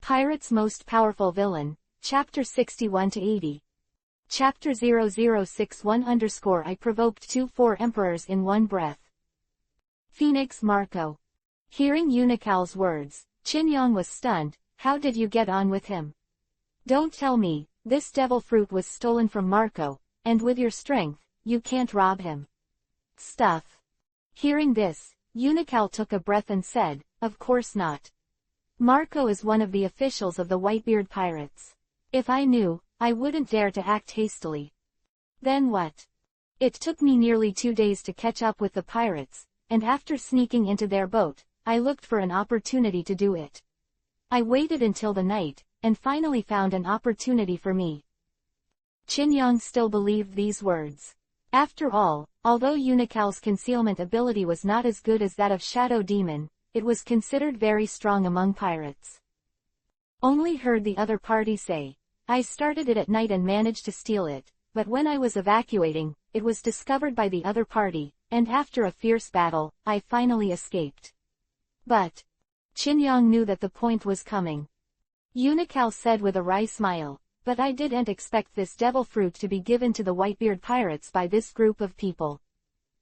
Pirate's Most Powerful Villain, Chapter 61-80. Chapter 0061 I provoked 4 emperors in one breath. Phoenix Marco. Hearing Unical's words, Qinyong was stunned. How did you get on with him? Don't tell me, this devil fruit was stolen from Marco, and with your strength, you can't rob him. Stuff. Hearing this, Unical took a breath and said, of course not. Marco is one of the officials of the Whitebeard pirates. If I knew, I wouldn't dare to act hastily. Then what? It took me nearly 2 days to catch up with the pirates, and after sneaking into their boat, I looked for an opportunity to do it. I waited until the night, and finally found an opportunity for me. Qinyong still believed these words. After all, although Unical's concealment ability was not as good as that of Shadow Demon, it was considered very strong among pirates. Only heard the other party say, I started it at night and managed to steal it, but when I was evacuating, it was discovered by the other party, and after a fierce battle, I finally escaped. But Qinyong knew that the point was coming. Unical said with a wry smile, but I didn't expect this devil fruit to be given to the Whitebeard pirates by this group of people.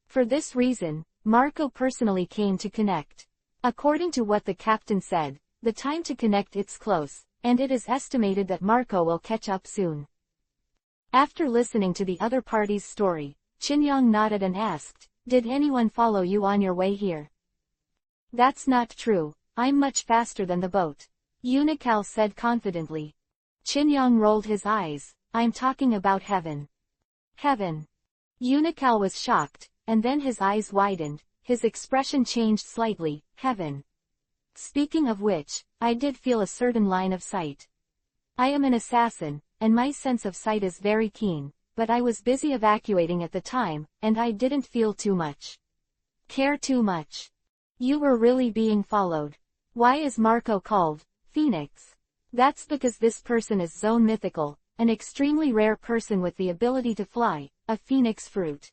For this reason, Marco personally came to connect. According to what the captain said, the time to connect it's close, and it is estimated that Marco will catch up soon. After listening to the other party's story, Qinyong nodded and asked, did anyone follow you on your way here? That's not true, I'm much faster than the boat. Unical said confidently. Qinyong rolled his eyes, I'm talking about heaven. Heaven. Unical was shocked, and then his eyes widened, his expression changed slightly, heaven. Speaking of which, I did feel a certain line of sight. I am an assassin, and my sense of sight is very keen, but I was busy evacuating at the time, and I didn't feel too much. Care too much. You were really being followed. Why is Marco called Phoenix? That's because this person is zone mythical, an extremely rare person with the ability to fly, a phoenix fruit.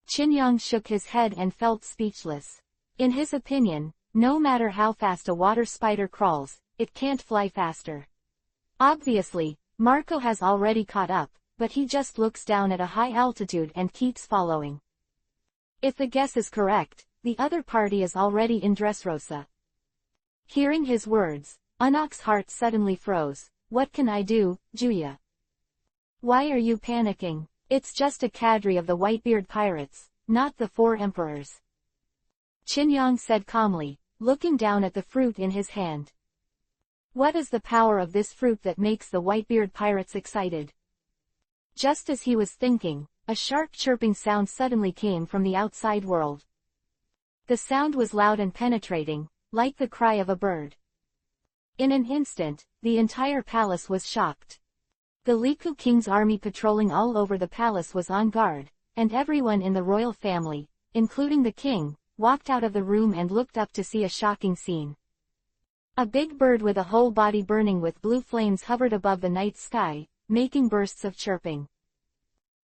Qinyong shook his head and felt speechless. In his opinion, no matter how fast a water spider crawls, it can't fly faster. Obviously, Marco has already caught up, but he just looks down at a high altitude and keeps following. If the guess is correct, the other party is already in Dressrosa. Hearing his words, Unok's heart suddenly froze. What can I do, Juya? Why are you panicking? It's just a cadre of the Whitebeard pirates, not the 4 emperors. Qinyong said calmly, looking down at the fruit in his hand. What is the power of this fruit that makes the Whitebeard pirates excited? Just as he was thinking, a sharp chirping sound suddenly came from the outside world. The sound was loud and penetrating, like the cry of a bird. In an instant, the entire palace was shocked. The Liku King's army patrolling all over the palace was on guard, and everyone in the royal family, including the king, walked out of the room and looked up to see a shocking scene. A big bird with a whole body burning with blue flames hovered above the night sky, making bursts of chirping.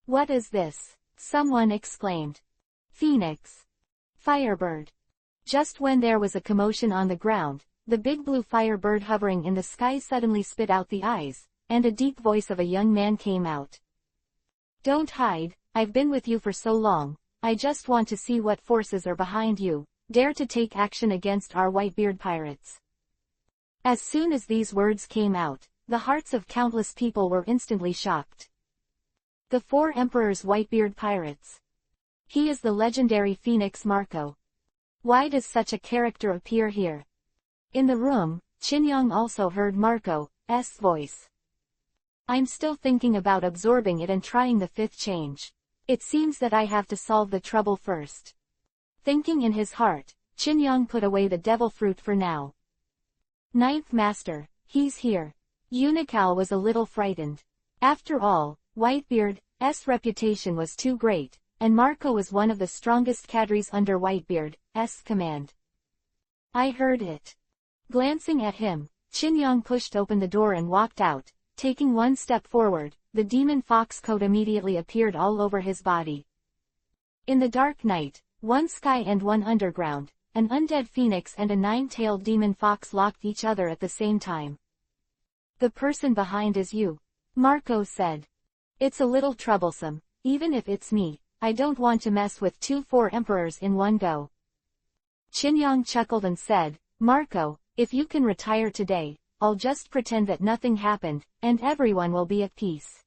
What is this? Someone exclaimed. Phoenix. Firebird. Just when there was a commotion on the ground, the big blue firebird hovering in the sky suddenly spit out the eyes, and a deep voice of a young man came out. Don't hide, I've been with you for so long, I just want to see what forces are behind you, dare to take action against our Whitebeard pirates. As soon as these words came out, the hearts of countless people were instantly shocked. The 4 emperors' Whitebeard pirates. He is the legendary Phoenix Marco. Why does such a character appear here? In the room, Qinyong also heard Marco's voice. I'm still thinking about absorbing it and trying the 5th change. It seems that I have to solve the trouble first. Thinking in his heart, Qinyong put away the devil fruit for now. 9th Master, he's here. Unical was a little frightened. After all, Whitebeard's reputation was too great, and Marco was one of the strongest cadres under Whitebeard's command. I heard it. Glancing at him, Qinyong pushed open the door and walked out. Taking one step forward, the demon fox coat immediately appeared all over his body. In the dark night, one sky and one underground, an undead phoenix and a 9-tailed demon fox locked each other at the same time. The person behind is you. Marco said. It's a little troublesome. Even if it's me, I don't want to mess with 4 emperors in one go. Qinyang chuckled and said, Marco, if you can retire today, I'll just pretend that nothing happened, and everyone will be at peace.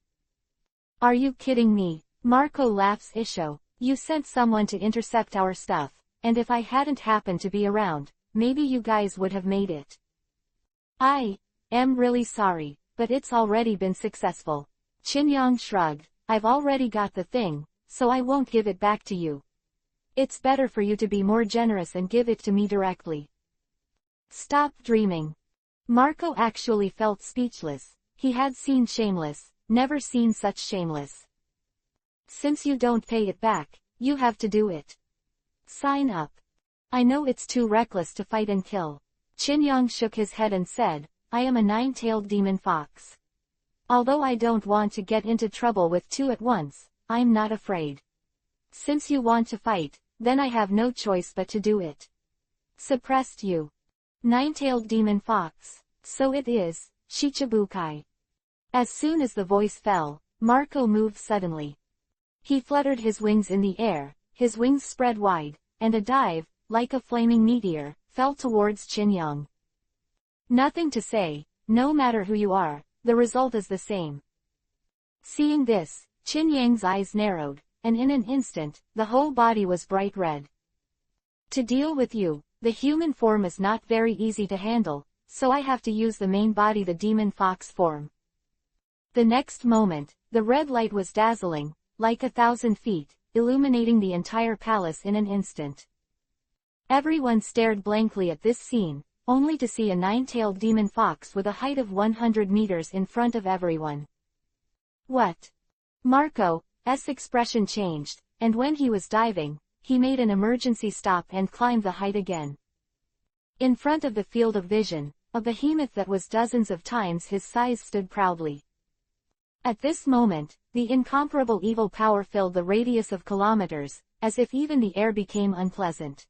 Are you kidding me? Marco laughs. Isho, you sent someone to intercept our stuff, and if I hadn't happened to be around, maybe you guys would have made it. I am really sorry, but it's already been successful. Qinyang shrugged. I've already got the thing, so I won't give it back to you. It's better for you to be more generous and give it to me directly. Stop dreaming. Marco actually felt speechless. He had seen shameless, never seen such shameless. Since you don't pay it back, you have to do it. Sign up. I know it's too reckless to fight and kill. Qinyang shook his head and said, I am a 9-tailed demon fox. Although I don't want to get into trouble with 2 at once, I'm not afraid. Since you want to fight, then I have no choice but to do it. Suppressed you. 9-tailed demon fox. So it is, Shichibukai. As soon as the voice fell, Marco moved suddenly. He fluttered his wings in the air, his wings spread wide, and a dive, like a flaming meteor, fell towards Qinyang. Nothing to say, no matter who you are, the result is the same. Seeing this, Qinyang's eyes narrowed, and in an instant, the whole body was bright red. To deal with you, the human form is not very easy to handle, so I have to use the main body, the demon fox form. The next moment, the red light was dazzling, like 1,000 feet, illuminating the entire palace in an instant. Everyone stared blankly at this scene, only to see a 9-tailed demon fox with a height of 100 meters in front of everyone. What? Marco's expression changed, and when he was diving, he made an emergency stop and climbed the height again. In front of the field of vision, a behemoth that was dozens of times his size stood proudly. At this moment, the incomparable evil power filled the radius of kilometers, as if even the air became unpleasant.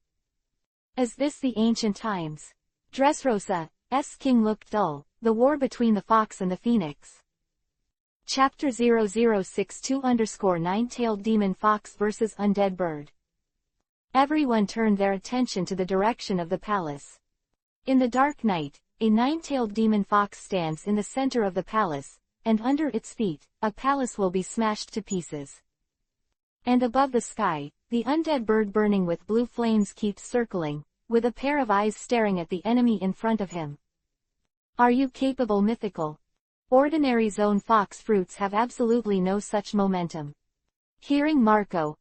Is this the ancient times? Dressrosa's king looked dull, the war between the fox and the phoenix. Chapter 0062_9-tailed demon fox vs undead bird. Everyone turned their attention to the direction of the palace. In the dark night, a 9-tailed demon fox stands in the center of the palace, and under its feet, a palace will be smashed to pieces. And above the sky, the undead bird burning with blue flames keeps circling, with a pair of eyes staring at the enemy in front of him. Are you capable, mythical? Ordinary zone fox fruits have absolutely no such momentum. Hearing Marco's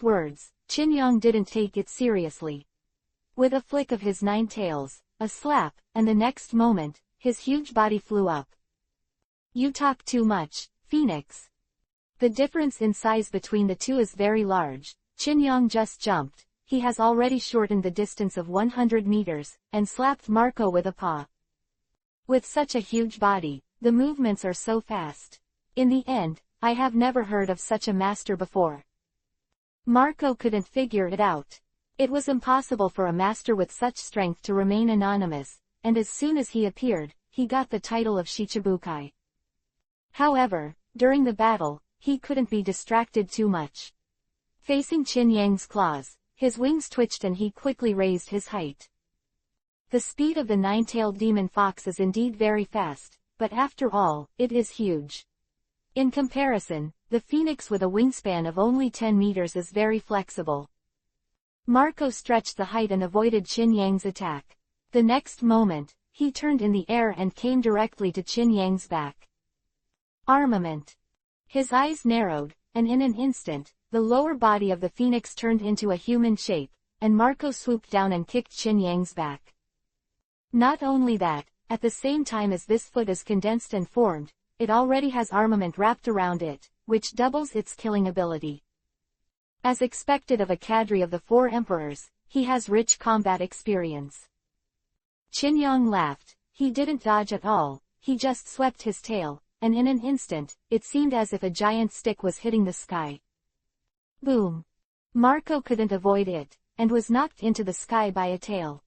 words, Qinyang didn't take it seriously. With a flick of his 9 tails, a slap, and the next moment, his huge body flew up. You talk too much, Phoenix. The difference in size between the two is very large. Qinyang just jumped. He has already shortened the distance of 100 meters, and slapped Marco with a paw. With such a huge body, the movements are so fast. In the end, I have never heard of such a master before. Marco couldn't figure it out. It was impossible for a master with such strength to remain anonymous, and as soon as he appeared, he got the title of Shichibukai. However, during the battle, he couldn't be distracted too much. Facing Qinyang's claws, his wings twitched and he quickly raised his height. The speed of the 9-tailed demon fox is indeed very fast, but after all, it is huge. In comparison, the phoenix with a wingspan of only 10 meters is very flexible. Marco stretched the height and avoided Qinyang's attack. The next moment, he turned in the air and came directly to Qinyang's back. Armament. His eyes narrowed, and in an instant, the lower body of the phoenix turned into a human shape, and Marco swooped down and kicked Qinyang's back. Not only that, at the same time as this foot is condensed and formed, it already has armament wrapped around it, which doubles its killing ability. As expected of a cadre of the 4 emperors, he has rich combat experience. Qinyang laughed. He didn't dodge at all, he just swept his tail, and in an instant, it seemed as if a giant stick was hitting the sky. Boom! Marco couldn't avoid it, and was knocked into the sky by a tail.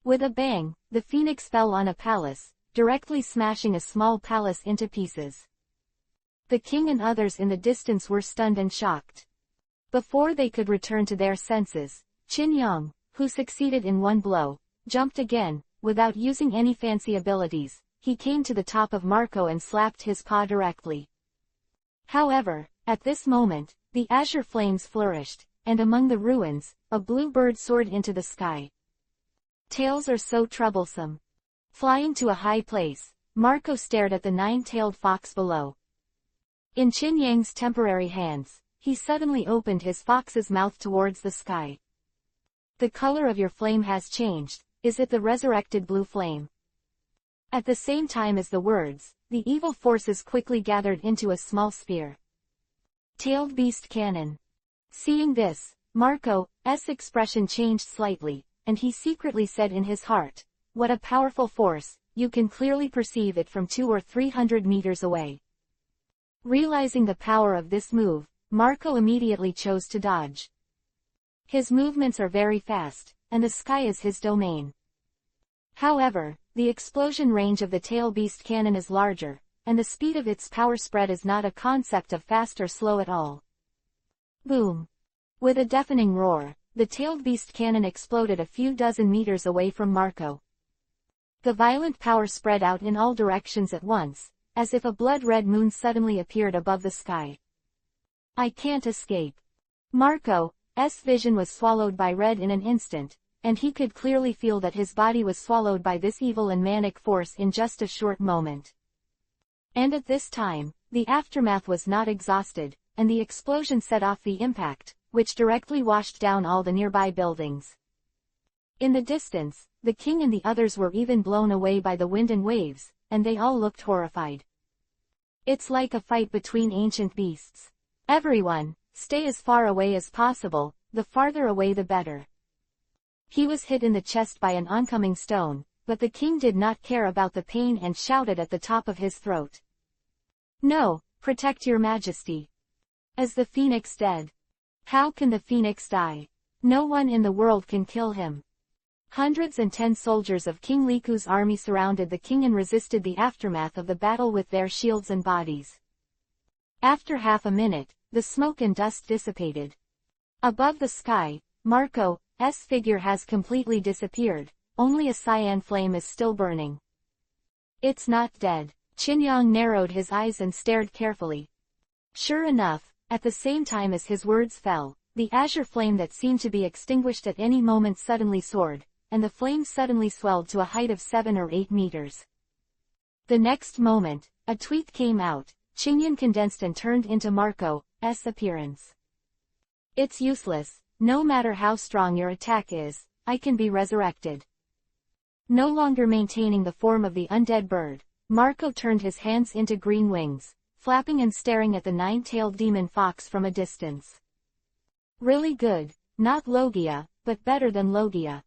With a bang, the phoenix fell on a palace, directly smashing a small palace into pieces. The king and others in the distance were stunned and shocked. Before they could return to their senses, Qin Yang, who succeeded in one blow, jumped again, without using any fancy abilities. He came to the top of Marco and slapped his paw directly. However, at this moment, the azure flames flourished, and among the ruins, a blue bird soared into the sky. Tails are so troublesome. Flying to a high place, Marco stared at the nine-tailed fox below. In Qin Yang's temporary hands, he suddenly opened his fox's mouth towards the sky. The color of your flame has changed. Is it the resurrected blue flame? At the same time as the words, the evil forces quickly gathered into a small sphere. Tailed beast cannon. Seeing this, Marco's expression changed slightly, and he secretly said in his heart, "What a powerful force, you can clearly perceive it from 200 or 300 meters away." Realizing the power of this move, Marco immediately chose to dodge. His movements are very fast, and the sky is his domain. However, the explosion range of the tail beast cannon is larger, and the speed of its power spread is not a concept of fast or slow at all. Boom! With a deafening roar, the tailed beast cannon exploded a few dozen meters away from Marco. The violent power spread out in all directions at once, as if a blood-red moon suddenly appeared above the sky. I can't escape. Marco's vision was swallowed by red in an instant, and he could clearly feel that his body was swallowed by this evil and manic force in just a short moment. And at this time, the aftermath was not exhausted, and the explosion set off the impact, which directly washed down all the nearby buildings. In the distance, the king and the others were even blown away by the wind and waves, and they all looked horrified. It's like a fight between ancient beasts. Everyone, stay as far away as possible, the farther away the better. He was hit in the chest by an oncoming stone, but the king did not care about the pain and shouted at the top of his throat. "No, protect your majesty. Is the phoenix dead? How can the phoenix die? No one in the world can kill him." Hundreds and 10 soldiers of King Liku's army surrounded the king and resisted the aftermath of the battle with their shields and bodies. After half a minute, the smoke and dust dissipated. Above the sky, Marco's figure has completely disappeared, only a cyan flame is still burning. It's not dead. Qin Yang narrowed his eyes and stared carefully. Sure enough, at the same time as his words fell, the azure flame that seemed to be extinguished at any moment suddenly soared, and the flame suddenly swelled to a height of 7 or 8 meters. The next moment, a tweet came out, Qingyan condensed and turned into Marco's appearance. It's useless, no matter how strong your attack is, I can be resurrected. No longer maintaining the form of the undead bird, Marco turned his hands into green wings, flapping and staring at the 9-tailed demon fox from a distance. Really good, not Logia, but better than Logia.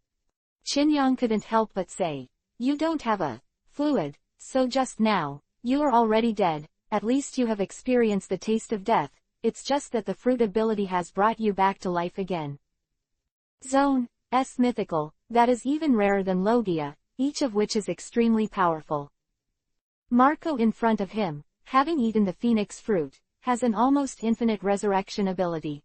Qin Yang couldn't help but say, "You don't have a fluid, so just now, you are already dead, at least you have experienced the taste of death, it's just that the fruit ability has brought you back to life again." Zone's mythical, that is even rarer than Logia, each of which is extremely powerful. Marco in front of him, having eaten the phoenix fruit, has an almost infinite resurrection ability.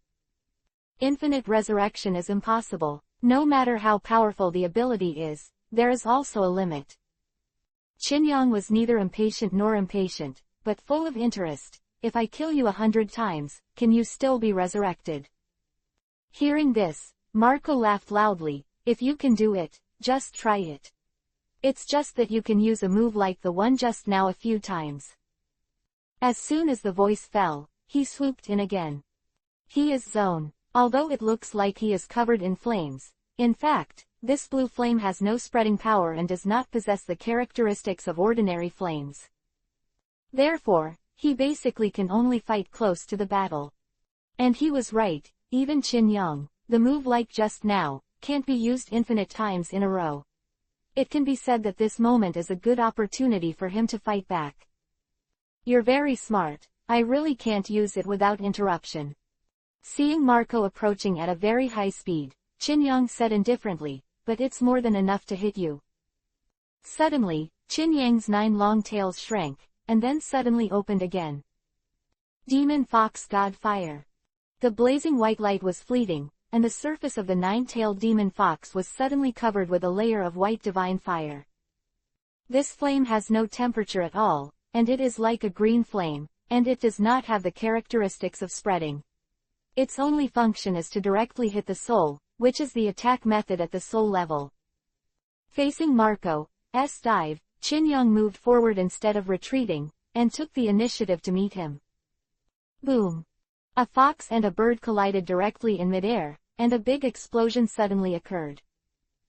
Infinite resurrection is impossible. No matter how powerful the ability is, there is also a limit. Qin Yang was neither impatient nor impatient, but full of interest. If I kill you 100 times, can you still be resurrected? Hearing this, Marco laughed loudly. If you can do it, just try it. It's just that you can use a move like the one just now a few times. As soon as the voice fell, he swooped in again. He is Zone. Although it looks like he is covered in flames, in fact, this blue flame has no spreading power and does not possess the characteristics of ordinary flames. Therefore, he basically can only fight close to the battle. And he was right, even Qin Yang, the move like just now, can't be used infinite times in a row. It can be said that this moment is a good opportunity for him to fight back. You're very smart, I really can't use it without interruption. Seeing Marco approaching at a very high speed, Qin Yang said indifferently, but it's more than enough to hit you. Suddenly, Qin Yang's 9 long tails shrank, and then suddenly opened again. Demon Fox God Fire. The blazing white light was fleeting, and the surface of the 9-tailed demon fox was suddenly covered with a layer of white divine fire. This flame has no temperature at all, and it is like a green flame, and it does not have the characteristics of spreading. Its only function is to directly hit the soul, which is the attack method at the soul level. Facing Marco's dive, Qin Yang moved forward instead of retreating, and took the initiative to meet him. Boom! A fox and a bird collided directly in midair, and a big explosion suddenly occurred.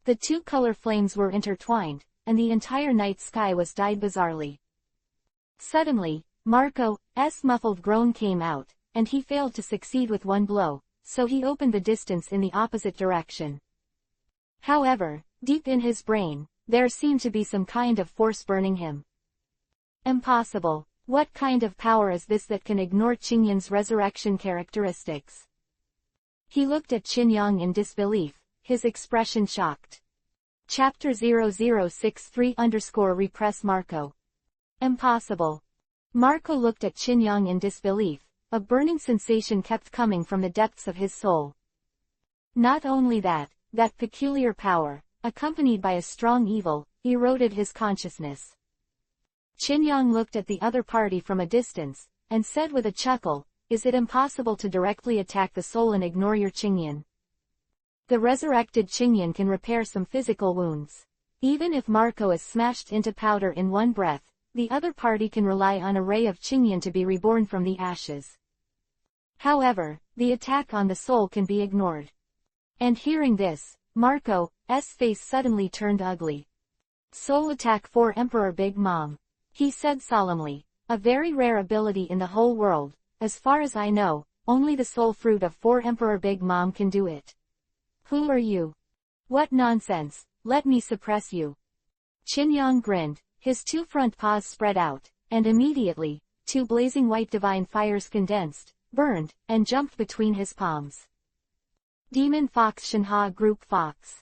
The two color flames were intertwined, and the entire night sky was dyed bizarrely. Suddenly, Marco's muffled groan came out, and he failed to succeed with one blow, so he opened the distance in the opposite direction. However, deep in his brain, there seemed to be some kind of force burning him. Impossible. What kind of power is this that can ignore Qin Yan's resurrection characteristics? He looked at Qin Yang in disbelief, his expression shocked. Chapter 0063_repress Marco. Impossible. Marco looked at Qin Yang in disbelief. A burning sensation kept coming from the depths of his soul. Not only that peculiar power, accompanied by a strong evil, eroded his consciousness. Qin Yang looked at the other party from a distance, and said with a chuckle, "Is it impossible to directly attack the soul and ignore your Qin Yan? The resurrected Qin Yan can repair some physical wounds. Even if Marco is smashed into powder in one breath, the other party can rely on a ray of Qin Yan to be reborn from the ashes. However, the attack on the soul can be ignored." And hearing this, Marco's face suddenly turned ugly. "Soul attack for Emperor Big Mom," he said solemnly. "A very rare ability in the whole world. As far as I know, only the soul fruit of 4 Emperor Big Mom can do it. Who are you? What nonsense, let me suppress you." Qin Yang grinned, his 2 front paws spread out, and immediately, 2 blazing white divine fires condensed, burned, and jumped between his palms. Demon Fox Shenhe Group Fox.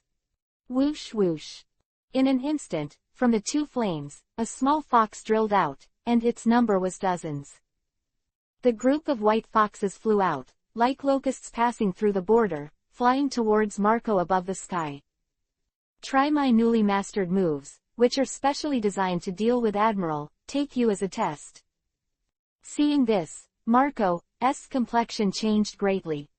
Whoosh whoosh. In an instant, from the 2 flames, a small fox drilled out, and its number was dozens. The group of white foxes flew out, like locusts passing through the border, flying towards Marco above the sky. "Try my newly mastered moves, which are specially designed to deal with Admiral, take you as a test." Seeing this, Marco's complexion changed greatly.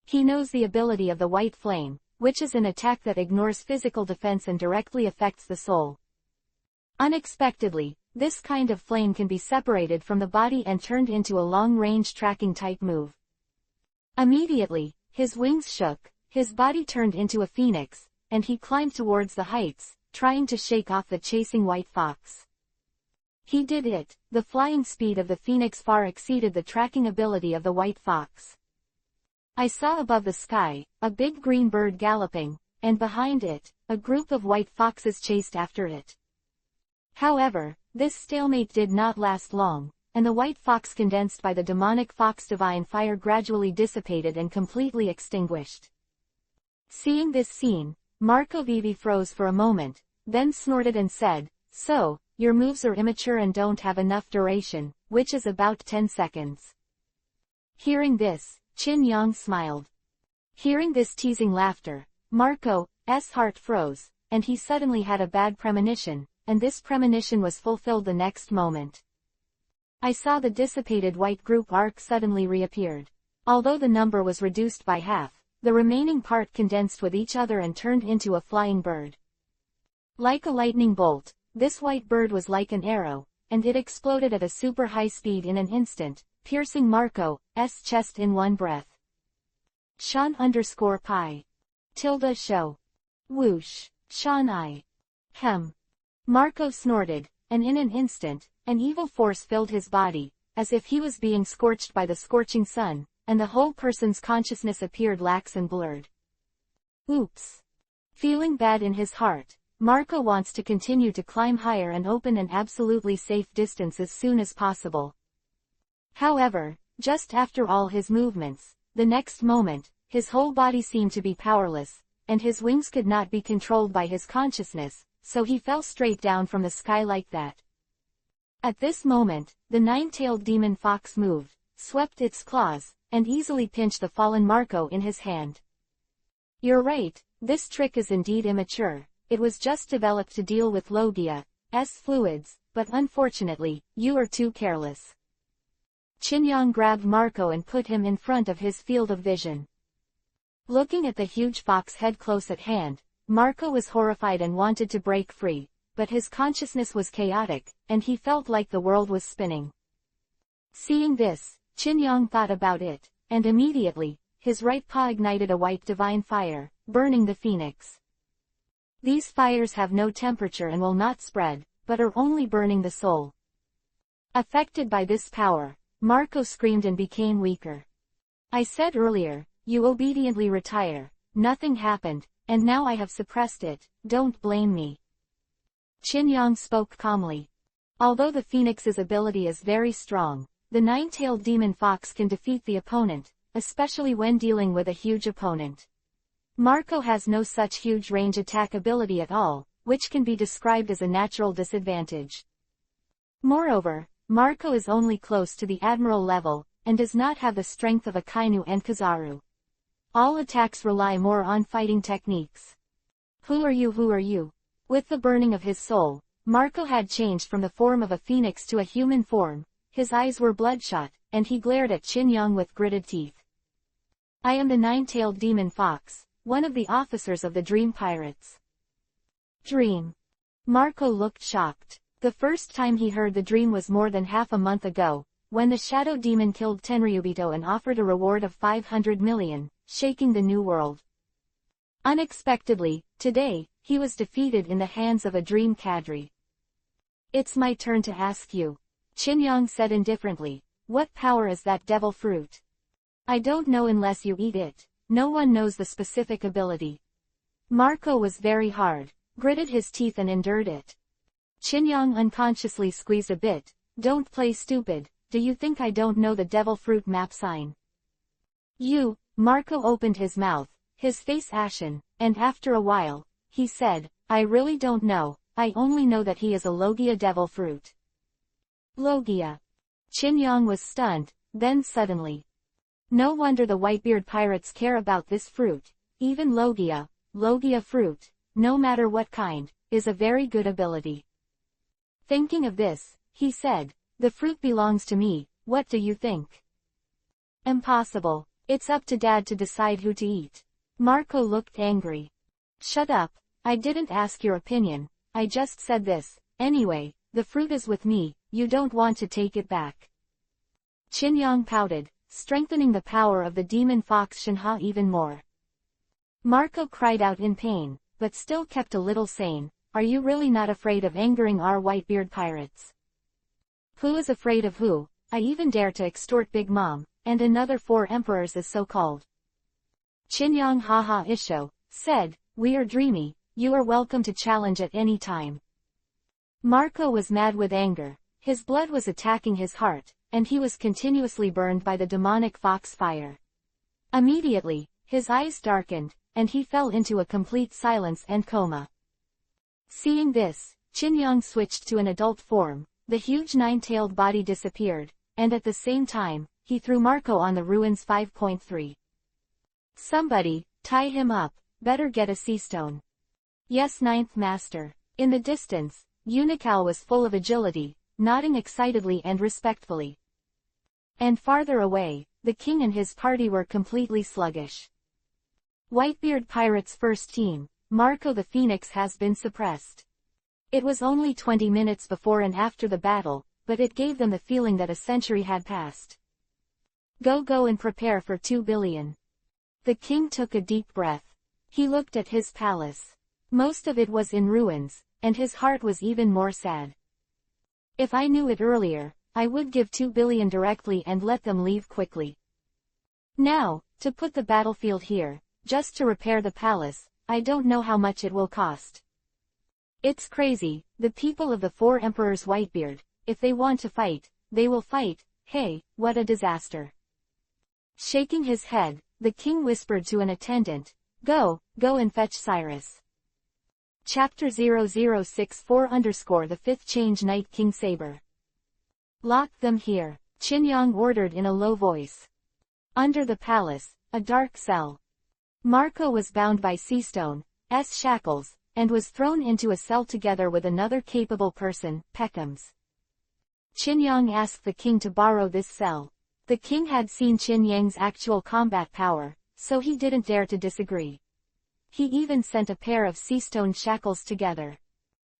He knows the ability of the white flame, which is an attack that ignores physical defense and directly affects the soul. Unexpectedly, this kind of flame can be separated from the body and turned into a long-range tracking type move. Immediately, his wings shook, his body turned into a phoenix, and he climbed towards the heights, trying to shake off the chasing white fox. He did it. The flying speed of the phoenix far exceeded the tracking ability of the white fox. I saw above the sky, a big green bird galloping, and behind it, a group of white foxes chased after it. However, this stalemate did not last long, and the white fox condensed by the demonic fox divine fire gradually dissipated and completely extinguished. Seeing this scene, Marco Vivi froze for a moment, then snorted and said, "So, your moves are immature and don't have enough duration, which is about 10 seconds. Hearing this, Qin Yang smiled. Hearing this teasing laughter, Marco's heart froze, and he suddenly had a bad premonition, and this premonition was fulfilled the next moment. I saw the dissipated white group arc suddenly reappeared. Although the number was reduced by half, the remaining part condensed with each other and turned into a flying bird. Like a lightning bolt, this white bird was like an arrow, and it exploded at a super high speed in an instant, piercing Marco's chest in one breath. Sean_pi. Tilda show. Whoosh. Sean I. Hem. Marco snorted, and in an instant, an evil force filled his body, as if he was being scorched by the scorching sun, and the whole person's consciousness appeared lax and blurred. Oops. Feeling bad in his heart, Marco wants to continue to climb higher and open an absolutely safe distance as soon as possible. However, just after all his movements, the next moment, his whole body seemed to be powerless, and his wings could not be controlled by his consciousness, so he fell straight down from the sky like that. At this moment, the nine-tailed demon fox moved, swept its claws, and easily pinched the fallen Marco in his hand. You're right, this trick is indeed immature. It was just developed to deal with Logia's fluids, but unfortunately, you are too careless. Qin grabbed Marco and put him in front of his field of vision. Looking at the huge fox head close at hand, Marco was horrified and wanted to break free, but his consciousness was chaotic, and he felt like the world was spinning. Seeing this, Qin thought about it, and immediately, his right paw ignited a white divine fire, burning the phoenix. These fires have no temperature and will not spread, but are only burning the soul. Affected by this power, Marco screamed and became weaker. I said earlier, you obediently retire, nothing happened, and now I have suppressed it, don't blame me. Qin spoke calmly. Although the phoenix's ability is very strong, the nine-tailed demon fox can defeat the opponent, especially when dealing with a huge opponent. Marco has no such huge range attack ability at all, which can be described as a natural disadvantage. Moreover, Marco is only close to the admiral level, and does not have the strength of a Kainu and Kizaru. All attacks rely more on fighting techniques. Who are you? Who are you? With the burning of his soul, Marco had changed from the form of a phoenix to a human form, his eyes were bloodshot, and he glared at Qin with gritted teeth. I am the nine-tailed demon fox, one of the officers of the Dream Pirates. Dream. Marco looked shocked. The first time he heard the dream was more than half a month ago, when the shadow demon killed Tenryubito and offered a reward of 500 million, shaking the new world. Unexpectedly, today, he was defeated in the hands of a dream cadre. It's my turn to ask you. Qin said indifferently, what power is that devil fruit? I don't know unless you eat it, no one knows the specific ability. Marco was very hard, gritted his teeth and endured it. Qin unconsciously squeezed a bit, don't play stupid, do you think I don't know the devil fruit map sign? Marco opened his mouth, his face ashen, and after a while, he said, I really don't know, I only know that he is a Logia devil fruit. Logia. Qin was stunned, then suddenly. No wonder the Whitebeard pirates care about this fruit, even Logia fruit, no matter what kind, is a very good ability. Thinking of this, he said, the fruit belongs to me, what do you think? Impossible, it's up to Dad to decide who to eat. Marco looked angry. Shut up, I didn't ask your opinion, I just said this, anyway, the fruit is with me, you don't want to take it back. Qin pouted, strengthening the power of the demon fox Shinha even more. Marco cried out in pain, but still kept a little sane, are you really not afraid of angering our Whitebeard pirates? Who is afraid of who? I even dare to extort Big Mom, and another 4 emperors as so-called. Qin haha Isho, said, we are dreamy, you are welcome to challenge at any time. Marco was mad with anger, his blood was attacking his heart, and he was continuously burned by the demonic fox fire. Immediately, his eyes darkened, and he fell into a complete silence and coma. Seeing this, Qin switched to an adult form, the huge 9-tailed body disappeared, and at the same time, he threw Marco on the ruins 5.3. Somebody, tie him up, better get a sea stone. Yes, Ninth Master. In the distance, Unical was full of agility, nodding excitedly and respectfully. And farther away, the king and his party were completely sluggish. Whitebeard Pirates' first team, Marco the Phoenix has been suppressed. It was only 20 minutes before and after the battle, but it gave them the feeling that a century had passed. Go and prepare for 2 billion. The king took a deep breath. He looked at his palace. Most of it was in ruins, and his heart was even more sad. If I knew it earlier, I would give 2 billion directly and let them leave quickly. Now, to put the battlefield here, just to repair the palace, I don't know how much it will cost. It's crazy, the people of the 4 emperors Whitebeard, if they want to fight, they will fight, hey, what a disaster. Shaking his head, the king whispered to an attendant, go and fetch Cyrus. Chapter 0064 The Fifth Change Night King Saber. Lock them here, Qinyang ordered in a low voice. Under the palace, a dark cell. Marco was bound by Seastone's shackles, and was thrown into a cell together with another capable person, Peckham's. Qinyang asked the king to borrow this cell. The king had seen Qinyang's actual combat power, so he didn't dare to disagree. He even sent a pair of Seastone shackles together.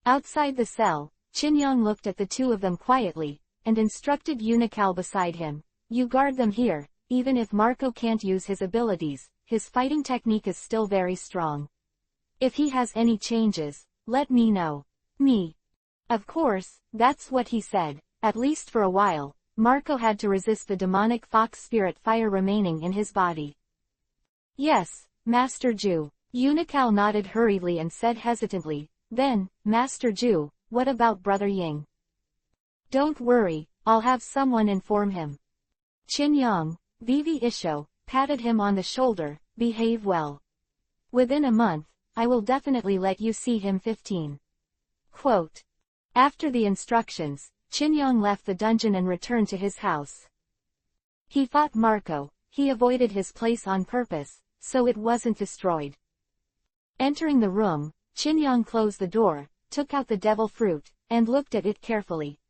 Outside the cell, Qinyang looked at the two of them quietly, and instructed Unikal beside him, "You guard them here, even if Marco can't use his abilities, his fighting technique is still very strong. If he has any changes, let me know." Me. Of course, that's what he said. At least for a while, Marco had to resist the demonic fox spirit fire remaining in his body. "Yes, Master Ju." Unikal nodded hurriedly and said hesitantly, "Then, Master Ju, what about Brother Ying?" "Don't worry, I'll have someone inform him." Qinyang, Vivi Isho, patted him on the shoulder, "Behave well. Within a month, I will definitely let you see him." 15. Quote. After the instructions, Qinyang left the dungeon and returned to his house. He fought Marco, he avoided his place on purpose, so it wasn't destroyed. Entering the room, Qinyang closed the door, took out the devil fruit, and looked at it carefully.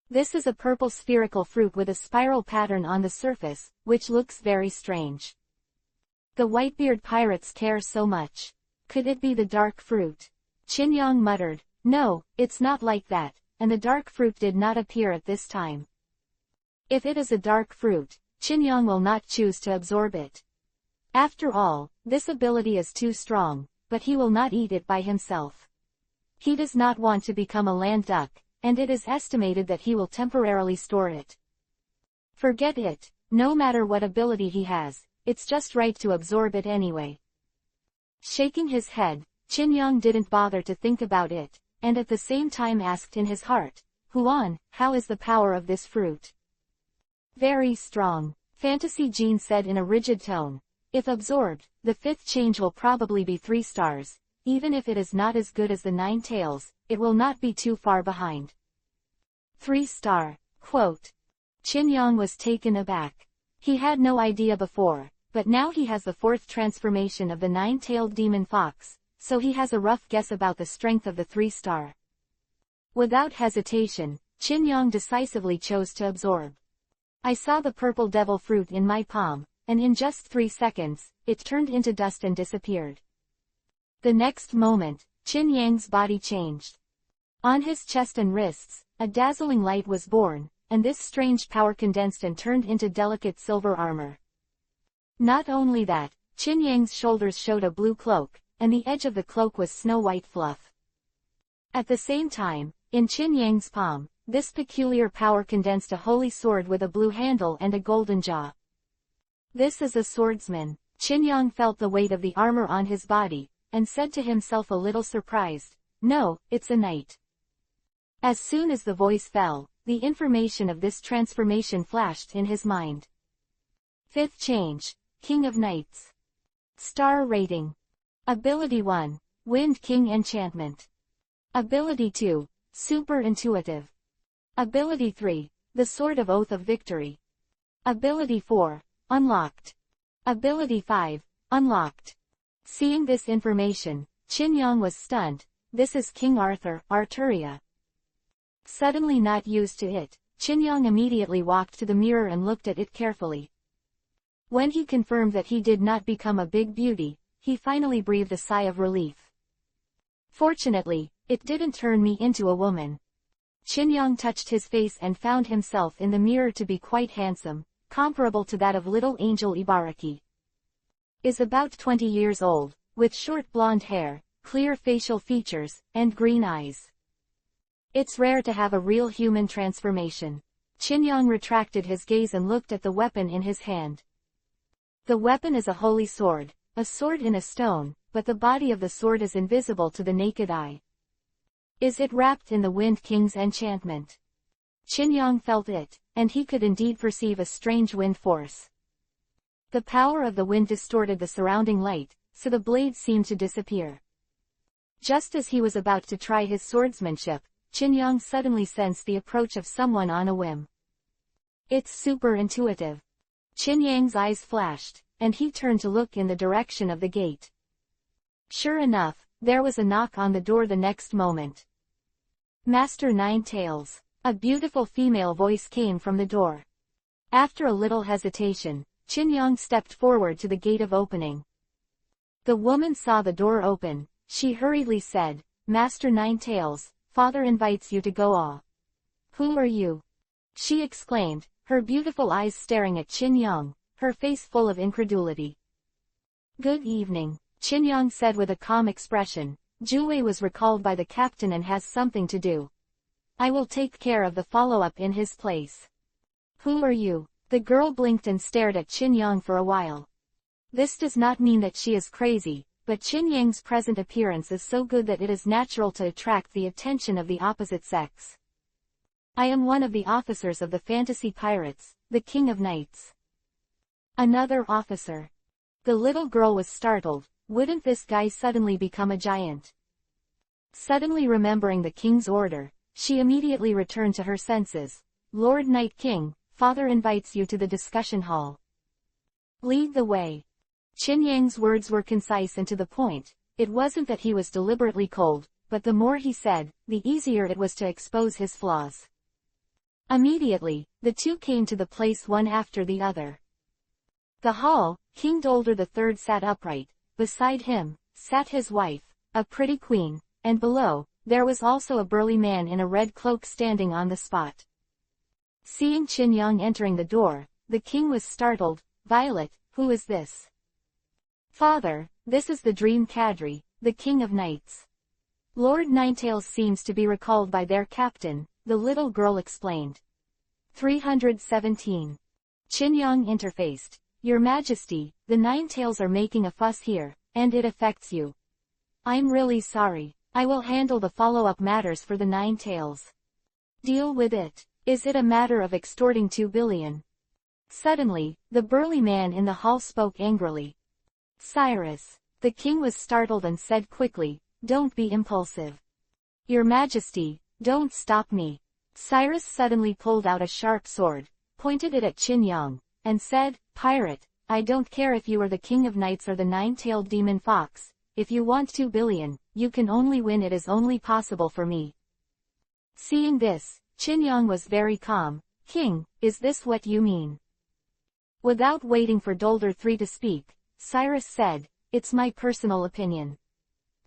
This is a purple spherical fruit with a spiral pattern on the surface, which looks very strange. The Whitebeard pirates care so much. Could it be the dark fruit? Qinyang muttered, "No, it's not like that, and the dark fruit did not appear at this time. If it is a dark fruit, Qinyang will not choose to absorb it. After all, this ability is too strong, but he will not eat it by himself. He does not want to become a land duck, and it is estimated that he will temporarily store it. Forget it, no matter what ability he has, it's just right to absorb it anyway." Shaking his head, Qinyang didn't bother to think about it, and at the same time asked in his heart, "Huan, how is the power of this fruit?" "Very strong," Fantasy Jean said in a rigid tone. "If absorbed, the fifth change will probably be 3 stars, even if it is not as good as the 9 tails, it will not be too far behind." 3-star, quote. Qinyang was taken aback. He had no idea before, but now he has the 4th transformation of the 9-tailed demon fox, so he has a rough guess about the strength of the 3-star. Without hesitation, Qinyang decisively chose to absorb. "I saw the purple devil fruit in my palm, and in just 3 seconds, it turned into dust and disappeared." The next moment, Qinyang's body changed. On his chest and wrists, a dazzling light was born, and this strange power condensed and turned into delicate silver armor. Not only that, Qinyang's shoulders showed a blue cloak, and the edge of the cloak was snow-white fluff. At the same time, in Qinyang's palm, this peculiar power condensed a holy sword with a blue handle and a golden jaw. "This is a swordsman." Qinyang felt the weight of the armor on his body, and said to himself a little surprised, "No, it's a knight." As soon as the voice fell, the information of this transformation flashed in his mind. 5th change, King of Knights. Star rating. Ability 1, Wind King Enchantment. Ability 2, Super Intuitive. Ability 3, The Sword of Oath of Victory. Ability 4, Unlocked. Ability 5, Unlocked. Seeing this information, Qinyang was stunned. This is King Arthur, Arturia. Suddenly not used to it, Qinyang immediately walked to the mirror and looked at it carefully. When he confirmed that he did not become a big beauty, he finally breathed a sigh of relief. "Fortunately, it didn't turn me into a woman." Qinyang touched his face and found himself in the mirror to be quite handsome, comparable to that of little angel Ibaraki. Is about 20 years old, with short blonde hair, clear facial features, and green eyes. It's rare to have a real human transformation. Qinyang retracted his gaze and looked at the weapon in his hand. The weapon is a holy sword, a sword in a stone, but the body of the sword is invisible to the naked eye. Is it wrapped in the Wind King's enchantment? Qinyang felt it, and he could indeed perceive a strange wind force. The power of the wind distorted the surrounding light, so the blade seemed to disappear. Just as he was about to try his swordsmanship, Qin Yang suddenly sensed the approach of someone on a whim. It's super intuitive. Qin Yang's eyes flashed, and he turned to look in the direction of the gate. Sure enough, there was a knock on the door the next moment. Master Ninetails. A beautiful female voice came from the door. After a little hesitation, Qin Yang stepped forward to the gate of opening. The woman saw the door open. She hurriedly said, Master Ninetails, father invites you to go all. Who are you? She exclaimed, her beautiful eyes staring at Qin Yang, her face full of incredulity. Good evening, Qin Yang said with a calm expression. Zhu was recalled by the captain and has something to do. I will take care of the follow-up in his place. Who are you? The girl blinked and stared at Qin Yang for a while. This does not mean that she is crazy, but Qin Yang's present appearance is so good that it is natural to attract the attention of the opposite sex. I am one of the officers of the fantasy pirates, the King of Knights. Another officer. The little girl was startled. Wouldn't this guy suddenly become a giant? Suddenly remembering the king's order, she immediately returned to her senses. Lord Night King, father invites you to the discussion hall. Lead the way. Qin Yang's words were concise and to the point. It wasn't that he was deliberately cold, but the more he said, the easier it was to expose his flaws. Immediately, the two came to the place one after the other. The hall, King Dolder III sat upright. Beside him, sat his wife, a pretty queen, and below, there was also a burly man in a red cloak standing on the spot. Seeing Qin Yang entering the door, the king was startled. Violet, who is this? Father, this is the Dream Cadre, the King of Knights. Lord Ninetails seems to be recalled by their captain, the little girl explained. 317. Qin Yang interfaced. Your Majesty, the Ninetails are making a fuss here, and it affects you. I'm really sorry. I will handle the follow-up matters for the Ninetails. Deal with it. Is it a matter of extorting 2 billion? Suddenly, the burly man in the hall spoke angrily. Cyrus. The king was startled and said quickly, don't be impulsive. Your Majesty, don't stop me. Cyrus suddenly pulled out a sharp sword, pointed it at Qin Yang, and said, Pirate, I don't care if you are the King of Knights or the nine-tailed demon fox. If you want 2 billion, you can only win. It is only possible for me. Seeing this, Qin Yang was very calm. King, is this what you mean? Without waiting for Dolder III to speak, Cyrus said, it's my personal opinion.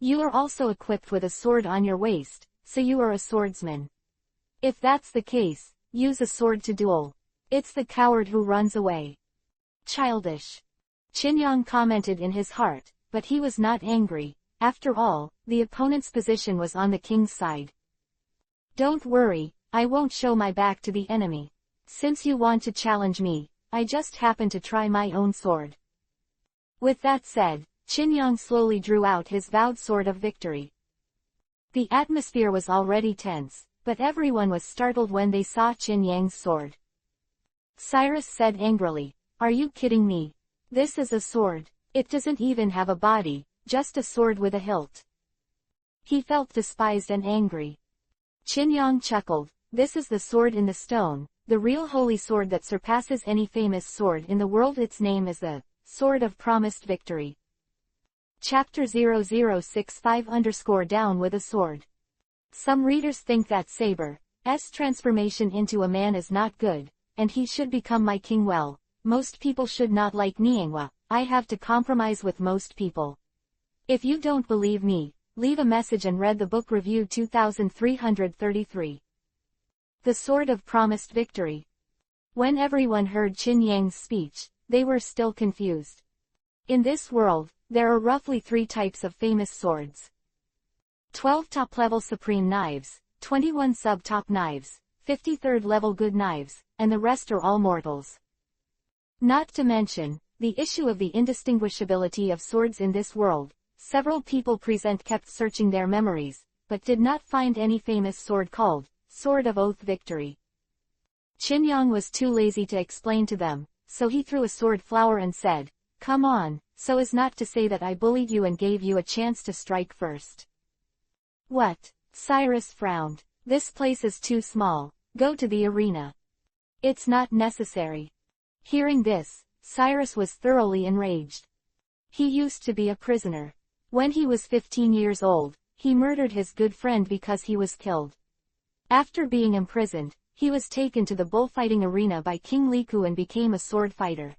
You are also equipped with a sword on your waist, so you are a swordsman. If that's the case, use a sword to duel. It's the coward who runs away. Childish. Qin Yang commented in his heart, but he was not angry. After all, the opponent's position was on the king's side. Don't worry, I won't show my back to the enemy. Since you want to challenge me, I just happen to try my own sword. With that said, Qin Yang slowly drew out his vowed sword of victory. The atmosphere was already tense, but everyone was startled when they saw Qin Yang's sword. Cyrus said angrily, are you kidding me? This is a sword. It doesn't even have a body, just a sword with a hilt. He felt despised and angry. Qin Yang chuckled, this is the sword in the stone, the real holy sword that surpasses any famous sword in the world. Its name is the Sword of Promised Victory. Chapter 0065_Down with a Sword. Some readers think that Saber's transformation into a man is not good, and he should become my king. Well, most people should not like Niangwa. I have to compromise with most people. If you don't believe me, leave a message and read the book review 2333. The Sword of Promised Victory. When everyone heard Qin Yang's speech, they were still confused. In this world, there are roughly 3 types of famous swords. 12 top-level supreme knives, 21 sub-top knives, 53rd level good knives, and the rest are all mortals. Not to mention, the issue of the indistinguishability of swords in this world. Several people kept searching their memories, but did not find any famous sword called Sword of Oath Victory. Qin Yang was too lazy to explain to them, so he threw a sword flower and said, come on, so as not to say that I bullied you and gave you a chance to strike first. What? Cyrus frowned. This place is too small. Go to the arena. It's not necessary. Hearing this, Cyrus was thoroughly enraged. He used to be a prisoner. When he was 15 years old, he murdered his good friend because he was killed. After being imprisoned, he was taken to the bullfighting arena by King Liku and became a sword fighter.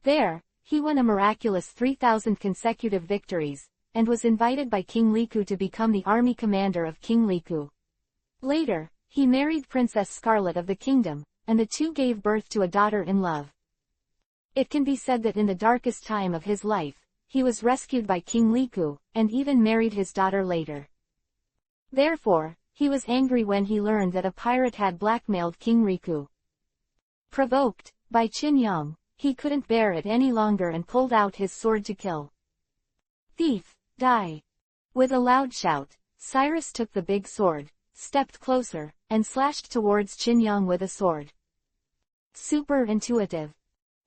There, he won a miraculous 3,000 consecutive victories, and was invited by King Liku to become the army commander of King Liku. Later, he married Princess Scarlet of the kingdom, and the two gave birth to a daughter-in-law. It can be said that in the darkest time of his life, he was rescued by King Liku, and even married his daughter later. Therefore, he was angry when he learned that a pirate had blackmailed King Riku. Provoked by Qin Yang, he couldn't bear it any longer and pulled out his sword to kill. Thief, die! With a loud shout, Cyrus took the big sword, stepped closer, and slashed towards Qin Yang with a sword. Super intuitive.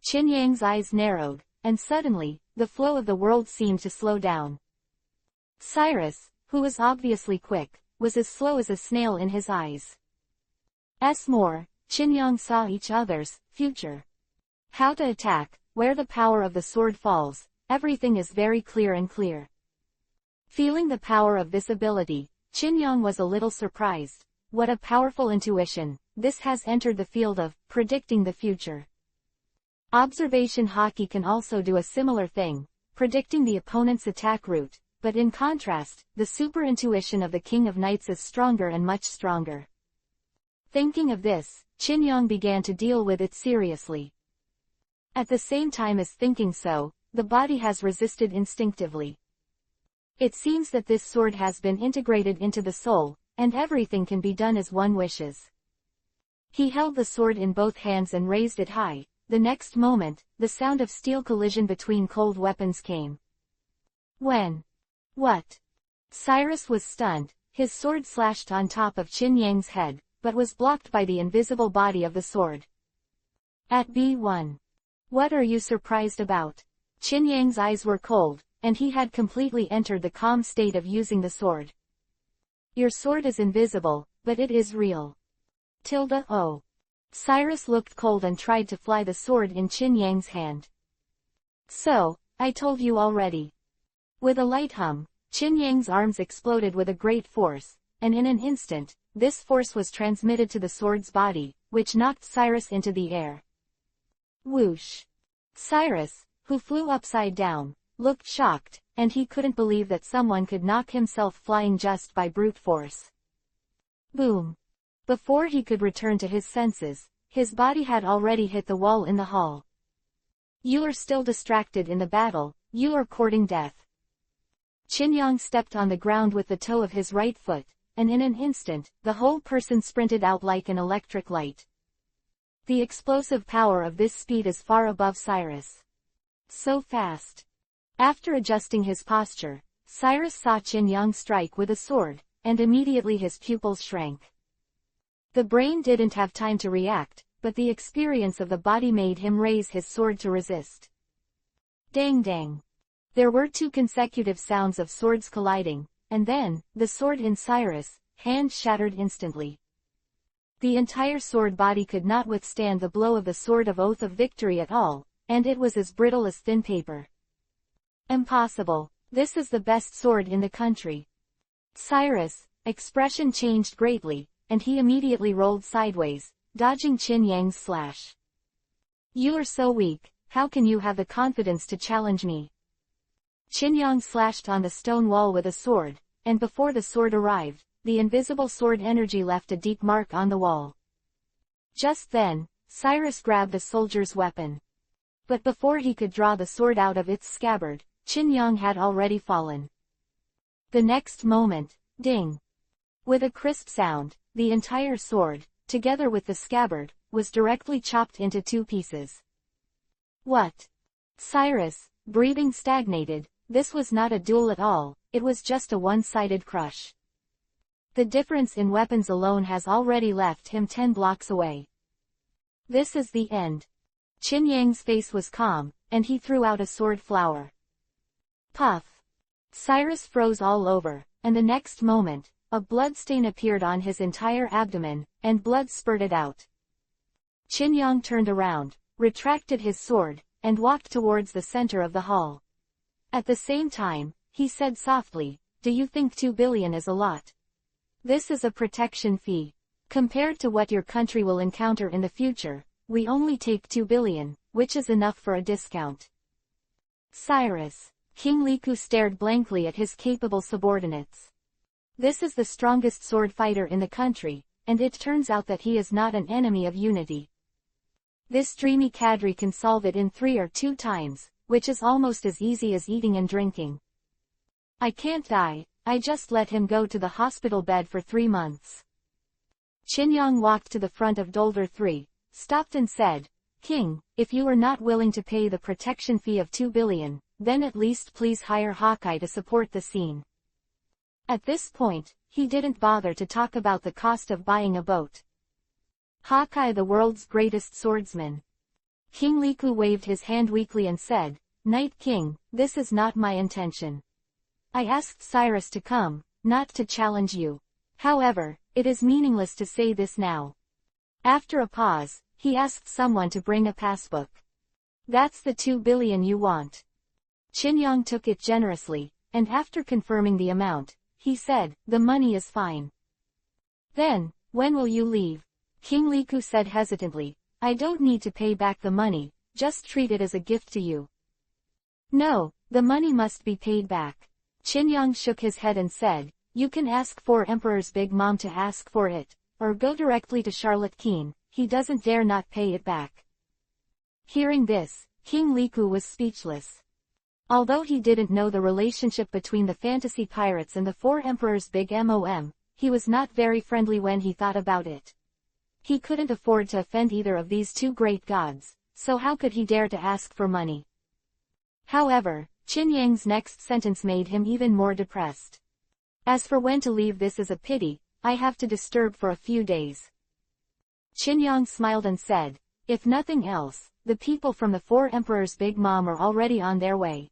Qin Yang's eyes narrowed, and suddenly, the flow of the world seemed to slow down. Cyrus, who was obviously quick, was as slow as a snail in his eyes. More, Qin Yang saw each other's future. How to attack, where the power of the sword falls, everything is very clear and clear. Feeling the power of this ability, Qin Yang was a little surprised. What a powerful intuition, this has entered the field of predicting the future. Observation hockey can also do a similar thing, predicting the opponent's attack route, but in contrast, the super intuition of the King of Knights is stronger and much stronger. Thinking of this, Qin Yang began to deal with it seriously. At the same time as thinking so, the body has resisted instinctively. It seems that this sword has been integrated into the soul, and everything can be done as one wishes. He held the sword in both hands and raised it high. The next moment, the sound of steel collision between cold weapons came. When? What? Cyrus was stunned. His sword slashed on top of Qin Yang's head, but was blocked by the invisible body of the sword. At B1. What are you surprised about? Qin Yang's eyes were cold, and he had completely entered the calm state of using the sword. Your sword is invisible, but it is real. Oh. Cyrus looked cold and tried to fly the sword in Qin Yang's hand. So, I told you already. With a light hum, Qin Yang's arms exploded with a great force, and in an instant, this force was transmitted to the sword's body, which knocked Cyrus into the air. Whoosh! Cyrus, who flew upside down, looked shocked, and he couldn't believe that someone could knock himself flying just by brute force. Boom! Before he could return to his senses, his body had already hit the wall in the hall. You are still distracted in the battle, you are courting death. Qin Yang stepped on the ground with the toe of his right foot, and in an instant, the whole person sprinted out like an electric light. The explosive power of this speed is far above Cyrus. So fast. After adjusting his posture, Cyrus saw Qin Yang strike with a sword, and immediately his pupils shrank. The brain didn't have time to react, but the experience of the body made him raise his sword to resist. Dang dang. There were 2 consecutive sounds of swords colliding, and then, the sword in Cyrus' hand shattered instantly. The entire sword body could not withstand the blow of the sword of Oath of Victory at all, and it was as brittle as thin paper. Impossible. This is the best sword in the country. Cyrus' expression changed greatly, and he immediately rolled sideways, dodging Qin Yang's slash. You are so weak, how can you have the confidence to challenge me? Qin Yang slashed on the stone wall with a sword, and before the sword arrived, the invisible sword energy left a deep mark on the wall. Just then, Cyrus grabbed the soldier's weapon. But before he could draw the sword out of its scabbard, Qin Yang had already fallen. The next moment, ding! With a crisp sound, the entire sword, together with the scabbard, was directly chopped into 2 pieces. What? Cyrus, breathing stagnated. This was not a duel at all, it was just a one-sided crush. The difference in weapons alone has already left him 10 blocks away. This is the end. Qin Yang's face was calm, and he threw out a sword flower. Puff! Cyrus froze all over, and the next moment, a bloodstain appeared on his entire abdomen, and blood spurted out. Qin Yang turned around, retracted his sword, and walked towards the center of the hall. At the same time, he said softly, "Do you think 2 billion is a lot? This is a protection fee. Compared to what your country will encounter in the future, we only take 2 billion, which is enough for a discount." Cyrus. King Liku stared blankly at his capable subordinates. This is the strongest sword fighter in the country, and it turns out that he is not an enemy of unity. This dreamy cadre can solve it in 3 or 2 times, which is almost as easy as eating and drinking. I can't die, I just let him go to the hospital bed for 3 months. Qin Yang walked to the front of Dolder 3, stopped and said, "King, if you are not willing to pay the protection fee of 2 billion, then at least please hire Hawkeye to support the scene." At this point, he didn't bother to talk about the cost of buying a boat. Hawkeye, the world's greatest swordsman. King Liku waved his hand weakly and said, "Night King, this is not my intention. I asked Cyrus to come, not to challenge you. However, it is meaningless to say this now." After a pause, he asked someone to bring a passbook. "That's the 2 billion you want." Qin Yang took it generously, and after confirming the amount, he said, "The money is fine." "Then, when will you leave?" King Liku said hesitantly, "I don't need to pay back the money, just treat it as a gift to you." "No, the money must be paid back." Qin Yang shook his head and said, "You can ask for Emperor's Big Mom to ask for it, or go directly to Charlotte Keene, he doesn't dare not pay it back." Hearing this, King Liku was speechless. Although he didn't know the relationship between the fantasy pirates and the 4 Emperor's Big Mom, he was not very friendly when he thought about it. He couldn't afford to offend either of these 2 great gods, so how could he dare to ask for money? However, Qin Yang's next sentence made him even more depressed. "As for when to leave, this is a pity, I have to disturb for a few days." Qin Yang smiled and said, "If nothing else, the people from the 4 Emperor's Big Mom are already on their way.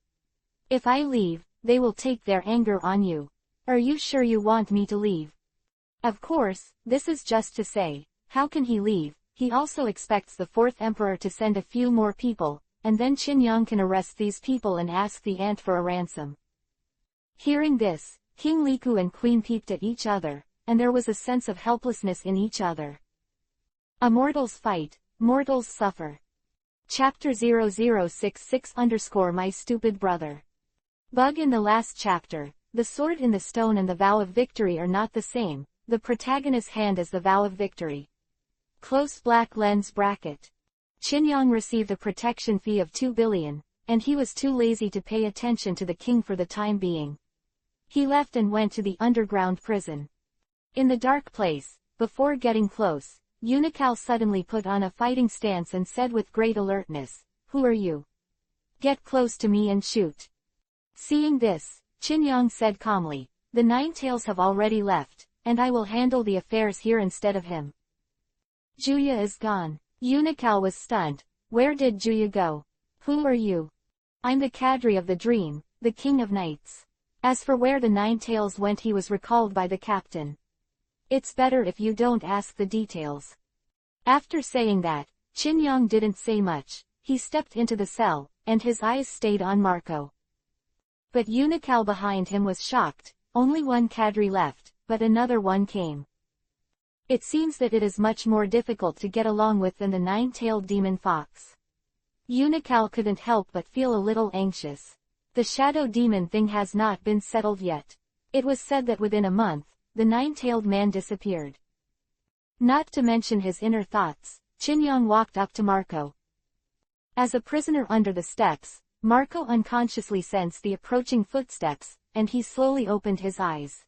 If I leave, they will take their anger on you. Are you sure you want me to leave?" Of course, this is just to say, how can he leave? He also expects the 4th Emperor to send a few more people, and then Qin Yang can arrest these people and ask the ant for a ransom. Hearing this, King Liku and Queen peeped at each other, and there was a sense of helplessness in each other. A mortals fight, mortals suffer. Chapter 0066 _ My Stupid Brother. Bug. In the last chapter, the sword in the stone and the vow of victory are not the same. The protagonist's hand is the vow of victory. Close black lens bracket. Qin Yang received a protection fee of 2 billion, and he was too lazy to pay attention to the king for the time being. He left and went to the underground prison. In the dark place, before getting close, Unical suddenly put on a fighting stance and said with great alertness, "Who are you? Get close to me and shoot." Seeing this, Qin Yang said calmly, "The 9 tails have already left, and I will handle the affairs here instead of him." "Juya is gone." Unical was stunned. "Where did Juya go? Who are you?" "I'm the cadre of the dream, the king of knights." As for where the 9 tails went, he was recalled by the captain. "It's better if you don't ask the details." After saying that, Qin Yang didn't say much. He stepped into the cell, and his eyes stayed on Marco. But Unical behind him was shocked. Only one cadre left, but another one came. It seems that it is much more difficult to get along with than the 9-tailed demon fox. Unical couldn't help but feel a little anxious. The shadow demon thing has not been settled yet. It was said that within a month, the 9-tailed man disappeared. Not to mention his inner thoughts, Qin Yang walked up to Marco. As a prisoner under the steps, Marco unconsciously sensed the approaching footsteps, and he slowly opened his eyes.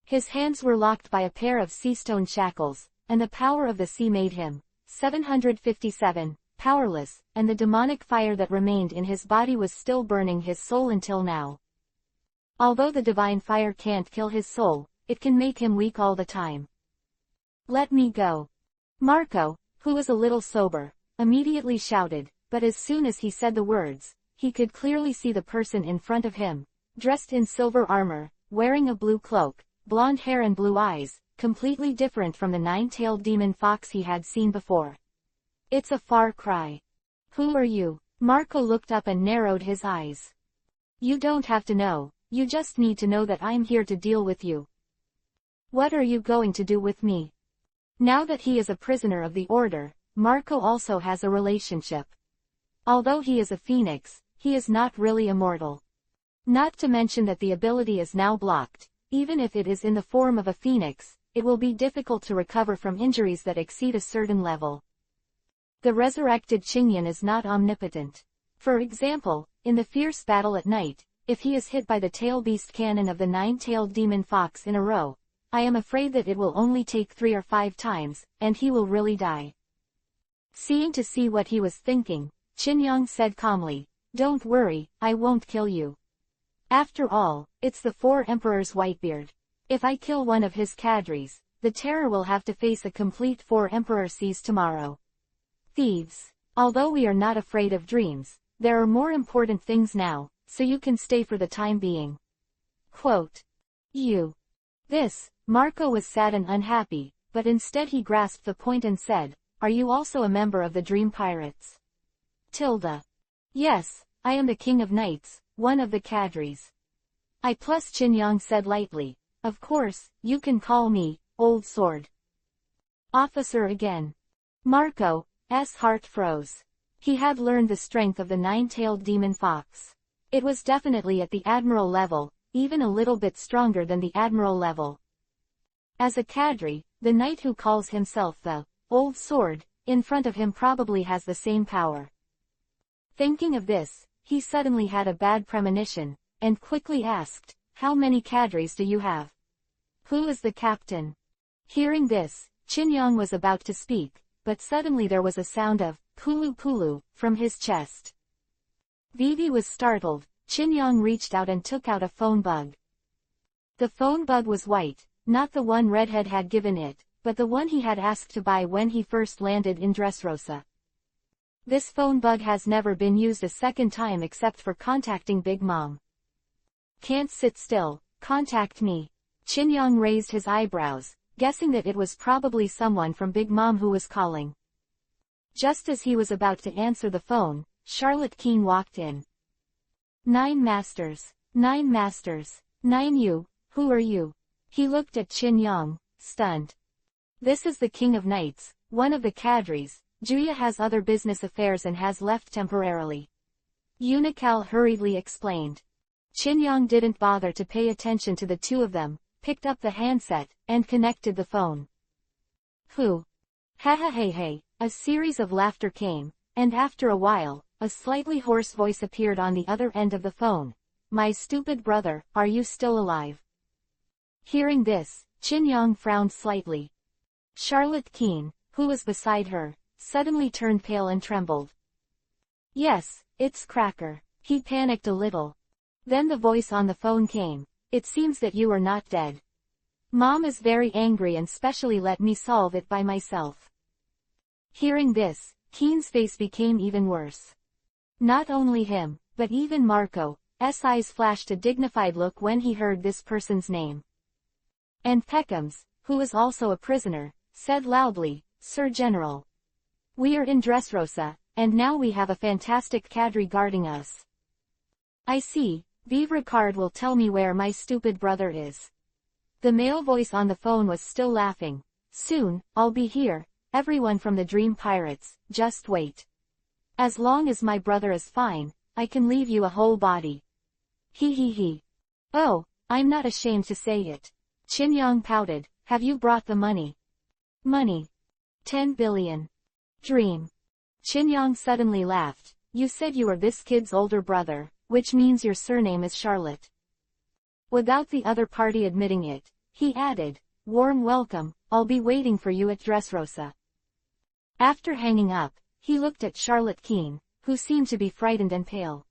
His hands were locked by a pair of sea-stone shackles, and the power of the sea made him, 757, powerless, and the demonic fire that remained in his body was still burning his soul until now. Although the divine fire can't kill his soul, it can make him weak all the time. "Let me go." Marco, who was a little sober, immediately shouted, but as soon as he said the words, he could clearly see the person in front of him, dressed in silver armor, wearing a blue cloak, blonde hair and blue eyes, completely different from the nine-tailed demon fox he had seen before. It's a far cry. Who are you? Marco looked up and narrowed his eyes. You don't have to know, you just need to know that I'm here to deal with you. What are you going to do with me? Now that he is a prisoner of the Order, Marco also has a relationship. Although he is a phoenix, he is not really immortal. Not to mention that the ability is now blocked. Even if it is in the form of a phoenix, it will be difficult to recover from injuries that exceed a certain level. The resurrected Qingyan is not omnipotent. For example, in the fierce battle at night, if he is hit by the tail beast cannon of the nine-tailed demon fox in a row, I am afraid that it will only take 3 or 5 times, and he will really die. Seeing to see what he was thinking, Qingyang said calmly, "Don't worry, I won't kill you. After all, it's the 4 Emperor's Whitebeard. If I kill one of his cadres, the terror will have to face a complete 4 Emperor siege tomorrow. Thieves. Although we are not afraid of dreams, there are more important things now, so you can stay for the time being." Quote. You. This, Marco was sad and unhappy, but instead he grasped the point and said, "Are you also a member of the Dream Pirates?" Tilda. Yes, I am the King of Knights, one of the cadres. I plus Qingyang said lightly, "Of course, you can call me, Old Sword." Officer again. Marco's heart froze. He had learned the strength of the nine-tailed demon fox. It was definitely at the Admiral level, even a little bit stronger than the Admiral level. As a cadre, the knight who calls himself the Old Sword, in front of him probably has the same power. Thinking of this, he suddenly had a bad premonition, and quickly asked, "How many cadres do you have? Who is the captain?" Hearing this, Qingyang was about to speak, but suddenly there was a sound of "pulu pulu" from his chest. Vivi was startled. Qingyang reached out and took out a phone bug. The phone bug was white, not the one Redhead had given it, but the one he had asked to buy when he first landed in Dressrosa. This phone bug has never been used a second time except for contacting Big Mom. Can't sit still, contact me. Qingyang raised his eyebrows, guessing that it was probably someone from Big Mom who was calling. Just as he was about to answer the phone, Charlotte Keene walked in. "Nine Masters, Nine Masters, Nine you, who are you?" He looked at Qingyang, stunned. "This is the King of Knights, one of the cadres. Juya has other business affairs and has left temporarily." Unikal hurriedly explained. Qingyang didn't bother to pay attention to the two of them, picked up the handset, and connected the phone. "Who? Ha ha hey hey." A series of laughter came, and after a while, a slightly hoarse voice appeared on the other end of the phone. "My stupid brother, are you still alive?" Hearing this, Qingyang frowned slightly. Charlotte Keene, who was beside her, suddenly turned pale and trembled. "Yes, it's Cracker." He panicked a little. Then the voice on the phone came. "It seems that you are not dead. Mom is very angry and specially let me solve it by myself." Hearing this, Keene's face became even worse. Not only him, but even Marco's eyes flashed a dignified look when he heard this person's name. And Peckham's, who was also a prisoner, said loudly, "Sir General. We are in Dressrosa, and now we have a fantastic cadre guarding us." "I see, Vive Ricard will tell me where my stupid brother is." The male voice on the phone was still laughing. "Soon, I'll be here, everyone from the Dream Pirates, just wait. As long as my brother is fine, I can leave you a whole body." He. "Oh, I'm not ashamed to say it." Qingyang pouted. "Have you brought the money?" "Money? 10 billion. Dream." Qingyang suddenly laughed. "You said you were this kid's older brother, which means your surname is Charlotte." Without the other party admitting it, he added, "Warm welcome, I'll be waiting for you at Dressrosa." After hanging up, he looked at Charlotte Keene, who seemed to be frightened and pale.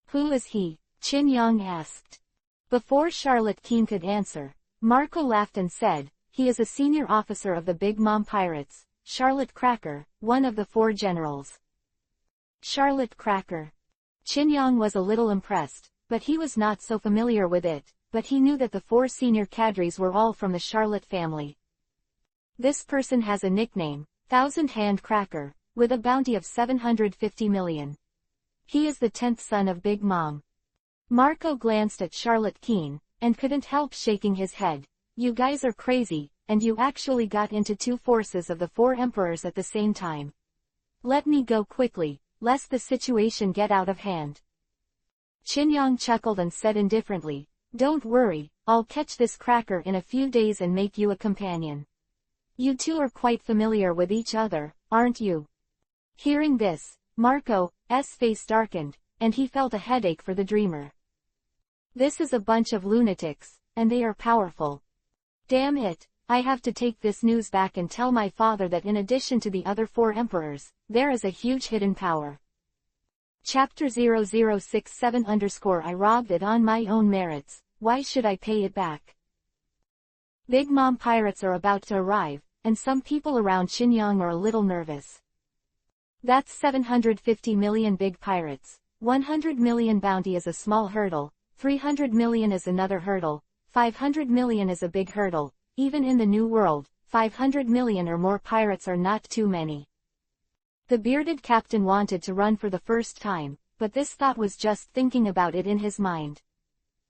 "Who is he?" Qingyang asked. Before Charlotte Keene could answer, Marco laughed and said, "He is a senior officer of the Big Mom Pirates, Charlotte Cracker, one of the 4 generals." Charlotte Cracker. Qingyang was a little impressed, but he was not so familiar with it, but he knew that the 4 senior cadres were all from the Charlotte family. This person has a nickname, Thousand Hand Cracker, with a bounty of 750 million. He is the 10th son of Big Mom. Marco glanced at Charlotte Keene, and couldn't help shaking his head. You guys are crazy, and you actually got into 2 forces of the 4 emperors at the same time. Let me go quickly, lest the situation get out of hand. Qinyang chuckled and said indifferently, Don't worry, I'll catch this cracker in a few days and make you a companion. You two are quite familiar with each other, aren't you? Hearing this, Marco's face darkened, and he felt a headache for the dreamer. This is a bunch of lunatics, and they are powerful. Damn it, I have to take this news back and tell my father that in addition to the other 4 emperors, there is a huge hidden power. Chapter 0067 I robbed it on my own merits, why should I pay it back? Big Mom pirates are about to arrive, and some people around Qinyang are a little nervous. That's 750 million big pirates, 100 million bounty is a small hurdle, 300 million is another hurdle, 500 million is a big hurdle. Even in the New World, 500 million or more pirates are not too many. The bearded captain wanted to run for the first time, but this thought was just thinking about it in his mind.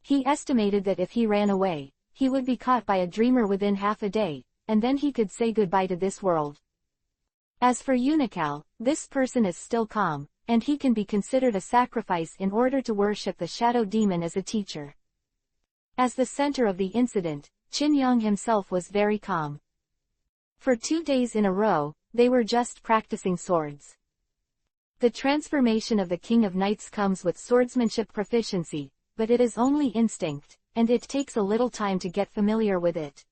He estimated that if he ran away, he would be caught by a dreamer within half a day, and then he could say goodbye to this world. As for Unical, this person is still calm, and he can be considered a sacrifice in order to worship the shadow demon as a teacher. As the center of the incident, Qinyang himself was very calm. For 2 days in a row, they were just practicing swords. The transformation of the King of Knights comes with swordsmanship proficiency, but it is only instinct, and it takes a little time to get familiar with it.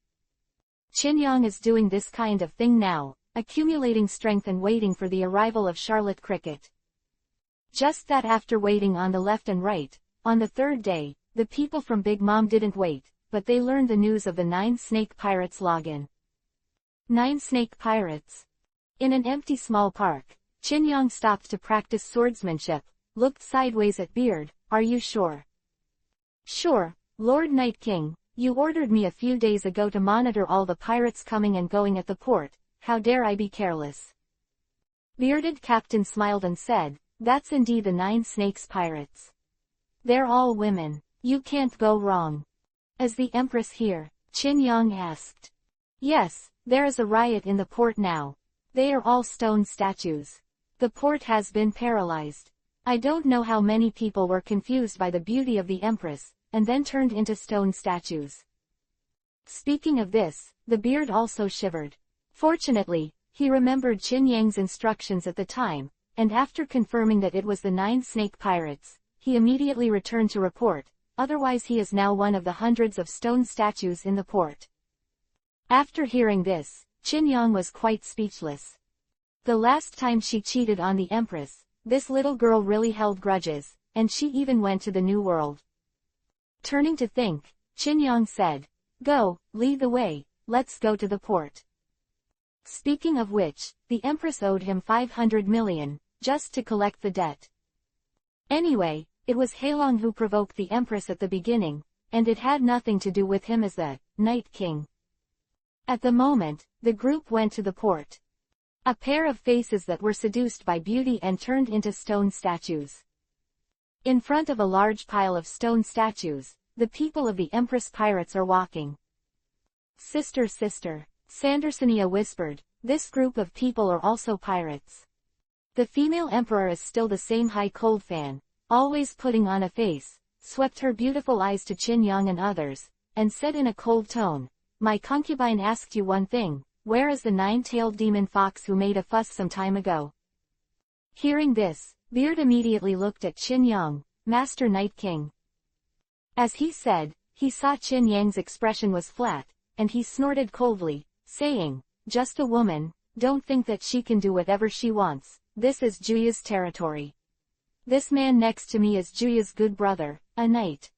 Qinyang is doing this kind of thing now, accumulating strength and waiting for the arrival of Charlotte Cricket. Just that after waiting on the left and right, on the 3rd day, the people from Big Mom didn't wait, but they learned the news of the 9 snake pirates login. 9 snake pirates. In an empty small park, Qinyang stopped to practice swordsmanship, looked sideways at Beard, Are you sure? Sure, Lord Night King, you ordered me a few days ago to monitor all the pirates coming and going at the port, how dare I be careless? Bearded Captain smiled and said, That's indeed the 9 snakes pirates. They're all women, you can't go wrong. Is the Empress here? Qinyang asked. Yes, there is a riot in the port now. They are all stone statues. The port has been paralyzed. I don't know how many people were confused by the beauty of the Empress, and then turned into stone statues. Speaking of this, the beard also shivered. Fortunately, he remembered Qinyang's instructions at the time, and after confirming that it was the 9 snake pirates, he immediately returned to report, otherwise he is now one of the hundreds of stone statues in the port. After hearing this, Qinyang was quite speechless. The last time she cheated on the Empress, this little girl really held grudges, and she even went to the New World. Turning to think, Qinyang said, Go, lead the way, let's go to the port. Speaking of which, the Empress owed him 500 million, just to collect the debt. Anyway, it was Heilong who provoked the Empress at the beginning, and it had nothing to do with him as the Night King. At the moment, the group went to the port. A pair of faces that were seduced by beauty and turned into stone statues. In front of a large pile of stone statues, the people of the Empress pirates are walking. Sister, Sandersonia whispered, this group of people are also pirates. The female emperor is still the same high cold fan, always putting on a face, swept her beautiful eyes to Qinyang and others, and said in a cold tone, My concubine asked you one thing, where is the 9-tailed demon fox who made a fuss some time ago? Hearing this, Beard immediately looked at Qinyang, Master Night King. As he said, he saw Qinyang's expression was flat, and he snorted coldly, saying, Just a woman, don't think that she can do whatever she wants, this is Juya's territory. This man next to me is Juya's good brother, a knight.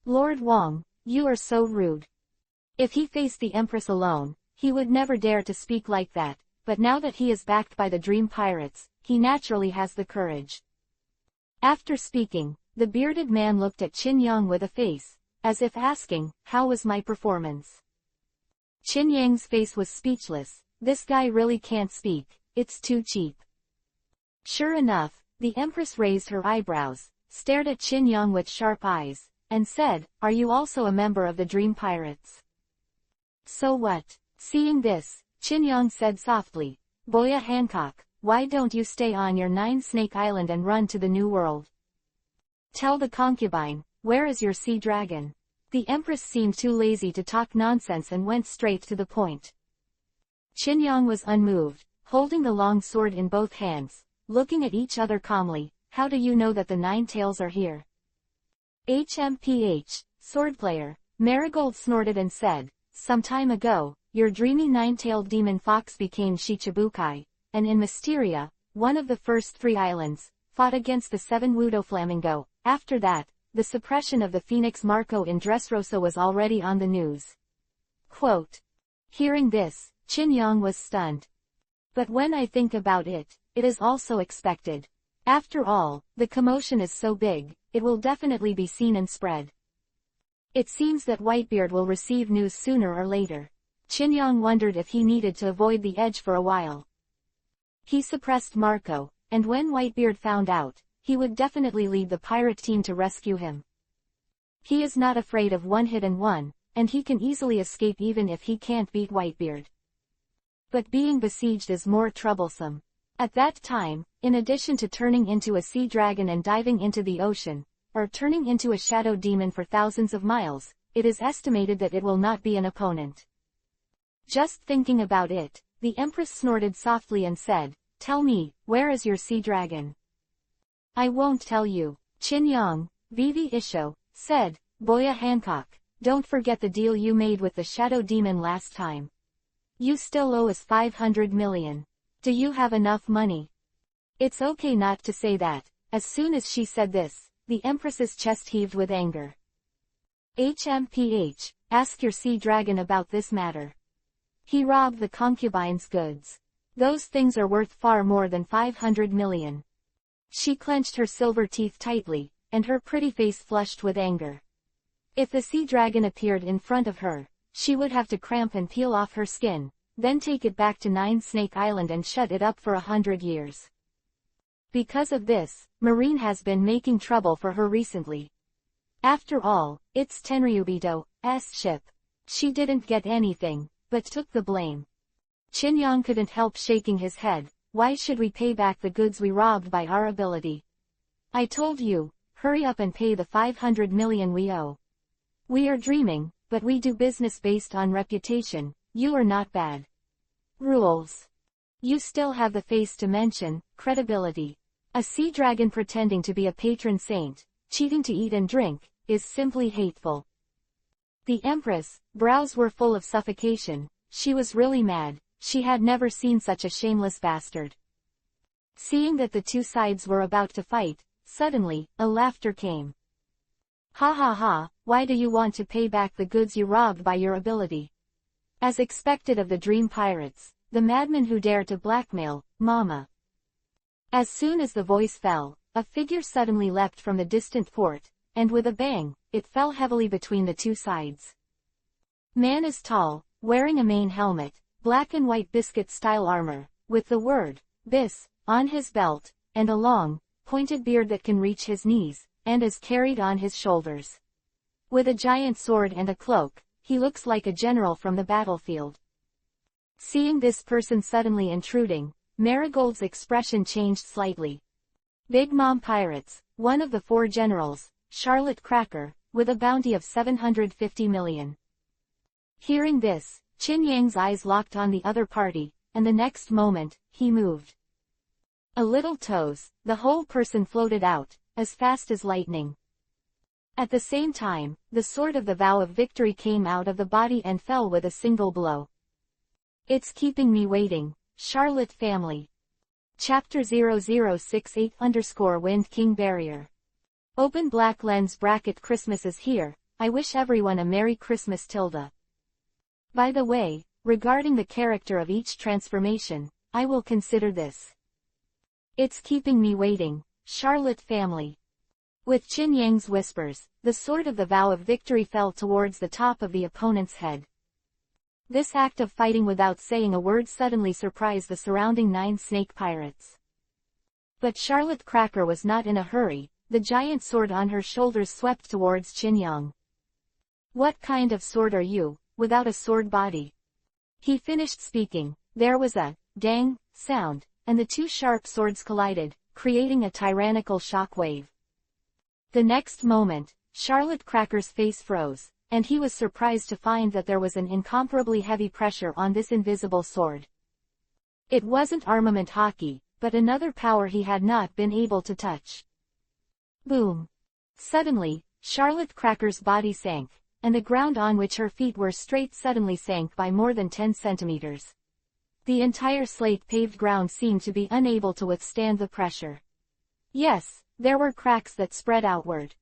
Lord Wang, you are so rude. If he faced the Empress alone, he would never dare to speak like that, but now that he is backed by the Dream Pirates, he naturally has the courage. After speaking, the bearded man looked at Qinyang with a face, as if asking, how was my performance? Qin Yang's face was speechless. This guy really can't speak, it's too cheap. Sure enough, the Empress raised her eyebrows, stared at Qin Yang with sharp eyes, and said, are you also a member of the Dream Pirates? So what? Seeing this, Qin Yang said softly, Boya Hancock, why don't you stay on your Nine-Snake Island and run to the New World? Tell the concubine, where is your sea dragon? The Empress seemed too lazy to talk nonsense and went straight to the point. Qin Yang was unmoved, holding the long sword in both hands, looking at each other calmly. How do you know that the Nine Tails are here? HMPH, swordplayer, Marigold snorted and said, some time ago, your dreamy nine-tailed demon fox became Shichibukai, and in Mysteria, one of the first 3 islands, fought against the 7 Wudo Flamingo. After that, the suppression of the Phoenix Marco in Dressrosa was already on the news. Quote. Hearing this, Qin Yang was stunned. But when I think about it, it is also expected. After all, the commotion is so big, it will definitely be seen and spread. It seems that Whitebeard will receive news sooner or later. Qin Yang wondered if he needed to avoid the edge for a while. He suppressed Marco, and when Whitebeard found out, he would definitely lead the pirate team to rescue him. He is not afraid of one hit and one, and he can easily escape even if he can't beat Whitebeard. But being besieged is more troublesome. At that time, in addition to turning into a sea dragon and diving into the ocean, or turning into a shadow demon for thousands of miles, it is estimated that it will not be an opponent. Just thinking about it, the Empress snorted softly and said, tell me, where is your sea dragon? I won't tell you, Qin Yang, Vivi Isho, said, Boya Hancock, don't forget the deal you made with the shadow demon last time. You still owe us 500 million. Do you have enough money? It's okay not to say that. As soon as she said this, the Empress's chest heaved with anger. HMPH, ask your sea dragon about this matter. He robbed the concubine's goods. Those things are worth far more than 500 million. She clenched her silver teeth tightly, and her pretty face flushed with anger. If the sea dragon appeared in front of her, she would have to cramp and peel off her skin, then take it back to Nine-Snake Island and shut it up for 100 years. Because of this, Marine has been making trouble for her recently. After all, it's Tenryubito's ship. She didn't get anything, but took the blame. Qin Yang couldn't help shaking his head. Why should we pay back the goods we robbed by our ability? I told you, hurry up and pay the 500 million we owe. We are dreaming, but we do business based on reputation. You are not bad. Rules. You still have the face to mention, credibility. A sea dragon pretending to be a patron saint, cheating to eat and drink, is simply hateful. The Empress' brows were full of suffocation. She was really mad. She had never seen such a shameless bastard. Seeing that the two sides were about to fight, suddenly, a laughter came. Ha ha ha, why do you want to pay back the goods you robbed by your ability? As expected of the Dream Pirates, the madman who dared to blackmail, Mama. As soon as the voice fell, a figure suddenly leapt from the distant port, and with a bang, it fell heavily between the two sides. Man is tall, wearing a main helmet, black and white biscuit-style armor, with the word, BIS, on his belt, and a long, pointed beard that can reach his knees, and is carried on his shoulders. With a giant sword and a cloak, he looks like a general from the battlefield. Seeing this person suddenly intruding, Marigold's expression changed slightly. Big Mom Pirates, one of the 4 generals, Charlotte Cracker, with a bounty of 750 million. Hearing this, Qin Yang's eyes locked on the other party, and the next moment, he moved. A little toes, the whole person floated out, as fast as lightning. At the same time, the sword of the vow of victory came out of the body and fell with a single blow. It's keeping me waiting, Charlotte family. Chapter 0068_Wind King Barrier. Open black lens bracket. Christmas is here. I wish everyone a Merry Christmas Tilda. By the way, regarding the character of each transformation, I will consider this. It's keeping me waiting, Charlotte family. With Qin Yang's whispers, the sword of the vow of victory fell towards the top of the opponent's head. This act of fighting without saying a word suddenly surprised the surrounding 9 snake pirates. But Charlotte Cracker was not in a hurry. The giant sword on her shoulders swept towards Qin Yang. "What kind of sword are you, without a sword body?" He finished speaking. There was a dang sound, and the 2 sharp swords collided, creating a tyrannical shock wave. The next moment, Charlotte Cracker's face froze, and he was surprised to find that there was an incomparably heavy pressure on this invisible sword. It wasn't armament hockey, but another power he had not been able to touch. Boom! Suddenly, Charlotte Cracker's body sank, and the ground on which her feet were straight suddenly sank by more than 10 centimeters. The entire slate-paved ground seemed to be unable to withstand the pressure. Yes, there were cracks that spread outward.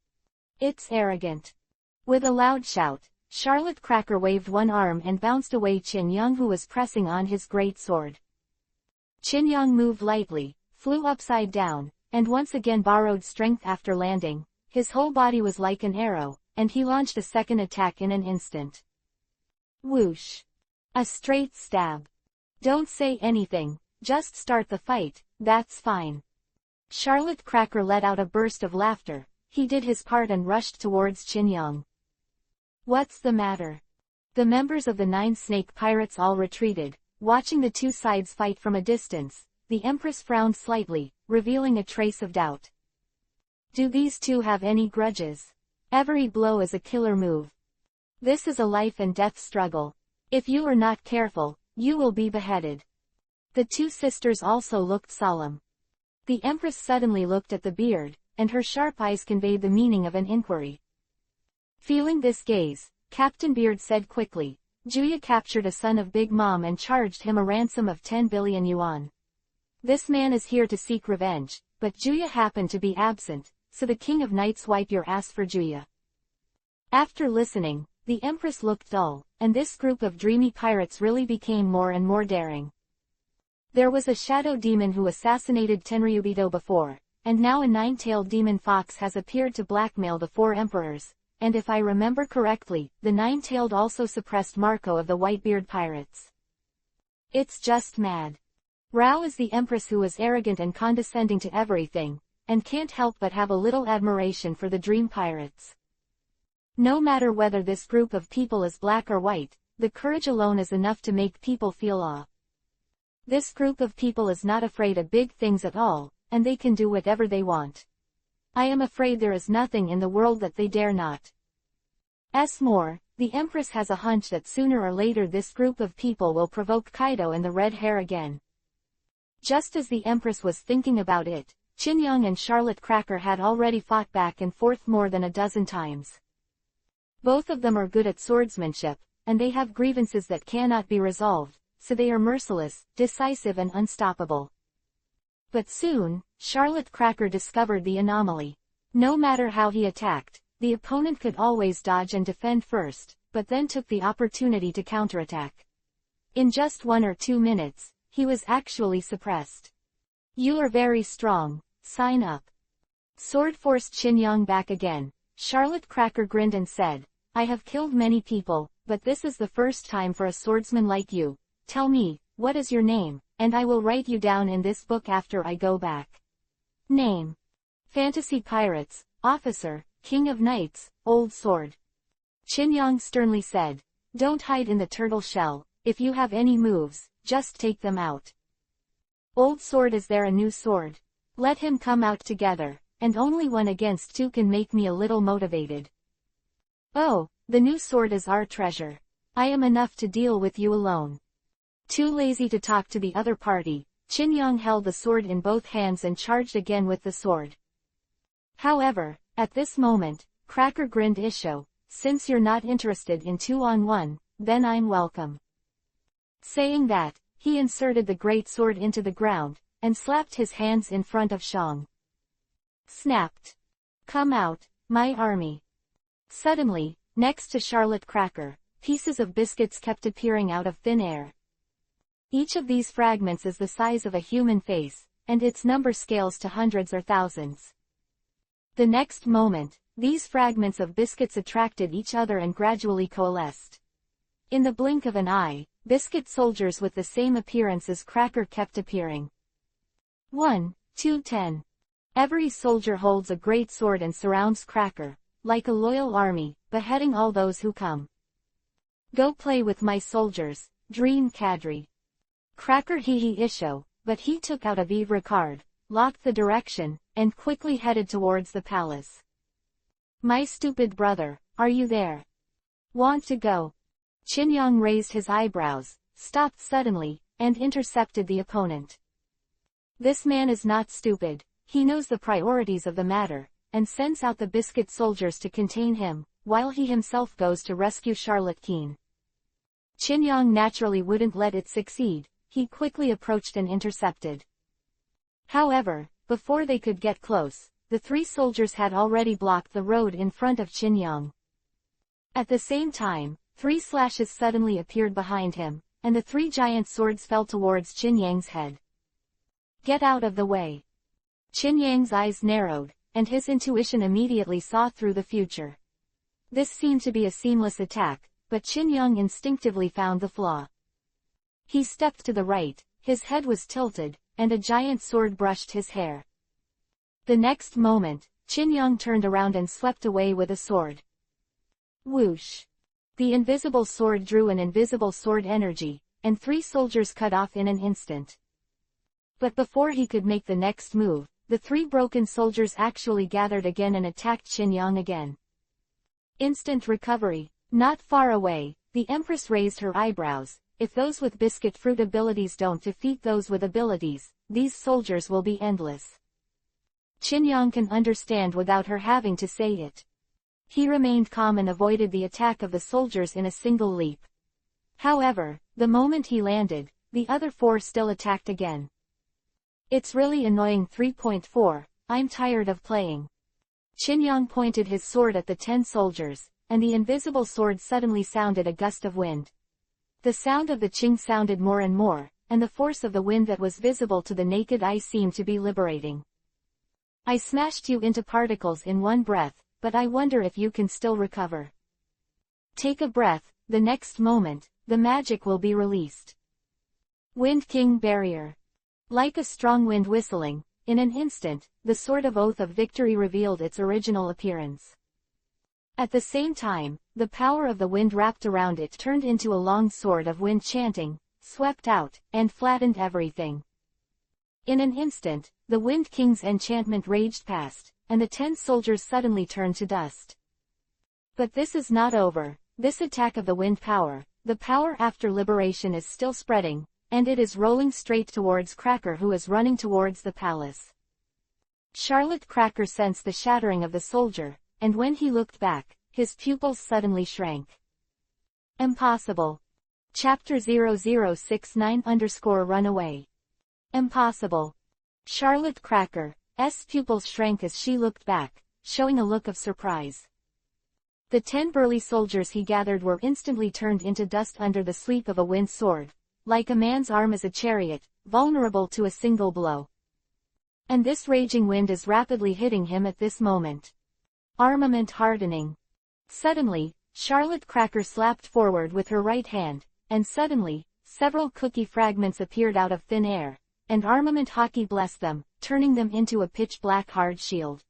"It's arrogant." With a loud shout, Charlotte Cracker waved one arm and bounced away Qin Yang, who was pressing on his great sword. Qin Yang moved lightly, flew upside down, and once again borrowed strength after landing. His whole body was like an arrow, and he launched a second attack in an instant. Whoosh! A straight stab. "Don't say anything, just start the fight, that's fine." Charlotte Cracker let out a burst of laughter. He did his part and rushed towards Qin Yang. "What's the matter?" The members of the 9 snake pirates all retreated, watching the 2 sides fight from a distance. The Empress frowned slightly, revealing a trace of doubt. "Do these 2 have any grudges? Every blow is a killer move. This is a life and death struggle. If you are not careful, you will be beheaded." The 2 sisters also looked solemn. The Empress suddenly looked at the beard, and her sharp eyes conveyed the meaning of an inquiry. Feeling this gaze, Captain Beard said quickly, "Juya captured a son of Big Mom and charged him a ransom of 10 billion yuan. This man is here to seek revenge, but Juya happened to be absent, so the King of Knights wipe your ass for Juya." After listening, the Empress looked dull, and this group of dreamy pirates really became more and more daring. There was a shadow demon who assassinated Tenryubito before, and now a 9-tailed demon fox has appeared to blackmail the 4 emperors, and if I remember correctly, the 9-tailed also suppressed Marco of the Whitebeard pirates. It's just mad. Rao is the Empress, who is arrogant and condescending to everything, and can't help but have a little admiration for the Dream Pirates. No matter whether this group of people is black or white, the courage alone is enough to make people feel awe. This group of people is not afraid of big things at all, and they can do whatever they want. I am afraid there is nothing in the world that they dare not. More, the Empress has a hunch that sooner or later this group of people will provoke Kaido and the Red Hair again. Just as the Empress was thinking about it, Qin Yang and Charlotte Cracker had already fought back and forth more than a dozen times. Both of them are good at swordsmanship, and they have grievances that cannot be resolved, so they are merciless, decisive and unstoppable. But soon, Charlotte Cracker discovered the anomaly. No matter how he attacked, the opponent could always dodge and defend first, but then took the opportunity to counterattack. In just 1 or 2 minutes, he was actually suppressed. You are very strong, sign up. Sword forced Qin Yang back again. Charlotte Cracker grinned and said, I have killed many people, but this is the first time for a swordsman like you. Tell me, what is your name, and I will write you down in this book after I go back. Name. Fantasy Pirates, Officer, King of Knights, Old Sword. Qin Yang sternly said, don't hide in the turtle shell. If you have any moves, just take them out. Old Sword, is there a new sword? Let him come out together, and only 1 against 2 can make me a little motivated. Oh, the new sword is our treasure. I am enough to deal with you alone. Too lazy to talk to the other party, Qin Yang held the sword in both hands and charged again with the sword. However, at this moment, Cracker grinned Isho, since you're not interested in 2-on-1, then I'm welcome. Saying that, he inserted the great sword into the ground, and slapped his hands in front of Shang. Snapped. Come out, my army. Suddenly, next to Charlotte Cracker, pieces of biscuits kept appearing out of thin air. Each of these fragments is the size of a human face, and its number scales to hundreds or thousands. The next moment, these fragments of biscuits attracted each other and gradually coalesced. In the blink of an eye, biscuit soldiers with the same appearance as Cracker kept appearing. 1, 2, 10. Every soldier holds a great sword and surrounds Cracker, like a loyal army, beheading all those who come. Go play with my soldiers, Dream Kadri. Cracker hee isho, but he took out a vivre card, locked the direction, and quickly headed towards the palace. My stupid brother, are you there? Want to go? Chinyong raised his eyebrows, stopped suddenly, and intercepted the opponent. This man is not stupid, he knows the priorities of the matter, and sends out the biscuit soldiers to contain him, while he himself goes to rescue Charlotte Keene. Chinyong naturally wouldn't let it succeed, he quickly approached and intercepted. However, before they could get close, the three soldiers had already blocked the road in front of Chinyong. At the same time, 3 slashes suddenly appeared behind him, and the 3 giant swords fell towards Chinyang's head. Get out of the way. Chinyang's eyes narrowed, and his intuition immediately saw through the future. This seemed to be a seamless attack, but Chinyang instinctively found the flaw. He stepped to the right, his head was tilted, and a giant sword brushed his hair. The next moment, Chinyang turned around and swept away with a sword. Whoosh! The invisible sword drew an invisible sword energy, and 3 soldiers cut off in an instant. But before he could make the next move, the 3 broken soldiers actually gathered again and attacked Chinyang again. Instant recovery. Not far away, the Empress raised her eyebrows. If those with biscuit fruit abilities don't defeat those with abilities, these soldiers will be endless. Chinyang can understand without her having to say it. He remained calm and avoided the attack of the soldiers in a single leap. However, the moment he landed, the other 4 still attacked again. It's really annoying. 3.4, I'm tired of playing. Chinyang pointed his sword at the 10 soldiers, and the invisible sword suddenly sounded a gust of wind. The sound of the ching sounded more and more, and the force of the wind that was visible to the naked eye seemed to be liberating. I smashed you into particles in one breath, but I wonder if you can still recover. Take a breath, the next moment, the magic will be released. Wind King Barrier. Like a strong wind whistling, in an instant, the sword of Oath of Victory revealed its original appearance. At the same time, the power of the wind wrapped around it turned into a long sword of wind chanting, swept out, and flattened everything. In an instant, the Wind King's enchantment raged past, and the 10 soldiers suddenly turned to dust. But this is not over. This attack of the wind power, the power after liberation, is still spreading, and it is rolling straight towards Cracker, who is running towards the palace. Charlotte Cracker sensed the shattering of the soldier, and when he looked back, his pupils suddenly shrank. Impossible. Chapter 0069_Runaway. Impossible. Charlotte Cracker's pupils shrank as she looked back, showing a look of surprise. The 10 burly soldiers he gathered were instantly turned into dust under the sweep of a wind sword, like a man's arm is a chariot, vulnerable to a single blow. And this raging wind is rapidly hitting him at this moment. Armament hardening. Suddenly, Charlotte Cracker slapped forward with her right hand, and suddenly, several cookie fragments appeared out of thin air, and armament hockey blessed them, turning them into a pitch-black hard shield.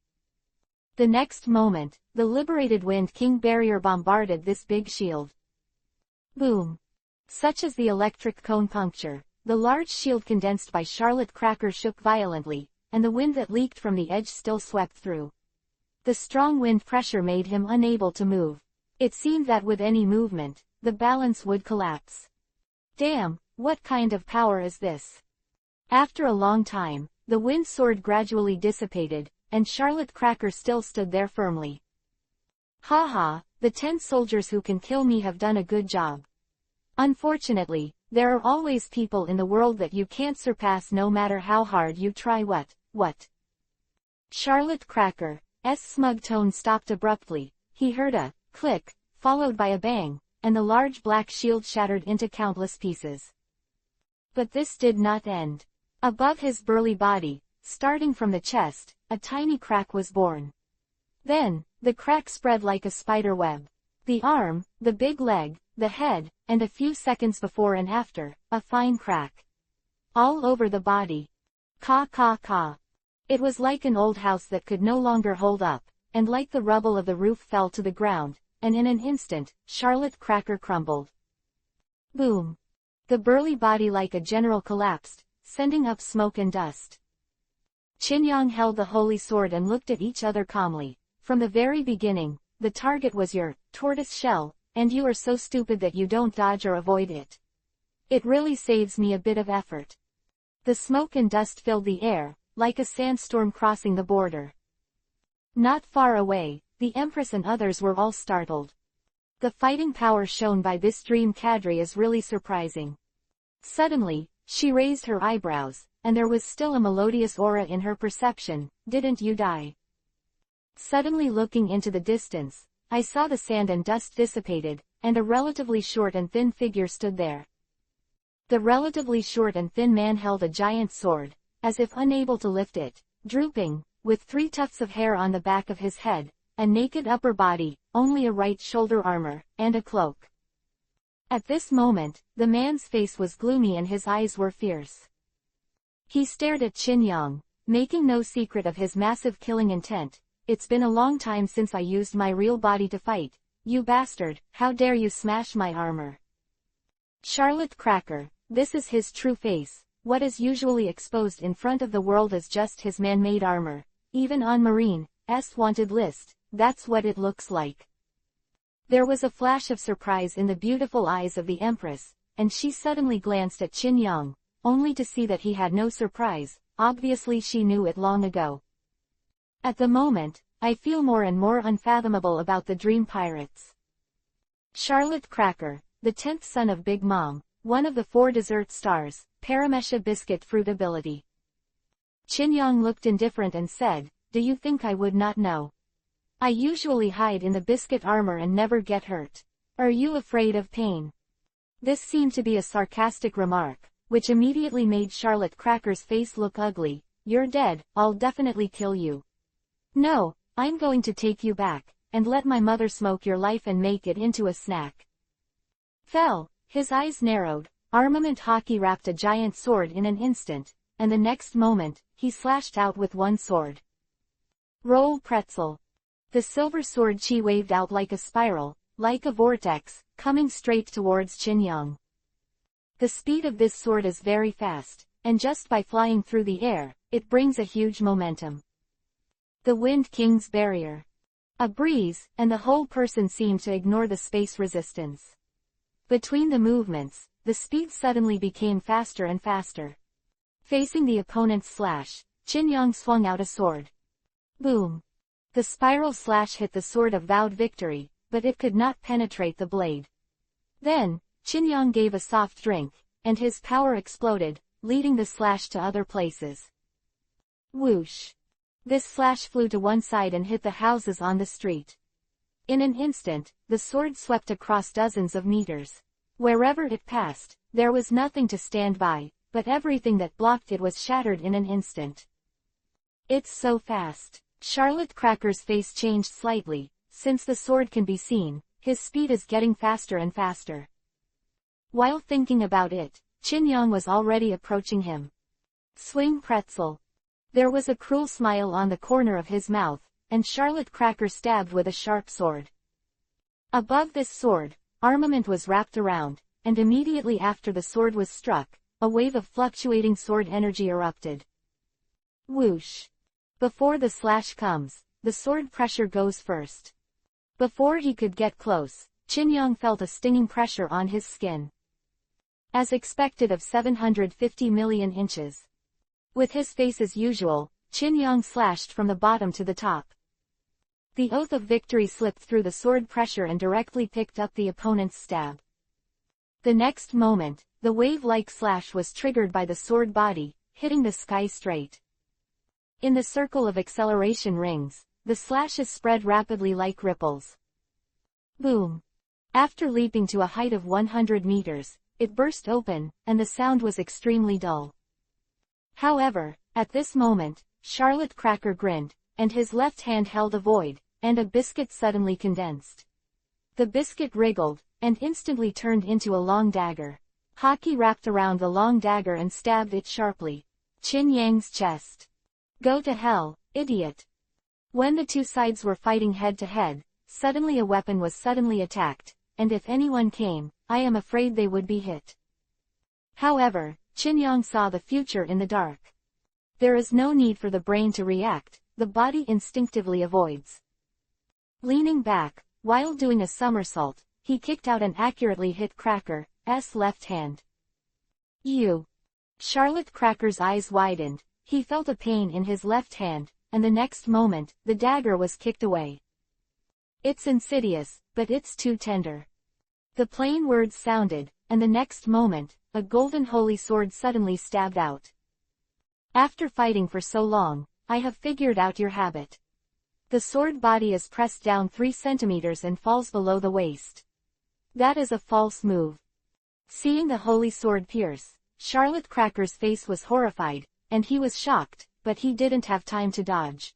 The next moment, the liberated Wind King Barrier bombarded this big shield. Boom! Such as the electric cone puncture, the large shield condensed by Charlotte Cracker shook violently, and the wind that leaked from the edge still swept through. The strong wind pressure made him unable to move. It seemed that with any movement, the balance would collapse. Damn, what kind of power is this? After a long time, the wind sword gradually dissipated, and Charlotte Cracker still stood there firmly. Ha ha, the 10 soldiers who can kill me have done a good job. Unfortunately, there are always people in the world that you can't surpass no matter how hard you try. What? Charlotte Cracker's smug tone stopped abruptly. He heard a click, followed by a bang, and the large black shield shattered into countless pieces. But this did not end. Above his burly body, starting from the chest, a tiny crack was born. Then, the crack spread like a spider web. The arm, the big leg, the head, and a few seconds before and after, a fine crack. All over the body. Caw caw caw. It was like an old house that could no longer hold up, and like the rubble of the roof fell to the ground, and in an instant, Charlotte Cracker crumbled. Boom. The burly body like a general collapsed, sending up smoke and dust. Chin Yong held the holy sword and looked at each other calmly. From the very beginning, the target was your tortoise shell, and you are so stupid that you don't dodge or avoid it. It really saves me a bit of effort. The smoke and dust filled the air, like a sandstorm crossing the border. Not far away, the Empress and others were all startled. The fighting power shown by this dream cadre is really surprising. Suddenly, she raised her eyebrows, and there was still a melodious aura in her perception. Didn't you die? Suddenly looking into the distance, I saw the sand and dust dissipated, and a relatively short and thin figure stood there. The relatively short and thin man held a giant sword, as if unable to lift it, drooping, with 3 tufts of hair on the back of his head, a naked upper body, only a right shoulder armor, and a cloak. At this moment, the man's face was gloomy and his eyes were fierce. He stared at Chin Yong, making no secret of his massive killing intent. It's been a long time since I used my real body to fight. You bastard, how dare you smash my armor? Charlotte Cracker, this is his true face. What is usually exposed in front of the world is just his man-made armor. Even on Marine's wanted list, that's what it looks like. There was a flash of surprise in the beautiful eyes of the Empress, and she suddenly glanced at Chin Yong, only to see that he had no surprise. Obviously she knew it long ago. At the moment, I feel more and more unfathomable about the dream pirates. Charlotte Cracker, the 10th son of Big Mom, one of the 4 dessert stars, Paramesha biscuit fruit ability. Chin Yong looked indifferent and said, do you think I would not know? I usually hide in the biscuit armor and never get hurt. Are you afraid of pain? This seemed to be a sarcastic remark, which immediately made Charlotte Cracker's face look ugly. You're dead, I'll definitely kill you. No, I'm going to take you back, and let my mother smoke your life and make it into a snack. Fell, his eyes narrowed, Armament Hockey wrapped a giant sword in an instant, and the next moment, he slashed out with one sword. Roll pretzel. The silver sword Chi waved out like a spiral, like a vortex, coming straight towards Chin Yong. The speed of this sword is very fast, and just by flying through the air, it brings a huge momentum. The Wind King's barrier. A breeze, and the whole person seemed to ignore the space resistance. Between the movements, the speed suddenly became faster and faster. Facing the opponent's slash, Chin Yong swung out a sword. Boom. The spiral slash hit the sword of vowed victory, but it could not penetrate the blade. Then, Chin Yong gave a soft drink, and his power exploded, leading the slash to other places. Whoosh. This slash flew to one side and hit the houses on the street. In an instant, the sword swept across dozens of meters. Wherever it passed, there was nothing to stand by, but everything that blocked it was shattered in an instant. It's so fast. Charlotte Cracker's face changed slightly. Since the sword can be seen, his speed is getting faster and faster. While thinking about it, Chin Yong was already approaching him. Swing pretzel. There was a cruel smile on the corner of his mouth, and Charlotte Cracker stabbed with a sharp sword. Above this sword, armament was wrapped around, and immediately after the sword was struck, a wave of fluctuating sword energy erupted. Whoosh. Before the slash comes, the sword pressure goes first. Before he could get close, Chin Yong felt a stinging pressure on his skin. As expected of 750 million inches. With his face as usual, Chin Yong slashed from the bottom to the top. The oath of victory slipped through the sword pressure and directly picked up the opponent's stab. The next moment, the wave-like slash was triggered by the sword body, hitting the sky straight. In the circle of acceleration rings, the slashes spread rapidly like ripples. Boom. After leaping to a height of 100 meters, it burst open, and the sound was extremely dull. However, at this moment, Charlotte Cracker grinned, and his left hand held a void, and a biscuit suddenly condensed. The biscuit wriggled, and instantly turned into a long dagger. Haki wrapped around the long dagger and stabbed it sharply. Qin Yang's chest. Go to hell, idiot. When the two sides were fighting head to head, suddenly a weapon was suddenly attacked, and if anyone came, I am afraid they would be hit. However, Qin Yang saw the future in the dark. There is no need for the brain to react, the body instinctively avoids. Leaning back, while doing a somersault, he kicked out and accurately hit Cracker's left hand. You. Charlotte Cracker's eyes widened, he felt a pain in his left hand, and the next moment, the dagger was kicked away. It's insidious, but it's too tender. The plain words sounded, and the next moment, a golden holy sword suddenly stabbed out. After fighting for so long, I have figured out your habit. The sword body is pressed down 3 centimeters and falls below the waist. That is a false move. Seeing the holy sword pierce, Charlotte Cracker's face was horrified, and he was shocked, but he didn't have time to dodge.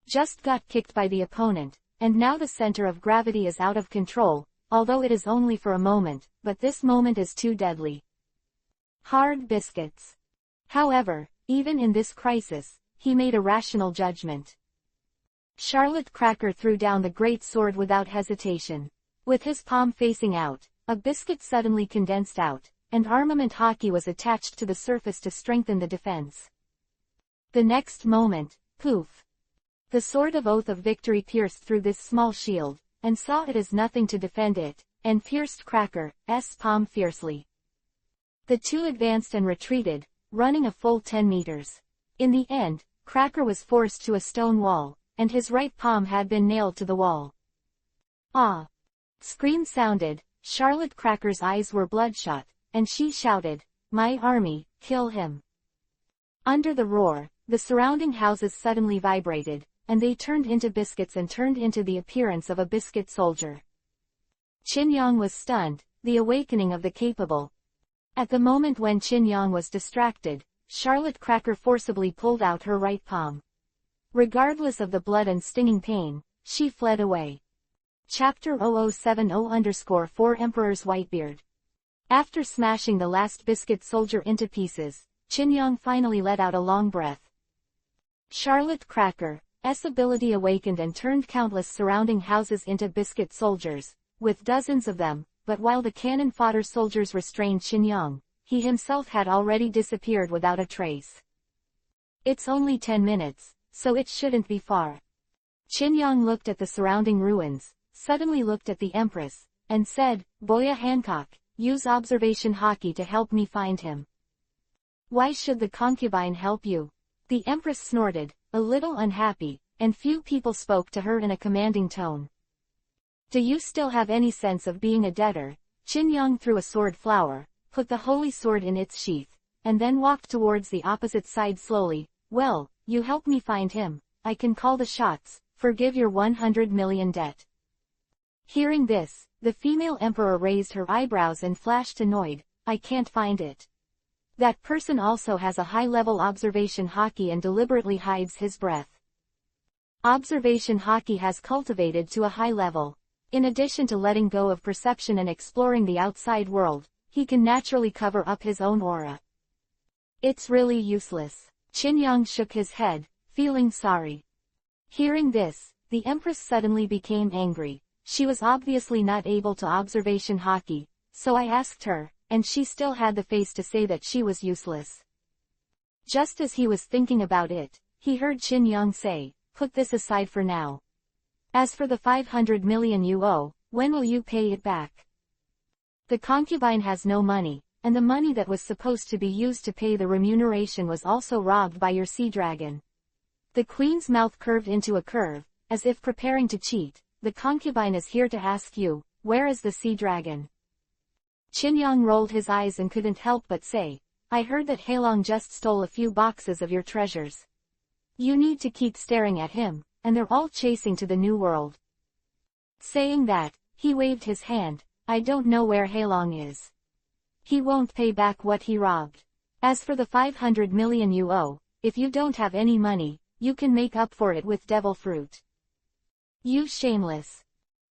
Just got kicked by the opponent, and now the center of gravity is out of control, although it is only for a moment, but this moment is too deadly. Hard biscuits. However, even in this crisis, he made a rational judgment. Charlotte Cracker threw down the great sword without hesitation. With his palm facing out, a biscuit suddenly condensed out, and armament Haki was attached to the surface to strengthen the defense. The next moment, poof! The sword of Oath of Victory pierced through this small shield, and saw it as nothing to defend it, and pierced Cracker's palm fiercely. The two advanced and retreated, running a full 10 meters. In the end, Cracker was forced to a stone wall, and his right palm had been nailed to the wall. Ah! Scream sounded, Charlotte Cracker's eyes were bloodshot, and she shouted, "My army, kill him!" Under the roar, the surrounding houses suddenly vibrated, and they turned into biscuits and turned into the appearance of a biscuit soldier. Qin Yang was stunned, the awakening of the capable. At the moment when Qin Yang was distracted, Charlotte Cracker forcibly pulled out her right palm. Regardless of the blood and stinging pain, she fled away. Chapter 0070-4 Emperor's Whitebeard. After smashing the last biscuit soldier into pieces, Qin Yang finally let out a long breath. Charlotte Cracker's ability awakened and turned countless surrounding houses into biscuit soldiers, with dozens of them, but while the cannon fodder soldiers restrained Qin Yang, he himself had already disappeared without a trace. It's only 10 minutes, so it shouldn't be far. Qin Yang looked at the surrounding ruins, suddenly looked at the Empress, and said, "Boya Hancock, use observation Haki to help me find him." "Why should the concubine help you?" The Empress snorted, a little unhappy, and few people spoke to her in a commanding tone. "Do you still have any sense of being a debtor?" Qin Yang threw a sword flower, put the holy sword in its sheath, and then walked towards the opposite side slowly. "Well, you help me find him, I can call the shots, forgive your 100 million debt." Hearing this, the female emperor raised her eyebrows and flashed annoyed, "I can't find it." That person also has a high-level observation Haki and deliberately hides his breath. Observation Haki has cultivated to a high level. In addition to letting go of perception and exploring the outside world, he can naturally cover up his own aura. It's really useless. Qin Yang shook his head, feeling sorry. Hearing this, the Empress suddenly became angry. She was obviously not able to observation Haki, so I asked her, and she still had the face to say that she was useless. Just as he was thinking about it, he heard Qin Yang say, "Put this aside for now. As for the 500 million you owe, when will you pay it back?" The concubine has no money, and the money that was supposed to be used to pay the remuneration was also robbed by your sea dragon. The queen's mouth curved into a curve, as if preparing to cheat. "The concubine is here to ask you, where is the sea dragon?" Qin Yang rolled his eyes and couldn't help but say, "I heard that Heilong just stole a few boxes of your treasures. You need to keep staring at him, and they're all chasing to the new world." Saying that, he waved his hand. "I don't know where Heilong is. He won't pay back what he robbed. As for the 500 million you owe, if you don't have any money, you can make up for it with devil fruit." You shameless.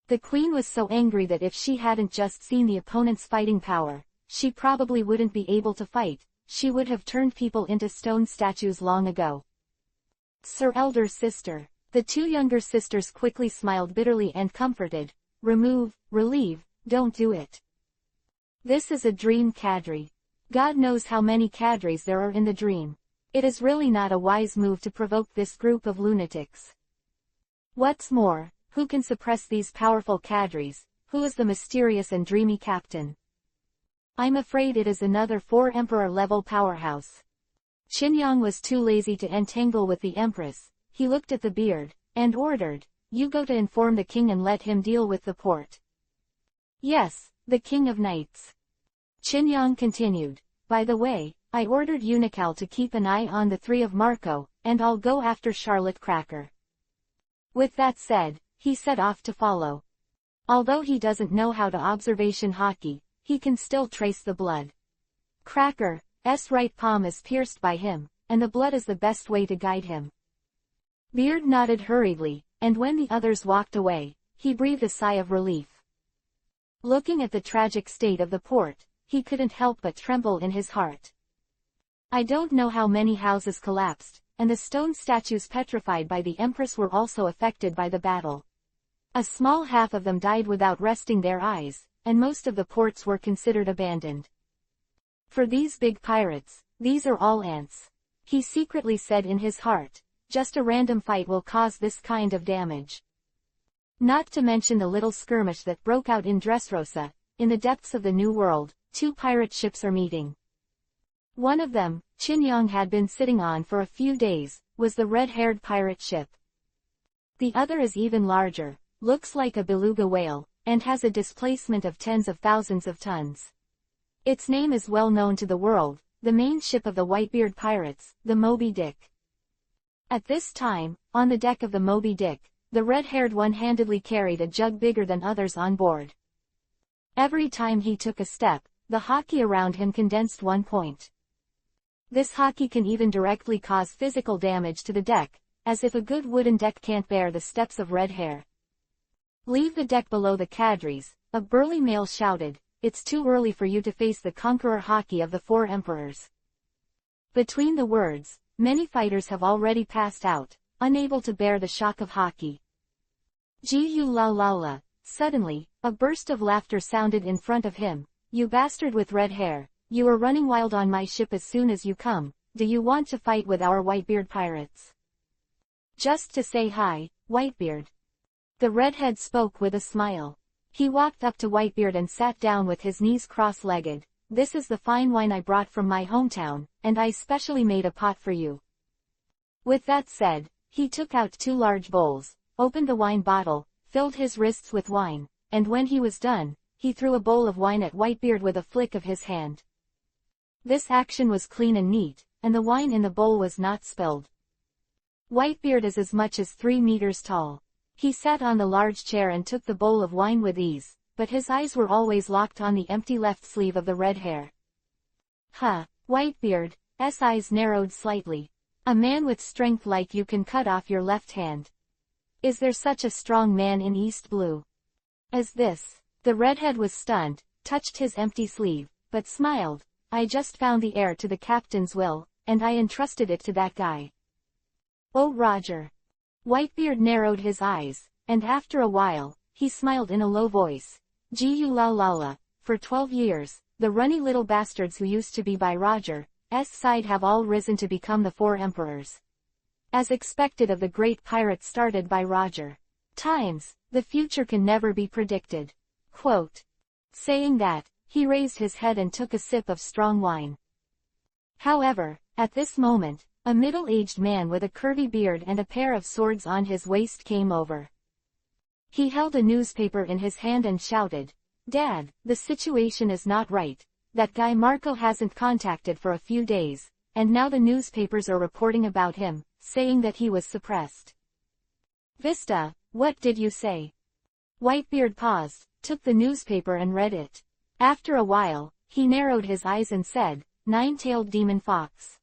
The queen was so angry that if she hadn't just seen the opponent's fighting power, she probably wouldn't be able to fight. She would have turned people into stone statues long ago. Sir, elder sister. The two younger sisters quickly smiled bitterly and comforted. Remove, relieve, don't do it. This is a dream cadre. God knows how many cadres there are in the dream. It is really not a wise move to provoke this group of lunatics. What's more, who can suppress these powerful cadres? Who is the mysterious and dreamy captain? I'm afraid it is another 4-emperor-level powerhouse. Qinyang was too lazy to entangle with the empress. He looked at the beard, and ordered, "You go to inform the king and let him deal with the port." Yes, the king of knights. Qinyang continued, "By the way, I ordered Unical to keep an eye on the three of Marco, and I'll go after Charlotte Cracker." With that said, he set off to follow. Although he doesn't know how to observation hockey, he can still trace the blood. Cracker's right palm is pierced by him, and the blood is the best way to guide him. Beard nodded hurriedly, and when the others walked away, he breathed a sigh of relief. Looking at the tragic state of the port, he couldn't help but tremble in his heart. I don't know how many houses collapsed, and the stone statues petrified by the empress were also affected by the battle. A small half of them died without resting their eyes, and most of the ports were considered abandoned. For these big pirates, these are all ants. He secretly said in his heart, just a random fight will cause this kind of damage. Not to mention the little skirmish that broke out in Dressrosa. In the depths of the New World, two pirate ships are meeting. One of them, Qinyang had been sitting on for a few days, was the red-haired pirate ship. The other is even larger, looks like a beluga whale, and has a displacement of tens of thousands of tons. Its name is well known to the world, the main ship of the Whitebeard pirates, the Moby Dick. At this time, on the deck of the Moby Dick, the red-haired one-handedly carried a jug bigger than others on board. Every time he took a step, the hockey around him condensed 1 point. This hockey can even directly cause physical damage to the deck, as if a good wooden deck can't bear the steps of red hair. "Leave the deck below the cadres," a burly male shouted. "It's too early for you to face the conqueror hockey of the 4 emperors." Between the words, many fighters have already passed out, unable to bear the shock of hockey. Ji la la la. Suddenly, a burst of laughter sounded in front of him. "You bastard with red hair, you are running wild on my ship as soon as you come. Do you want to fight with our Whitebeard pirates?" "Just to say hi, Whitebeard." The redhead spoke with a smile. He walked up to Whitebeard and sat down with his knees cross-legged. "This is the fine wine I brought from my hometown, and I specially made a pot for you." With that said, he took out 2 large bowls, opened the wine bottle, filled his wrists with wine, and when he was done, he threw a bowl of wine at Whitebeard with a flick of his hand. This action was clean and neat, and the wine in the bowl was not spilled. Whitebeard is as much as 3 meters tall. He sat on the large chair and took the bowl of wine with ease, but his eyes were always locked on the empty left sleeve of the red hair. Whitebeard's eyes narrowed slightly. "A man with strength like you can cut off your left hand. Is there such a strong man in East Blue as this?" The redhead was stunned, touched his empty sleeve, but smiled. "I just found the heir to the captain's will, and I entrusted it to that guy." "Oh, Roger." Whitebeard narrowed his eyes, and after a while, he smiled in a low voice. "Ji la la la. For 12 years, the runny little bastards who used to be by Roger's side have all risen to become the 4 emperors. As expected of the great pirate started by Roger. Times, the future can never be predicted." Quote. Saying that, he raised his head and took a sip of strong wine. However, at this moment, a middle-aged man with a curly beard and a pair of swords on his waist came over. He held a newspaper in his hand and shouted, "Dad, the situation is not right. That guy Marco hasn't contacted for a few days, and now the newspapers are reporting about him, saying that he was suppressed." "Vista, what did you say?" Whitebeard paused, took the newspaper and read it. After a while, he narrowed his eyes and said, "Nine-tailed demon fox."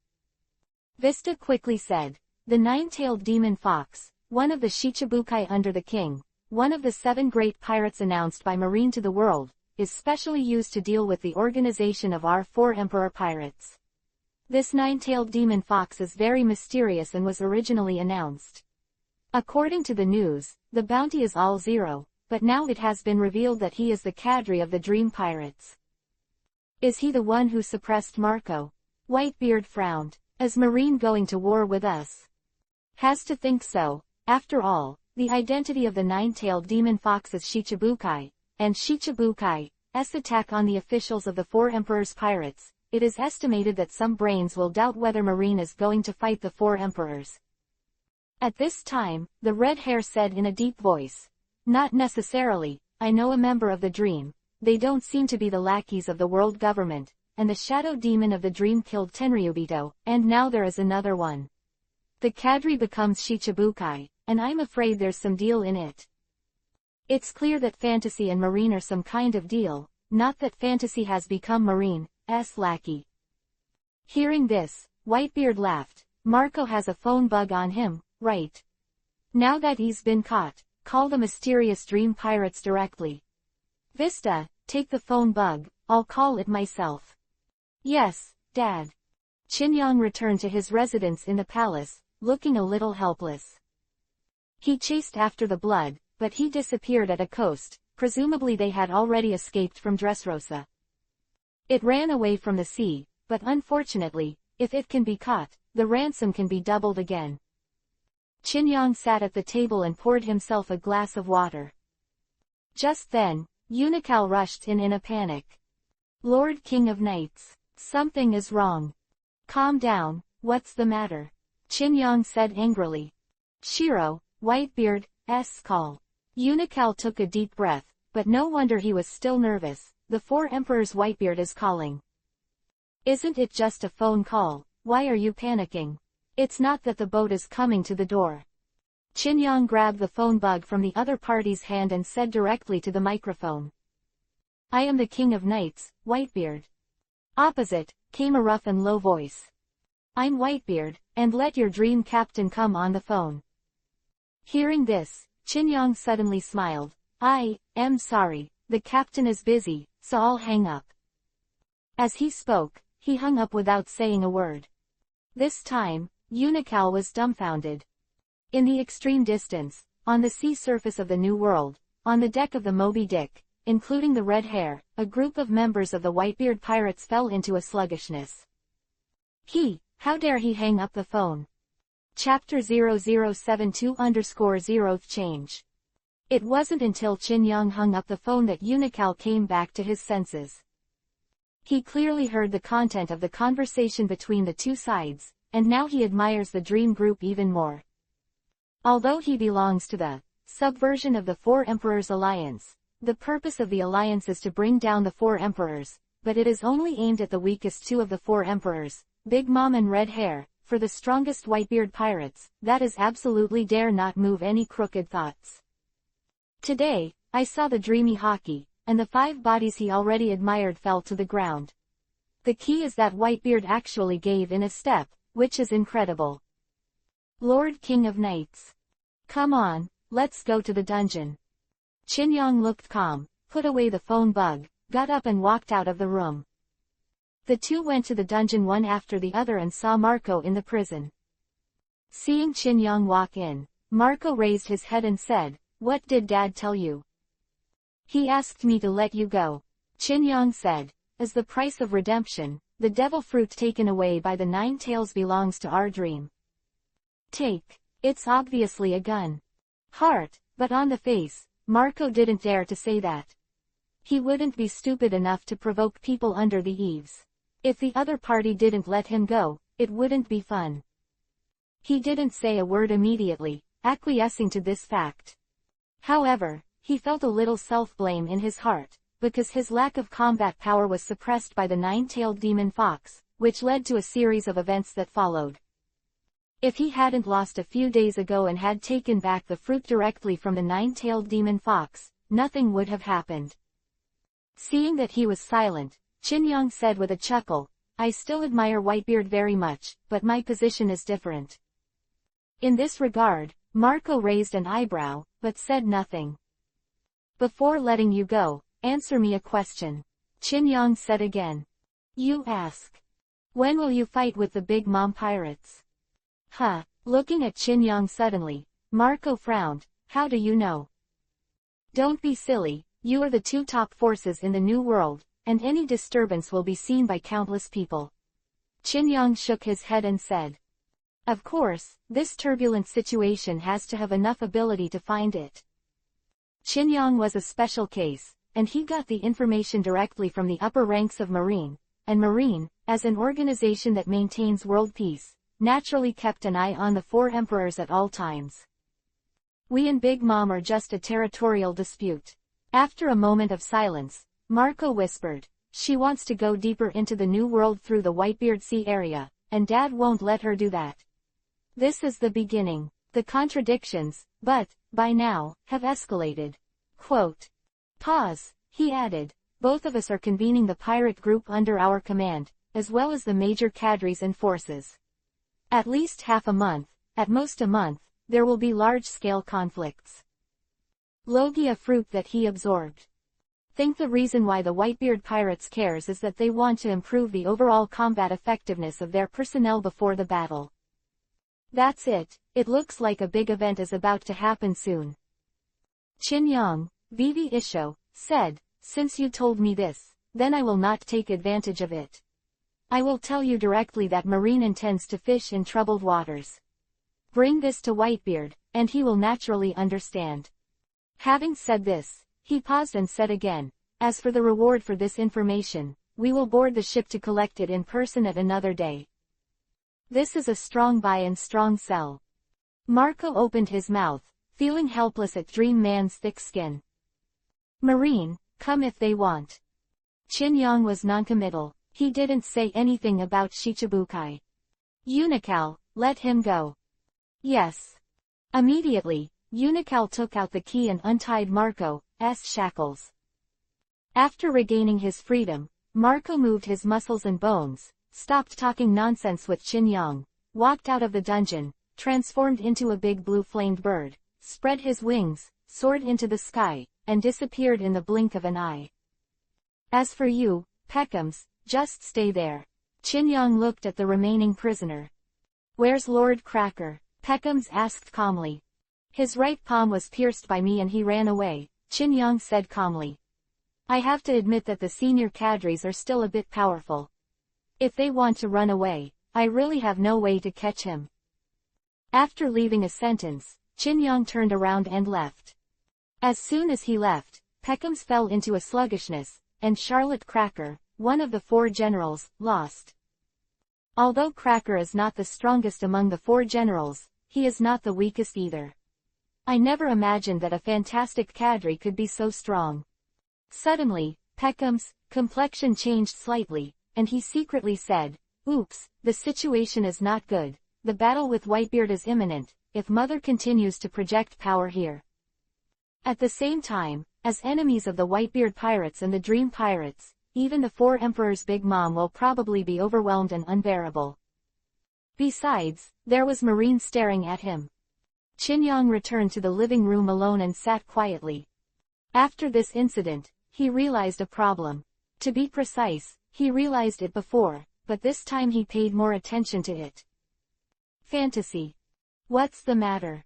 Vista quickly said, "The nine-tailed demon fox, one of the Shichibukai under the king, one of the 7 great pirates announced by Marine to the world, is specially used to deal with the organization of our 4 emperor pirates. This 9-tailed demon fox is very mysterious and was originally announced. According to the news, the bounty is all 0, but now it has been revealed that he is the cadre of the Dream Pirates. Is he the one who suppressed Marco? Whitebeard frowned. Is Marine going to war with us? Has to think so. After all, the identity of the 9-tailed demon fox is Shichibukai, and Shichibukai's attack on the officials of the 4 emperors' pirates. It is estimated that some brains will doubt whether Marine is going to fight the 4 emperors. At this time, the red hair said in a deep voice, "Not necessarily, I know a member of the Dream. They don't seem to be the lackeys of the world government, and the shadow demon of the Dream killed Tenryubito, and now there is another one. The cadre becomes Shichibukai, and I'm afraid there's some deal in it. It's clear that Fantasy and Marine are some kind of deal, not that Fantasy has become Marine's lackey." Hearing this, Whitebeard laughed. Marco has a phone bug on him, right? Now that he's been caught, call the mysterious Dream Pirates directly. Vista, take the phone bug, I'll call it myself. Yes, Dad. Chinyong returned to his residence in the palace, looking a little helpless. He chased after the blood, but he disappeared at a coast. Presumably they had already escaped from Dressrosa. It ran away from the sea, but unfortunately, if it can be caught, the ransom can be doubled again. Chinyong sat at the table and poured himself a glass of water. Just then, Unical rushed in a panic. "Lord King of Knights, something is wrong." "Calm down, what's the matter?" Chinyong said angrily. "Shiro, Whitebeard's call." Unical took a deep breath, but no wonder he was still nervous. The 4 emperors Whitebeard is calling. "Isn't it just a phone call? Why are you panicking? It's not that the boat is coming to the door." Chinyong grabbed the phone bug from the other party's hand and said directly to the microphone. "I am the King of Knights, Whitebeard." Opposite, came a rough and low voice. "I'm Whitebeard, and let your dream captain come on the phone." Hearing this, Chinyong suddenly smiled. "I am sorry, the captain is busy, so I'll hang up." As he spoke, he hung up without saying a word. This time, Unical was dumbfounded. In the extreme distance, on the sea surface of the New World, on the deck of the Moby Dick, including the red hair, a group of members of the Whitebeard pirates fell into a sluggishness. How dare he hang up the phone? Chapter 0072_0th change. It wasn't until Chinyong hung up the phone that Unical came back to his senses. He clearly heard the content of the conversation between the 2 sides, and now he admires the Dream Group even more. Although he belongs to the subversion of the 4 Emperors Alliance, the purpose of the alliance is to bring down the 4 Emperors, but it is only aimed at the weakest 2 of the 4 Emperors, Big Mom and Red Hair. For the strongest Whitebeard pirates, that is absolutely dare not move any crooked thoughts. Today, I saw the dreamy hockey, and the 5 bodies he already admired fell to the ground. The key is that Whitebeard actually gave in a step, which is incredible. Lord King of Knights. Come on, let's go to the dungeon. Chinyong looked calm, put away the phone bug, got up and walked out of the room. The 2 went to the dungeon one after the other and saw Marco in the prison. Seeing Chinyong walk in, Marco raised his head and said, "What did Dad tell you?" "He asked me to let you go," Chinyong said. "As the price of redemption, the devil fruit taken away by the 9 tails belongs to our dream." "Take. It's obviously a gun." Heart, but on the face, Marco didn't dare to say that. He wouldn't be stupid enough to provoke people under the eaves. If the other party didn't let him go, it wouldn't be fun. He didn't say a word immediately, acquiescing to this fact. However, he felt a little self-blame in his heart, because his lack of combat power was suppressed by the 9-tailed demon fox, which led to a series of events that followed. If he hadn't lost a few days ago and had taken back the fruit directly from the 9-tailed demon fox, nothing would have happened. Seeing that he was silent, Chinyong said with a chuckle, "I still admire Whitebeard very much, but my position is different. In this regard, Marco raised an eyebrow, but said nothing. Before letting you go, answer me a question. Qin Yang said again. You ask. When will you fight with the Big Mom pirates? Huh. Looking at Qin Yang suddenly, Marco frowned. How do you know? Don't be silly, you are the two top forces in the New World, and any disturbance will be seen by countless people. Qin Yang shook his head and said. Of course, this turbulent situation has to have enough ability to find it. Qin Yang was a special case, and he got the information directly from the upper ranks of Marine, and Marine, as an organization that maintains world peace, naturally kept an eye on the four emperors at all times. We and Big Mom are just a territorial dispute. After a moment of silence, Marco whispered, she wants to go deeper into the New World through the Whitebeard Sea area, and Dad won't let her do that. This is the beginning. The contradictions, but, by now, have escalated. Quote. Pause, he added, both of us are convening the pirate group under our command, as well as the major cadres and forces. At least half a month, at most a month, there will be large-scale conflicts. Logia fruit that he absorbed. Think the reason why the Whitebeard pirates cares is that they want to improve the overall combat effectiveness of their personnel before the battle. That's it, it looks like a big event is about to happen soon. Qin Yang, Vivi Isho, said, since you told me this, then I will not take advantage of it. I will tell you directly that Marine intends to fish in troubled waters. Bring this to Whitebeard, and he will naturally understand. Having said this, he paused and said again, as for the reward for this information, we will board the ship to collect it in person at another day. This is a strong buy and strong sell. Marco opened his mouth, feeling helpless at Dream Man's thick skin. Marine, come if they want. Qin Yang was noncommittal, he didn't say anything about Shichibukai. Unikal, let him go. Yes. Immediately, Unikal took out the key and untied Marco's shackles. After regaining his freedom, Marco moved his muscles and bones, stopped talking nonsense with Qin Yang, walked out of the dungeon, transformed into a big blue-flamed bird, spread his wings, soared into the sky, and disappeared in the blink of an eye. As for you, Peckham's, just stay there. Qin Yang looked at the remaining prisoner. Where's Lord Cracker? Peckham's asked calmly. His right palm was pierced by me and he ran away, Qin Yang said calmly. I have to admit that the senior cadres are still a bit powerful. If they want to run away, I really have no way to catch him. After leaving a sentence, Qin Yang turned around and left. As soon as he left, Peckham's fell into a sluggishness, and Charlotte Cracker, one of the four generals, lost. Although Cracker is not the strongest among the four generals, he is not the weakest either. I never imagined that a fantastic cadre could be so strong. Suddenly, Peckham's complexion changed slightly, and he secretly said, oops, the situation is not good, the battle with Whitebeard is imminent, if Mother continues to project power here. At the same time, as enemies of the Whitebeard pirates and the Dream pirates, even the four emperors' Big Mom will probably be overwhelmed and unbearable. Besides, there was Marine staring at him. Qin Yang returned to the living room alone and sat quietly. After this incident, he realized a problem. To be precise, he realized it before, but this time he paid more attention to it. Fantasy. What's the matter?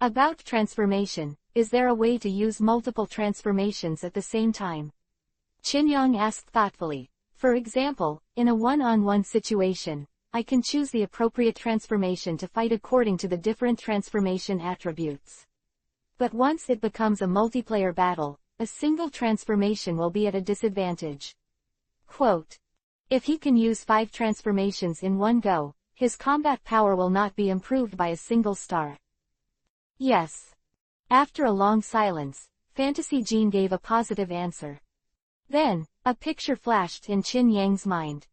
About transformation, is there a way to use multiple transformations at the same time? Qin Yang asked thoughtfully. For example, in a one-on-one situation, I can choose the appropriate transformation to fight according to the different transformation attributes. But once it becomes a multiplayer battle, a single transformation will be at a disadvantage. Quote. If he can use 5 transformations in one go, his combat power will not be improved by a single star. Yes. After a long silence, Fantasy Jean gave a positive answer. Then, a picture flashed in Qin Yang's mind.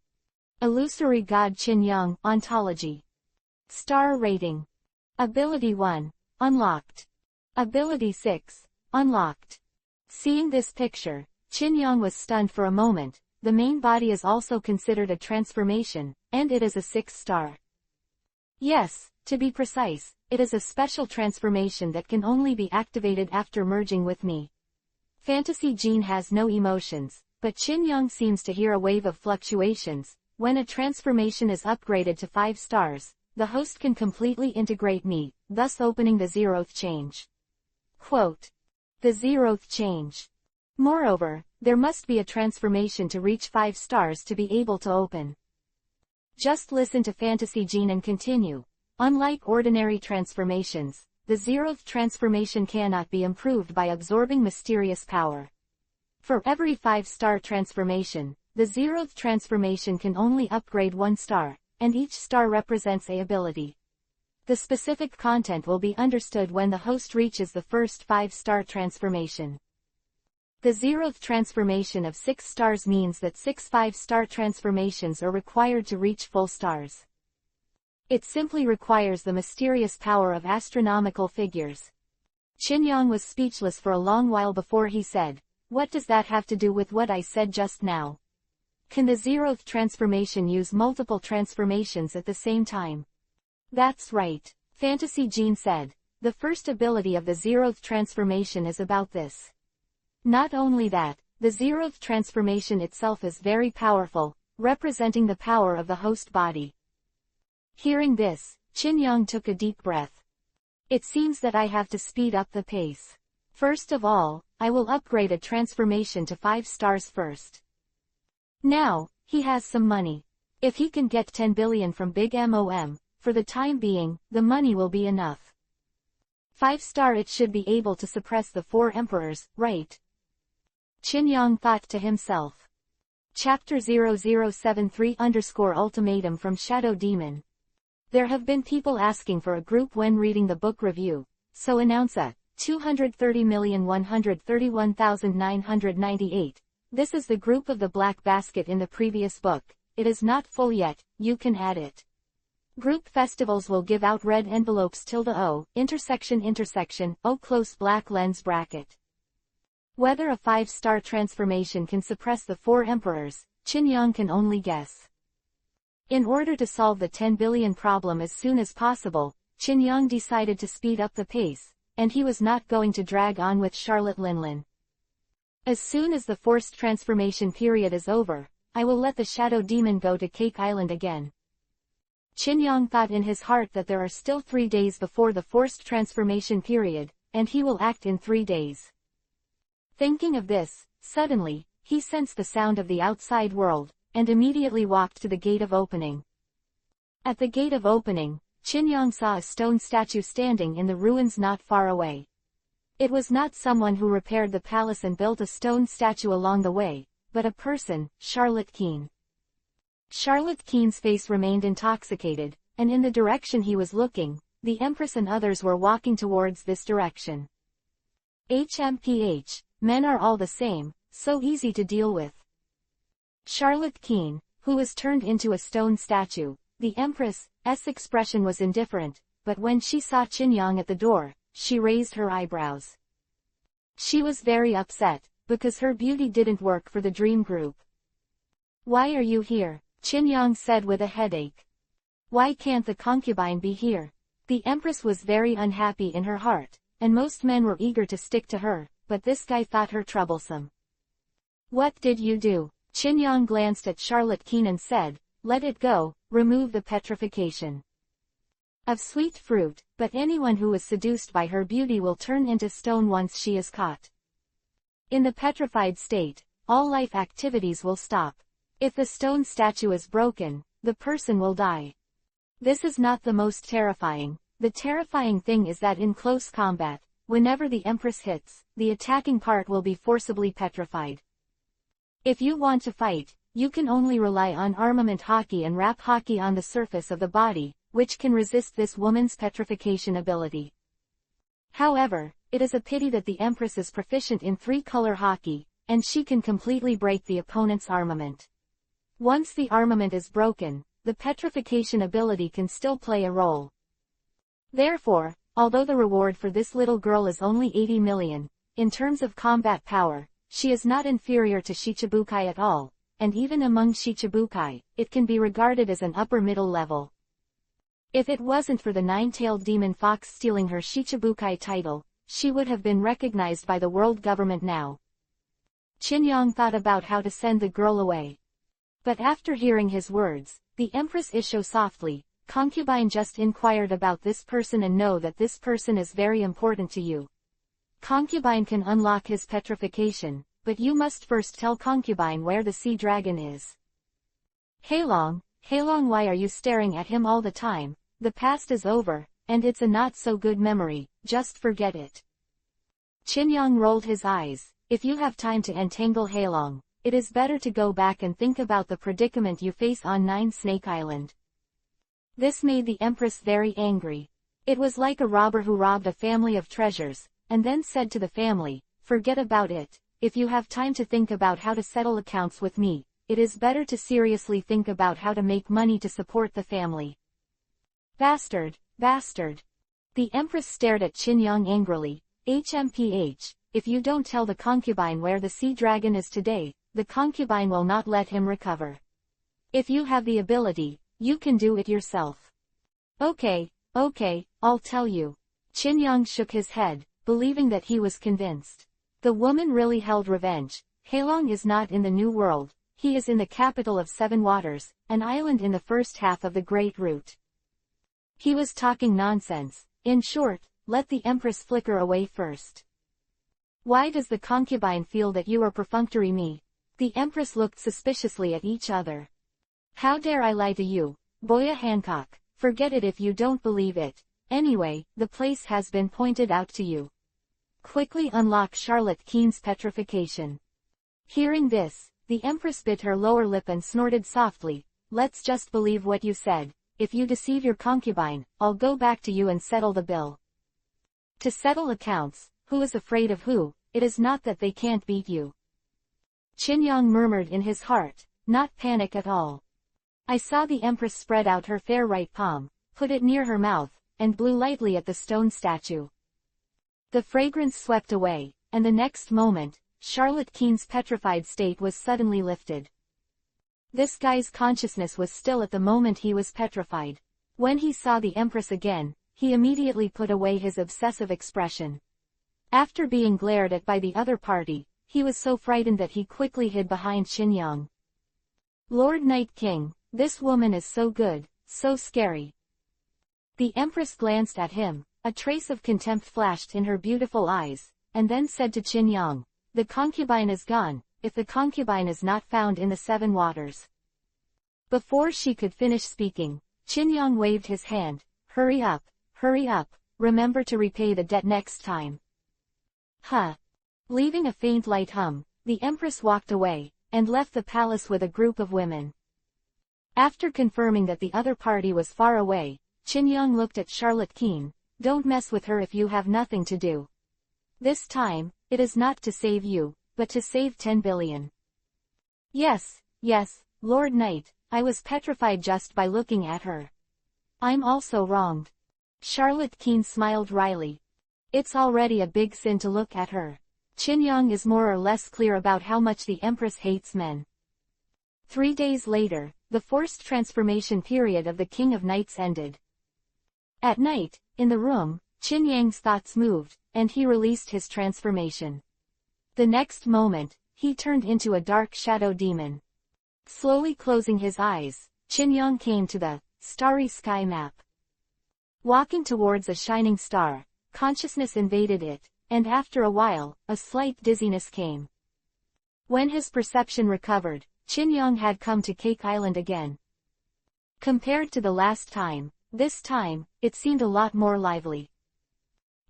Illusory God Qin Yang, Ontology. Star Rating. Ability 1. Unlocked. Ability 6. Unlocked. Seeing this picture, Qin Yang was stunned for a moment. The main body is also considered a transformation, and it is a 6 star. Yes, To be precise, it is a special transformation that can only be activated after merging with me. Fantasy Jean has no emotions, but Chin Young seems to hear a wave of fluctuations. When a transformation is upgraded to 5 stars, the host can completely integrate me, thus opening the 0th change. Quote. The 0th change. Moreover, there must be a transformation to reach 5 stars to be able to open. Just listen to Fantasy Jean and continue. Unlike ordinary transformations, the 0th transformation cannot be improved by absorbing mysterious power. For every 5-star transformation, the 0th transformation can only upgrade 1 star, and each star represents a ability. The specific content will be understood when the host reaches the first 5-star transformation. The 0th transformation of 6 stars means that 6 5-star transformations are required to reach full stars. It simply requires the mysterious power of astronomical figures. Chin Young was speechless for a long while before he said, "What does that have to do with what I said just now? Can the 0th transformation use multiple transformations at the same time?" "That's right," Fantasy Jean said. "The first ability of the 0th transformation is about this. Not only that, the 0th transformation itself is very powerful, representing the power of the host body." Hearing this, Chin Young took a deep breath. "It seems that I have to speed up the pace. First of all, I will upgrade a transformation to 5 stars first." Now, he has some money. If he can get 10 billion from Big Mom, for the time being, the money will be enough. 5-star it should be able to suppress the 4 emperors, right? Chin Young thought to himself. Chapter 0073_Ultimatum from Shadow Demon. There have been people asking for a group when reading the book review, so announce a 230,131,998. This is the group of the black basket in the previous book. It is not full yet, you can add it. Group festivals will give out red envelopes ~O, _O close black lens bracket. Whether a 5-star transformation can suppress the 4 emperors, Chin Young can only guess. In order to solve the 10 billion problem as soon as possible, Chin Young decided to speed up the pace, and he was not going to drag on with Charlotte Linlin. As soon as the forced transformation period is over, I will let the Shadow Demon go to Cake Island again. Chin Young thought in his heart that there are still 3 days before the forced transformation period, and he will act in 3 days. Thinking of this, suddenly, he sensed the sound of the outside world, and immediately walked to the gate of opening. At the gate of opening, Chin Young saw a stone statue standing in the ruins not far away. It was not someone who repaired the palace and built a stone statue along the way, but a person, Charlotte Keene. Charlotte Keene's face remained intoxicated, and in the direction he was looking, the Empress and others were walking towards this direction. HMPH, men are all the same, so easy to deal with. Charlotte Keene, who was turned into a stone statue, the Empress's expression was indifferent, but when she saw Chin Young at the door, she raised her eyebrows. She was very upset, because her beauty didn't work for the dream group. "Why are you here?" Chin Young said with a headache. "Why can't the concubine be here?" The Empress was very unhappy in her heart, and most men were eager to stick to her, but this guy thought her troublesome. "What did you do?" Chin Young glanced at Charlotte Keene and said, "Let it go, remove the petrification of sweet fruit, but anyone who is seduced by her beauty will turn into stone once she is caught. In the petrified state, all life activities will stop. If the stone statue is broken, the person will die. This is not the most terrifying. The terrifying thing is that in close combat, whenever the Empress hits, the attacking part will be forcibly petrified. If you want to fight, you can only rely on armament hockey and wrap hockey on the surface of the body, which can resist this woman's petrification ability. However, it is a pity that the Empress is proficient in 3-color hockey, and she can completely break the opponent's armament. Once the armament is broken, the petrification ability can still play a role. Therefore, although the reward for this little girl is only 80 million, in terms of combat power, she is not inferior to Shichibukai at all, and even among Shichibukai, it can be regarded as an upper middle level. If it wasn't for the nine-tailed demon fox stealing her Shichibukai title, she would have been recognized by the world government now. Qin thought about how to send the girl away. But after hearing his words, the Empress Isho softly, concubine just inquired about this person and know that this person is very important to you. Concubine can unlock his petrification, but you must first tell concubine where the sea dragon is. Heilong, why are you staring at him all the time? The past is over, and it's a not-so-good memory, just forget it. Qin rolled his eyes. If you have time to entangle Heilong, it is better to go back and think about the predicament you face on Nine Snake Island. This made the Empress very angry. It was like a robber who robbed a family of treasures, and then said to the family, forget about it. If you have time to think about how to settle accounts with me, it is better to seriously think about how to make money to support the family. Bastard, bastard. The Empress stared at Qin angrily. HMPH, if you don't tell the concubine where the sea dragon is today, the concubine will not let him recover. If you have the ability, you can do it yourself. Okay, I'll tell you. Qin shook his head, believing that he was convinced. The woman really held revenge. Heilong is not in the New World, he is in the capital of Seven Waters, an island in the first half of the Great Route. He was talking nonsense. In short, let the Empress flicker away first. Why does the concubine feel that you are perfunctory me? The Empress looked suspiciously at each other. How dare I lie to you, Boya Hancock? Forget it if you don't believe it. Anyway, the place has been pointed out to you. Quickly unlock Charlotte Keen's petrification. Hearing this, the Empress bit her lower lip and snorted softly. Let's just believe what you said. If you deceive your concubine, I'll go back to you and settle the bill. To settle accounts, who is afraid of who? It is not that they can't beat you. Qin murmured in his heart, not panic at all. I saw the Empress spread out her fair right palm, put it near her mouth, and blew lightly at the stone statue. The fragrance swept away, and the next moment, Charlotte Keen's petrified state was suddenly lifted. This guy's consciousness was still at the moment he was petrified. When he saw the Empress again, he immediately put away his obsessive expression. After being glared at by the other party, he was so frightened that he quickly hid behind Qin. Lord Night King, this woman is so good, so scary. The Empress glanced at him, a trace of contempt flashed in her beautiful eyes, and then said to Qin, the concubine is gone, if the concubine is not found in the Seven Waters. Before she could finish speaking, Qin waved his hand, hurry up, remember to repay the debt next time. Leaving a faint light hum, the Empress walked away, and left the palace with a group of women. After confirming that the other party was far away, Qin looked at Charlotte Keen. Don't mess with her if you have nothing to do. This time, it is not to save you, but to save 10 billion. Yes, Lord Knight, I was petrified just by looking at her. I'm also wronged. Charlotte Keen smiled wryly. It's already a big sin to look at her. Qin is more or less clear about how much the Empress hates men. 3 days later, the forced transformation period of the King of Knights ended. At night, in the room, Qin thoughts moved, and he released his transformation. The next moment, he turned into a dark shadow demon. Slowly closing his eyes, Qin came to the starry sky map. Walking towards a shining star, consciousness invaded it, and after a while, a slight dizziness came. When his perception recovered, Qin had come to Cake Island again. Compared to the last time, this time, it seemed a lot more lively.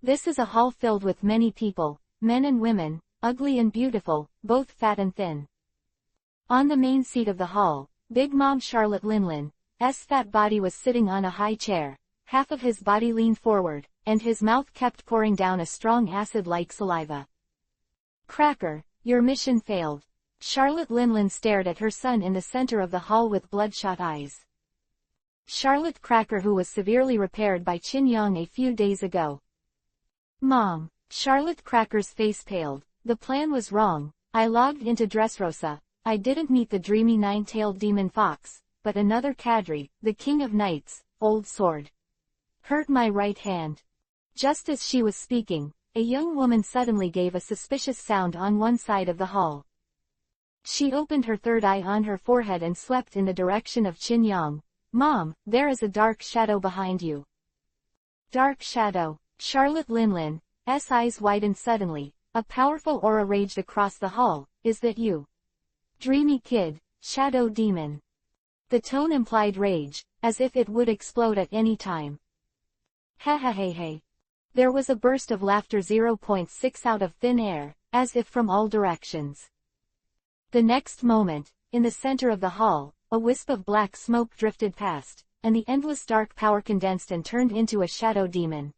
This is a hall filled with many people, men and women, ugly and beautiful, both fat and thin. On the main seat of the hall, Big Mom Charlotte Linlin's fat body was sitting on a high chair, half of his body leaned forward, and his mouth kept pouring down a strong acid-like saliva. Cracker, your mission failed. Charlotte Linlin stared at her son in the center of the hall with bloodshot eyes. Charlotte Cracker, who was severely repaired by Qin a few days ago. Mom. Charlotte Cracker's face paled. The plan was wrong. I logged into Dressrosa. I didn't meet the dreamy nine-tailed demon fox, but another cadre, the King of Knights, Old Sword. Hurt my right hand. Just as she was speaking, a young woman suddenly gave a suspicious sound on one side of the hall. She opened her third eye on her forehead and swept in the direction of Chin Yang. Mom, there is a dark shadow behind you. Dark shadow. Charlotte Linlin's eyes widened suddenly. A powerful aura raged across the hall. Is that you? Dreamy kid, shadow demon. The tone implied rage, as if it would explode at any time. Hey. There was a burst of laughter 0.6 out of thin air, as if from all directions. The next moment, in the center of the hall, a wisp of black smoke drifted past, and the endless dark power condensed and turned into a shadow demon.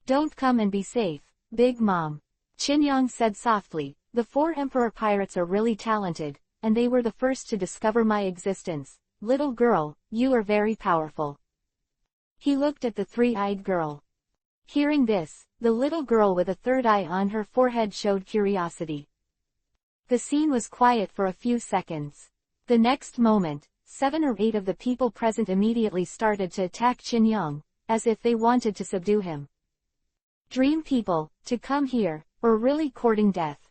Don't come and be safe, Big Mom. Chin Yang said softly, the 4 Emperor Pirates are really talented, and they were the first to discover my existence. Little girl, you are very powerful. He looked at the 3-eyed girl. Hearing this, the little girl with a third eye on her forehead showed curiosity. The scene was quiet for a few seconds. The next moment, 7 or 8 of the people present immediately started to attack Chin Yang, as if they wanted to subdue him. Dream people, to come here, or really courting death.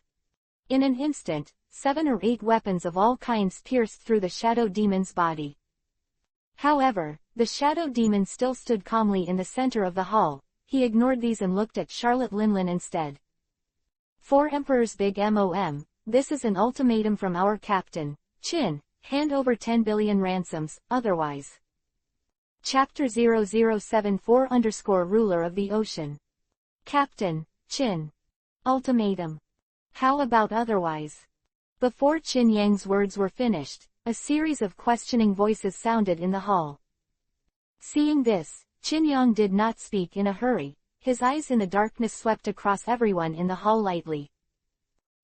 In an instant, 7 or 8 weapons of all kinds pierced through the shadow demon's body. However, the shadow demon still stood calmly in the center of the hall. He ignored these and looked at Charlotte Linlin instead. 4 Emperors Big Mom, this is an ultimatum from our captain, Chin, hand over 10 billion ransoms, otherwise. Chapter 0074 Ruler of the Ocean. Captain, Chin. Ultimatum. How about otherwise? Before Chin Yang's words were finished, a series of questioning voices sounded in the hall. Seeing this, Chin Yang did not speak in a hurry. His eyes in the darkness swept across everyone in the hall lightly.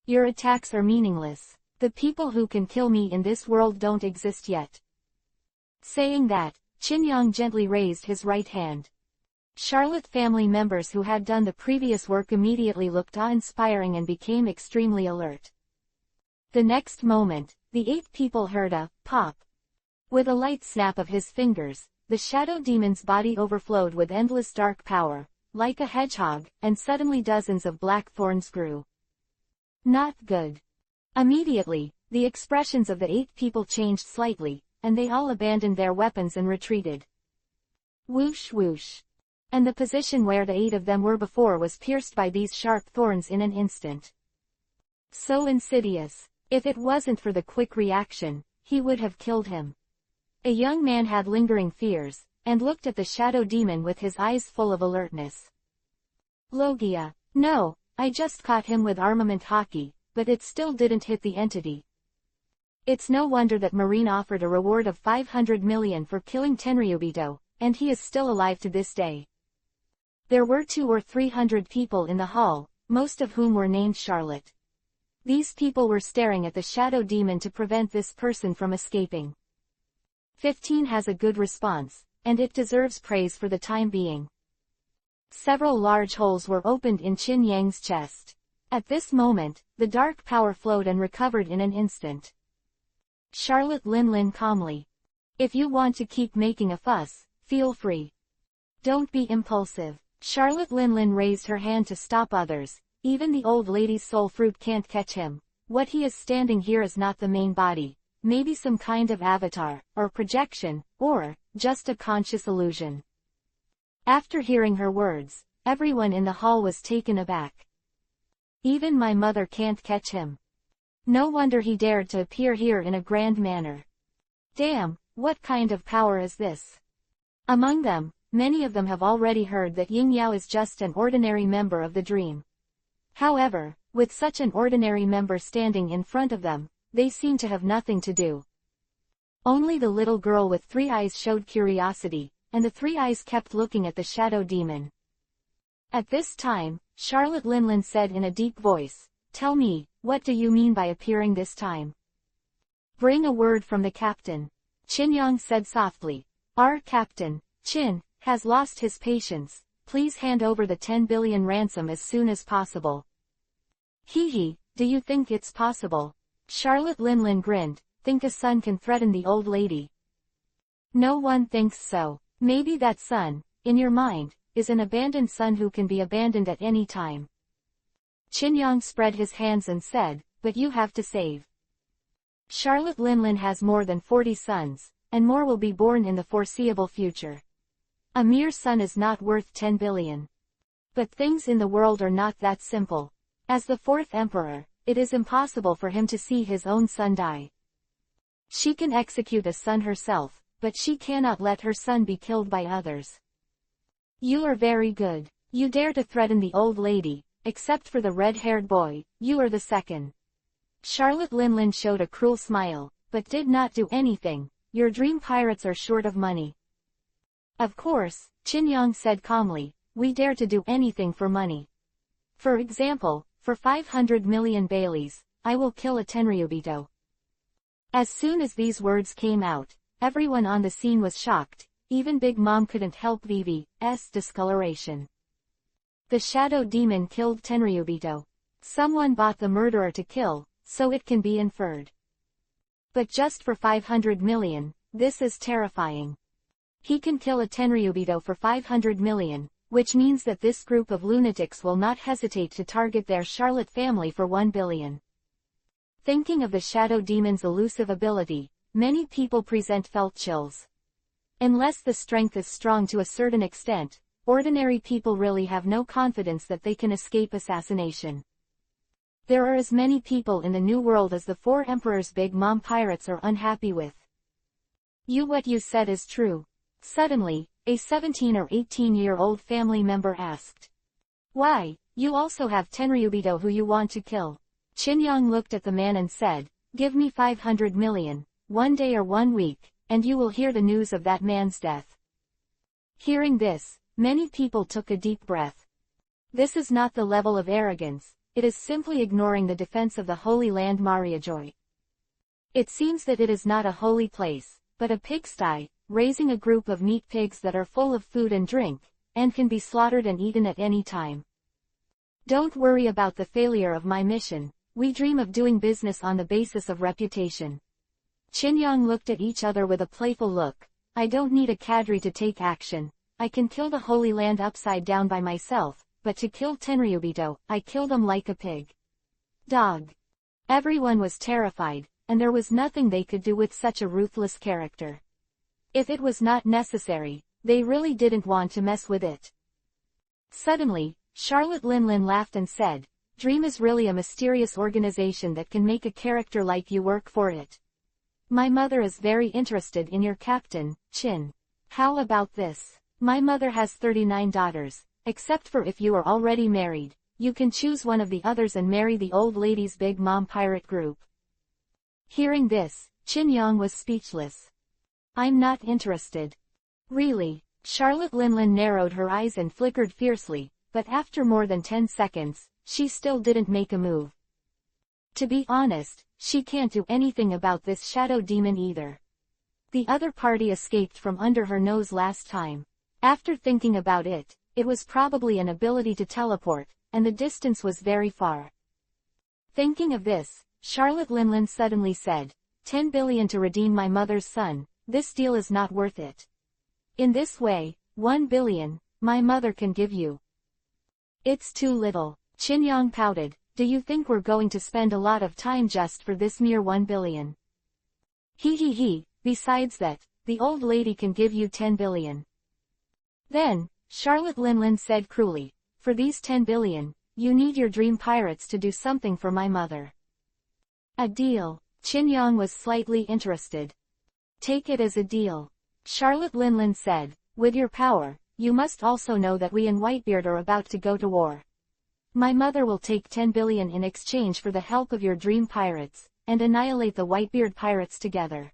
Your attacks are meaningless. The people who can kill me in this world don't exist yet. Saying that, Chin Yang gently raised his right hand. Charlotte family members who had done the previous work immediately looked awe-inspiring and became extremely alert. The next moment, the 8 people heard a pop. With a light snap of his fingers, the shadow demon's body overflowed with endless dark power, like a hedgehog, and suddenly dozens of black thorns grew. Not good. Immediately, the expressions of the 8 people changed slightly, and they all abandoned their weapons and retreated. Whoosh whoosh. And the position where the 8 of them were before was pierced by these sharp thorns in an instant. So insidious. If it wasn't for the quick reaction, he would have killed him. A young man had lingering fears, and looked at the shadow demon with his eyes full of alertness. Logia. No, I just caught him with armament hockey, but it still didn't hit the entity. It's no wonder that Marine offered a reward of 500 million for killing Tenryubito, and he is still alive to this day. There were 200 or 300 people in the hall, most of whom were named Charlotte. These people were staring at the shadow demon to prevent this person from escaping. 15 has a good response, and it deserves praise for the time being. Several large holes were opened in Chin Yang's chest. At this moment, the dark power flowed and recovered in an instant. Charlotte Linlin calmly. If you want to keep making a fuss, feel free. Don't be impulsive. Charlotte Linlin raised her hand to stop others. Even the old lady's soul fruit can't catch him. What he is standing here is not the main body. Maybe some kind of avatar, or projection, or just a conscious illusion. After hearing her words, everyone in the hall was taken aback. Even my mother can't catch him. No wonder he dared to appear here in a grand manner. Damn, what kind of power is this? Among them, many of them have already heard that Ying Yao is just an ordinary member of the Dream. However, with such an ordinary member standing in front of them, they seem to have nothing to do. Only the little girl with 3 eyes showed curiosity, and the 3 eyes kept looking at the shadow demon. At this time, Charlotte Linlin said in a deep voice, "Tell me, what do you mean by appearing this time?" "Bring a word from the captain." Chin Yang said softly. "Our captain, Chin, has lost his patience. Please hand over the 10 billion ransom as soon as possible." Hee, do you think it's possible? Charlotte Linlin grinned. Think a son can threaten the old lady? No one thinks so. Maybe that son, in your mind, is an abandoned son who can be abandoned at any time. Qin spread his hands and said, but you have to save. Charlotte Linlin has more than 40 sons, and more will be born in the foreseeable future. A mere son is not worth 10 billion. But things in the world are not that simple. As the fourth emperor, it is impossible for him to see his own son die. She can execute a son herself, but she cannot let her son be killed by others. You are very good. You dare to threaten the old lady, except for the red-haired boy, you are the second. Charlotte Linlin showed a cruel smile, but did not do anything. Your dream pirates are short of money. Of course, Qin said calmly, we dare to do anything for money. For example, for 500 million Baileys, I will kill a Tenryubito. As soon as these words came out, everyone on the scene was shocked, even Big Mom couldn't help Vivi's discoloration. The shadow demon killed Tenryubito. Someone bought the murderer to kill, so it can be inferred. But just for 500 million, this is terrifying. He can kill a Tenryubito for 500 million, which means that this group of lunatics will not hesitate to target their Charlotte family for 1 billion. Thinking of the shadow demon's elusive ability, many people felt chills. Unless the strength is strong to a certain extent, ordinary people really have no confidence that they can escape assassination. There are as many people in the New World as the 4 emperors Big Mom pirates are unhappy with. What you said is true. Suddenly, a 17 or 18-year-old family member asked. Why, you also have Tenryubito who you want to kill. Qin looked at the man and said, give me 500 million, 1 day or 1 week, and you will hear the news of that man's death. Hearing this, many people took a deep breath. This is not the level of arrogance, it is simply ignoring the defense of the Holy Land Mariajoy. It seems that it is not a holy place, but a pigsty, raising a group of meat pigs that are full of food and drink, and can be slaughtered and eaten at any time. Don't worry about the failure of my mission, we dream of doing business on the basis of reputation. Qin looked at each other with a playful look. I don't need a cadre to take action, I can kill the Holy Land upside down by myself, but to kill Tenryubito, I kill them like a pig. Dog. Everyone was terrified, and there was nothing they could do with such a ruthless character. If it was not necessary, they really didn't want to mess with it. Suddenly, Charlotte Linlin laughed and said, Dream is really a mysterious organization that can make a character like you work for it. My mother is very interested in your captain, Qin. How about this? My mother has 39 daughters, except for if you are already married, you can choose one of the others and marry the old lady's Big Mom pirate group. Hearing this, Qin was speechless. I'm not interested. Really? Charlotte Linlin narrowed her eyes and flickered fiercely, but after more than 10 seconds, she still didn't make a move. To be honest, she can't do anything about this shadow demon either. The other party escaped from under her nose last time. After thinking about it, it was probably an ability to teleport, and the distance was very far. Thinking of this, Charlotte Linlin suddenly said, 10 billion to redeem my mother's son, this deal is not worth it. In this way, 1 billion, my mother can give you. It's too little. Qin pouted, do you think we're going to spend a lot of time just for this mere 1 billion? He, besides that, the old lady can give you 10 billion. Then, Charlotte Linlin said cruelly, for these 10 billion, you need your dream pirates to do something for my mother. A deal. Qin was slightly interested. Take it as a deal. Charlotte Linlin said, with your power, you must also know that we and Whitebeard are about to go to war. My mother will take 10 billion in exchange for the help of your dream pirates, and annihilate the Whitebeard pirates together.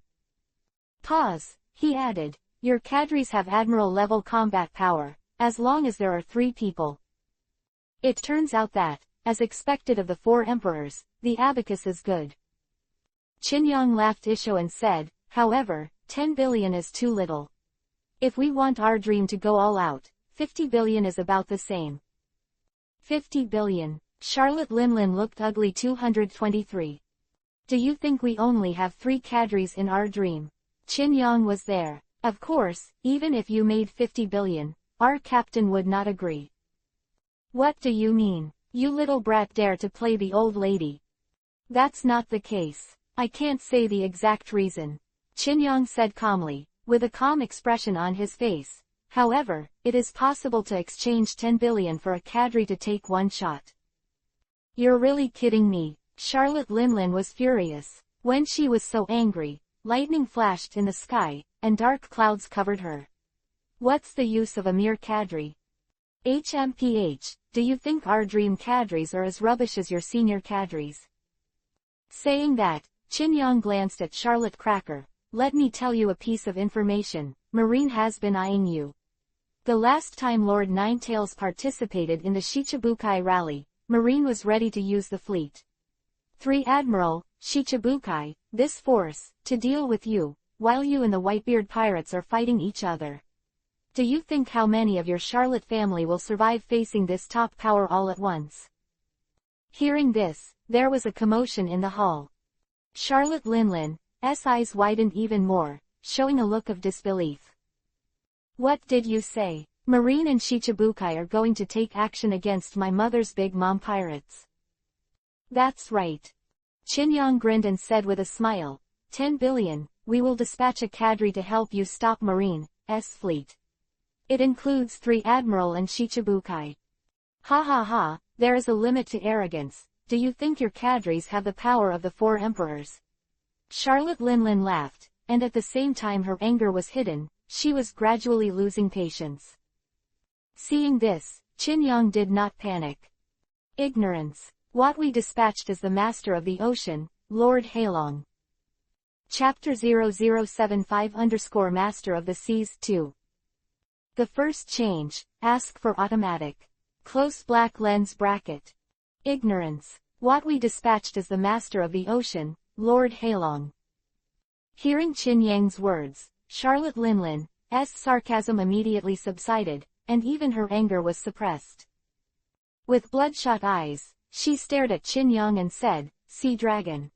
Pause, he added, your cadres have admiral-level combat power, as long as there are 3 people. It turns out that, as expected of the 4 emperors, the abacus is good. Qin laughed Isho and said, however, 10 billion is too little. If we want our dream to go all out, 50 billion is about the same. 50 billion. Charlotte Linlin looked ugly. 223. Do you think we only have 3 cadres in our dream? Qin was there. Of course, even if you made 50 billion, our captain would not agree. What do you mean? You little brat dare to play the old lady? That's not the case. I can't say the exact reason. Chin-Yong said calmly, with a calm expression on his face. However, it is possible to exchange 10 billion for a cadre to take one shot. You're really kidding me. Charlotte Linlin was furious. When she was so angry, lightning flashed in the sky, and dark clouds covered her. What's the use of a mere cadre? HMPH, do you think our dream cadres are as rubbish as your senior cadres? Saying that, Chin-Yong glanced at Charlotte Cracker. Let me tell you a piece of information. Marine has been eyeing you. The last time Lord Ninetails participated in the Shichibukai rally, Marine was ready to use the fleet. 3 Admiral, Shichibukai, this force, to deal with you, while you and the Whitebeard pirates are fighting each other. Do you think how many of your Charlotte family will survive facing this top power all at once? Hearing this, there was a commotion in the hall. Charlotte Linlin's eyes widened even more, showing a look of disbelief. What did you say? Marine and Shichibukai are going to take action against my mother's Big Mom pirates. That's right. Chin-Yong grinned and said with a smile, 10 billion, we will dispatch a cadre to help you stop Marine's fleet. It includes 3 Admiral and Shichibukai. Ha ha ha, there is a limit to arrogance. Do you think your cadres have the power of the 4 emperors? Charlotte Linlin laughed, and at the same time her anger was hidden. She was gradually losing patience. Seeing this, Chin-Yong did not panic. Ignorance. What we dispatched is the Master of the Ocean, Lord Halong. Chapter 0075_Master of the Seas 2. The first change, ask for automatic. Close black lens bracket. Ignorance. What we dispatched is the Master of the Ocean, Lord Halong. Hearing Chin-Yang's words, Charlotte Linlin's sarcasm immediately subsided, and even her anger was suppressed. With bloodshot eyes, she stared at Chin-Yong and said, Sea Dragon.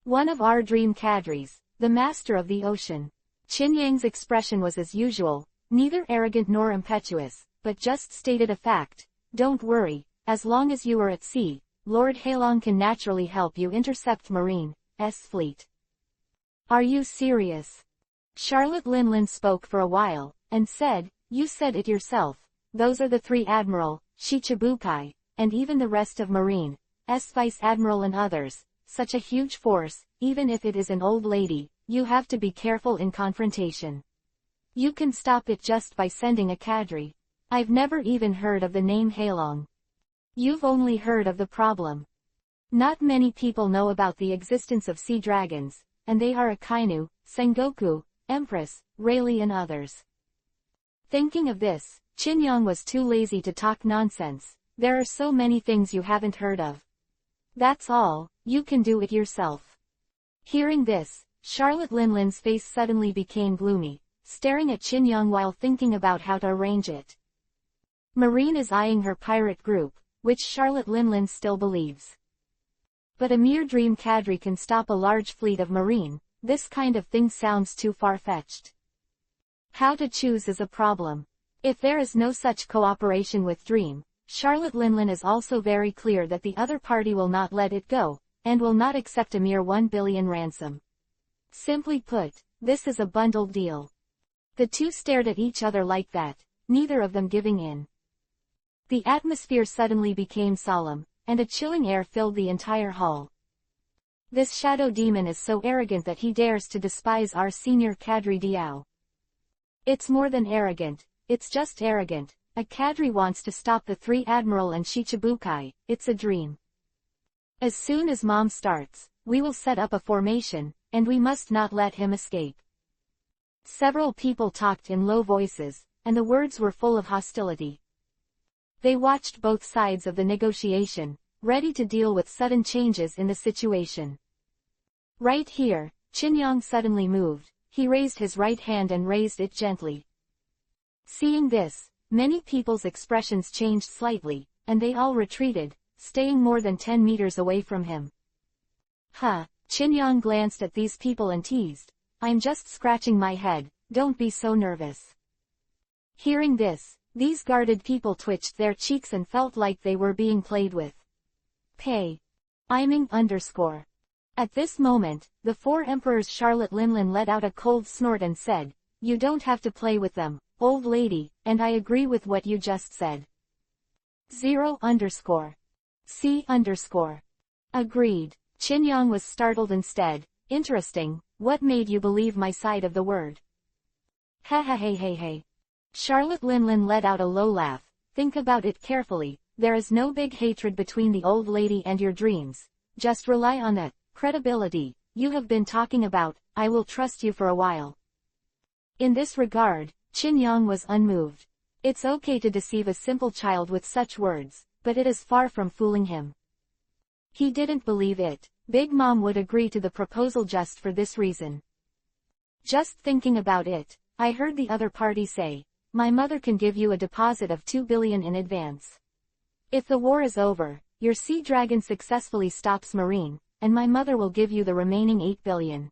One of our dream cadres, the Master of the Ocean. Chin-Yang's expression was as usual, neither arrogant nor impetuous, but just stated a fact. Don't worry, as long as you are at sea, Lord Halong can naturally help you intercept Marine's fleet. Are you serious? Charlotte Linlin spoke for a while, and said, you said it yourself, those are the 3 Admiral, Shichibukai, and even the rest of Marine's Vice Admiral and others. Such a huge force, even if it is an old lady, you have to be careful in confrontation. You can stop it just by sending a cadre. I've never even heard of the name Halong. You've only heard of the problem. Not many people know about the existence of sea dragons, and they are Akainu, Sengoku, Empress, Rayleigh and others. Thinking of this, Chin-Yong was too lazy to talk nonsense. There are so many things you haven't heard of. That's all, you can do it yourself. Hearing this, Charlotte Linlin's face suddenly became gloomy, staring at Chin-Yong while thinking about how to arrange it. Marine is eyeing her pirate group, which Charlotte Linlin still believes. But a mere dream cadre can stop a large fleet of Marine. This kind of thing sounds too far-fetched. How to choose is a problem. If there is no such cooperation with Dream, Charlotte Linlin is also very clear that the other party will not let it go, and will not accept a mere 1 billion ransom. Simply put, this is a bundled deal. The two stared at each other like that, neither of them giving in. The atmosphere suddenly became solemn, and a chilling air filled the entire hall. This shadow demon is so arrogant that he dares to despise our senior cadre Diao. It's more than arrogant, it's just arrogant. A cadre wants to stop the 3 Admiral and Shichibukai. It's a dream. As soon as Mom starts, we will set up a formation, and we must not let him escape. Several people talked in low voices, and the words were full of hostility. They watched both sides of the negotiation, ready to deal with sudden changes in the situation. Right here, Chin-Yong suddenly moved. He raised his right hand and raised it gently. Seeing this, many people's expressions changed slightly, and they all retreated, staying more than 10 meters away from him. Huh, Chin-Yong glanced at these people and teased, I'm just scratching my head, don't be so nervous. Hearing this, these guarded people twitched their cheeks and felt like they were being played with. Pay. _. At this moment, the four emperors Charlotte Linlin let out a cold snort and said, "You don't have to play with them, old lady, and I agree with what you just said. 0_. C_. Agreed. Qinyang was startled instead. Interesting, what made you believe my side of the word? Hey. Charlotte Linlin let out a low laugh. Think about it carefully, there is no big hatred between the old lady and your dreams. Just rely on that credibility you have been talking about. I will trust you for a while. In this regard, Qinyang was unmoved. It's okay to deceive a simple child with such words, but it is far from fooling him. He didn't believe it. Big Mom would agree to the proposal just for this reason. Just thinking about it, I heard the other party say, my mother can give you a deposit of 2 billion in advance. If the war is over, your sea dragon successfully stops Marine, and my mother will give you the remaining 8 billion.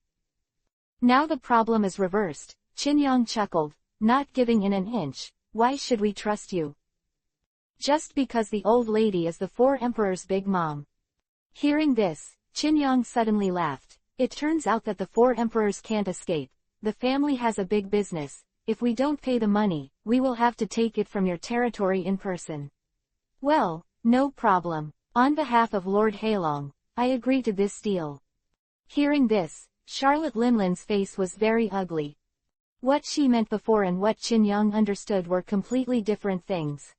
Now the problem is reversed. Qinyang chuckled, not giving in an inch. Why should we trust you? Just because the old lady is the four emperors' big mom. Hearing this, Qinyang suddenly laughed. It turns out that the four emperors can't escape. The family has a big business. If we don't pay the money, we will have to take it from your territory in person. Well, no problem. On behalf of Lord Hailong, I agree to this deal. Hearing this, Charlotte Linlin's face was very ugly. What she meant before and what Qinyang understood were completely different things.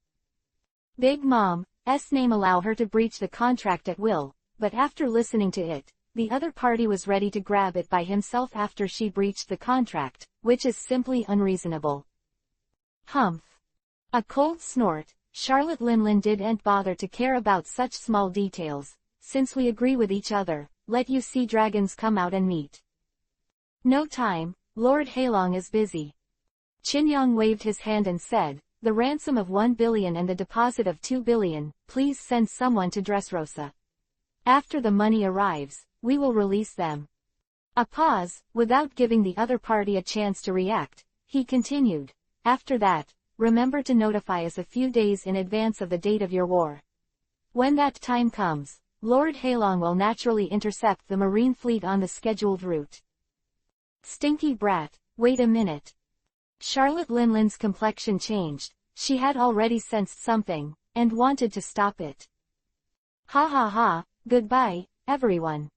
Big Mom's name allow her to breach the contract at will, but after listening to it, the other party was ready to grab it by himself after she breached the contract, which is simply unreasonable. Humph. A cold snort. Charlotte Linlin didn't bother to care about such small details. Since we agree with each other, let you sea dragons come out and meet. No time, Lord Hailong is busy. Qinyang waved his hand and said, the ransom of 1 billion and the deposit of 2 billion, please send someone to Dressrosa. After the money arrives, we will release them. A pause, without giving the other party a chance to react, he continued, after that, remember to notify us a few days in advance of the date of your war. When that time comes, Lord Hailong will naturally intercept the marine fleet on the scheduled route. Stinky brat, wait a minute. Charlotte Linlin's complexion changed. She had already sensed something, and wanted to stop it. Ha, goodbye, everyone.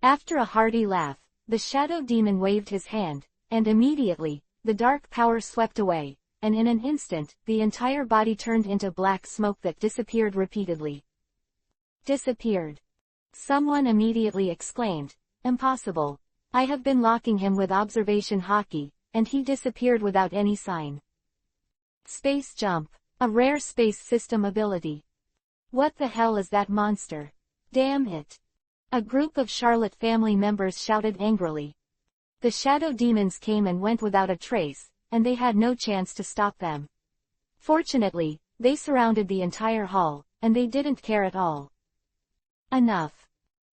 After a hearty laugh, the shadow demon waved his hand, and immediately, the dark power swept away, and in an instant, the entire body turned into black smoke that disappeared repeatedly. Disappeared. Someone immediately exclaimed, impossible. I have been locking him with observation hockey, and he disappeared without any sign. Space jump. A rare space system ability. What the hell is that monster? Damn it. A group of Charlotte family members shouted angrily. The shadow demons came and went without a trace, and they had no chance to stop them. Fortunately, they surrounded the entire hall, and they didn't care at all. Enough.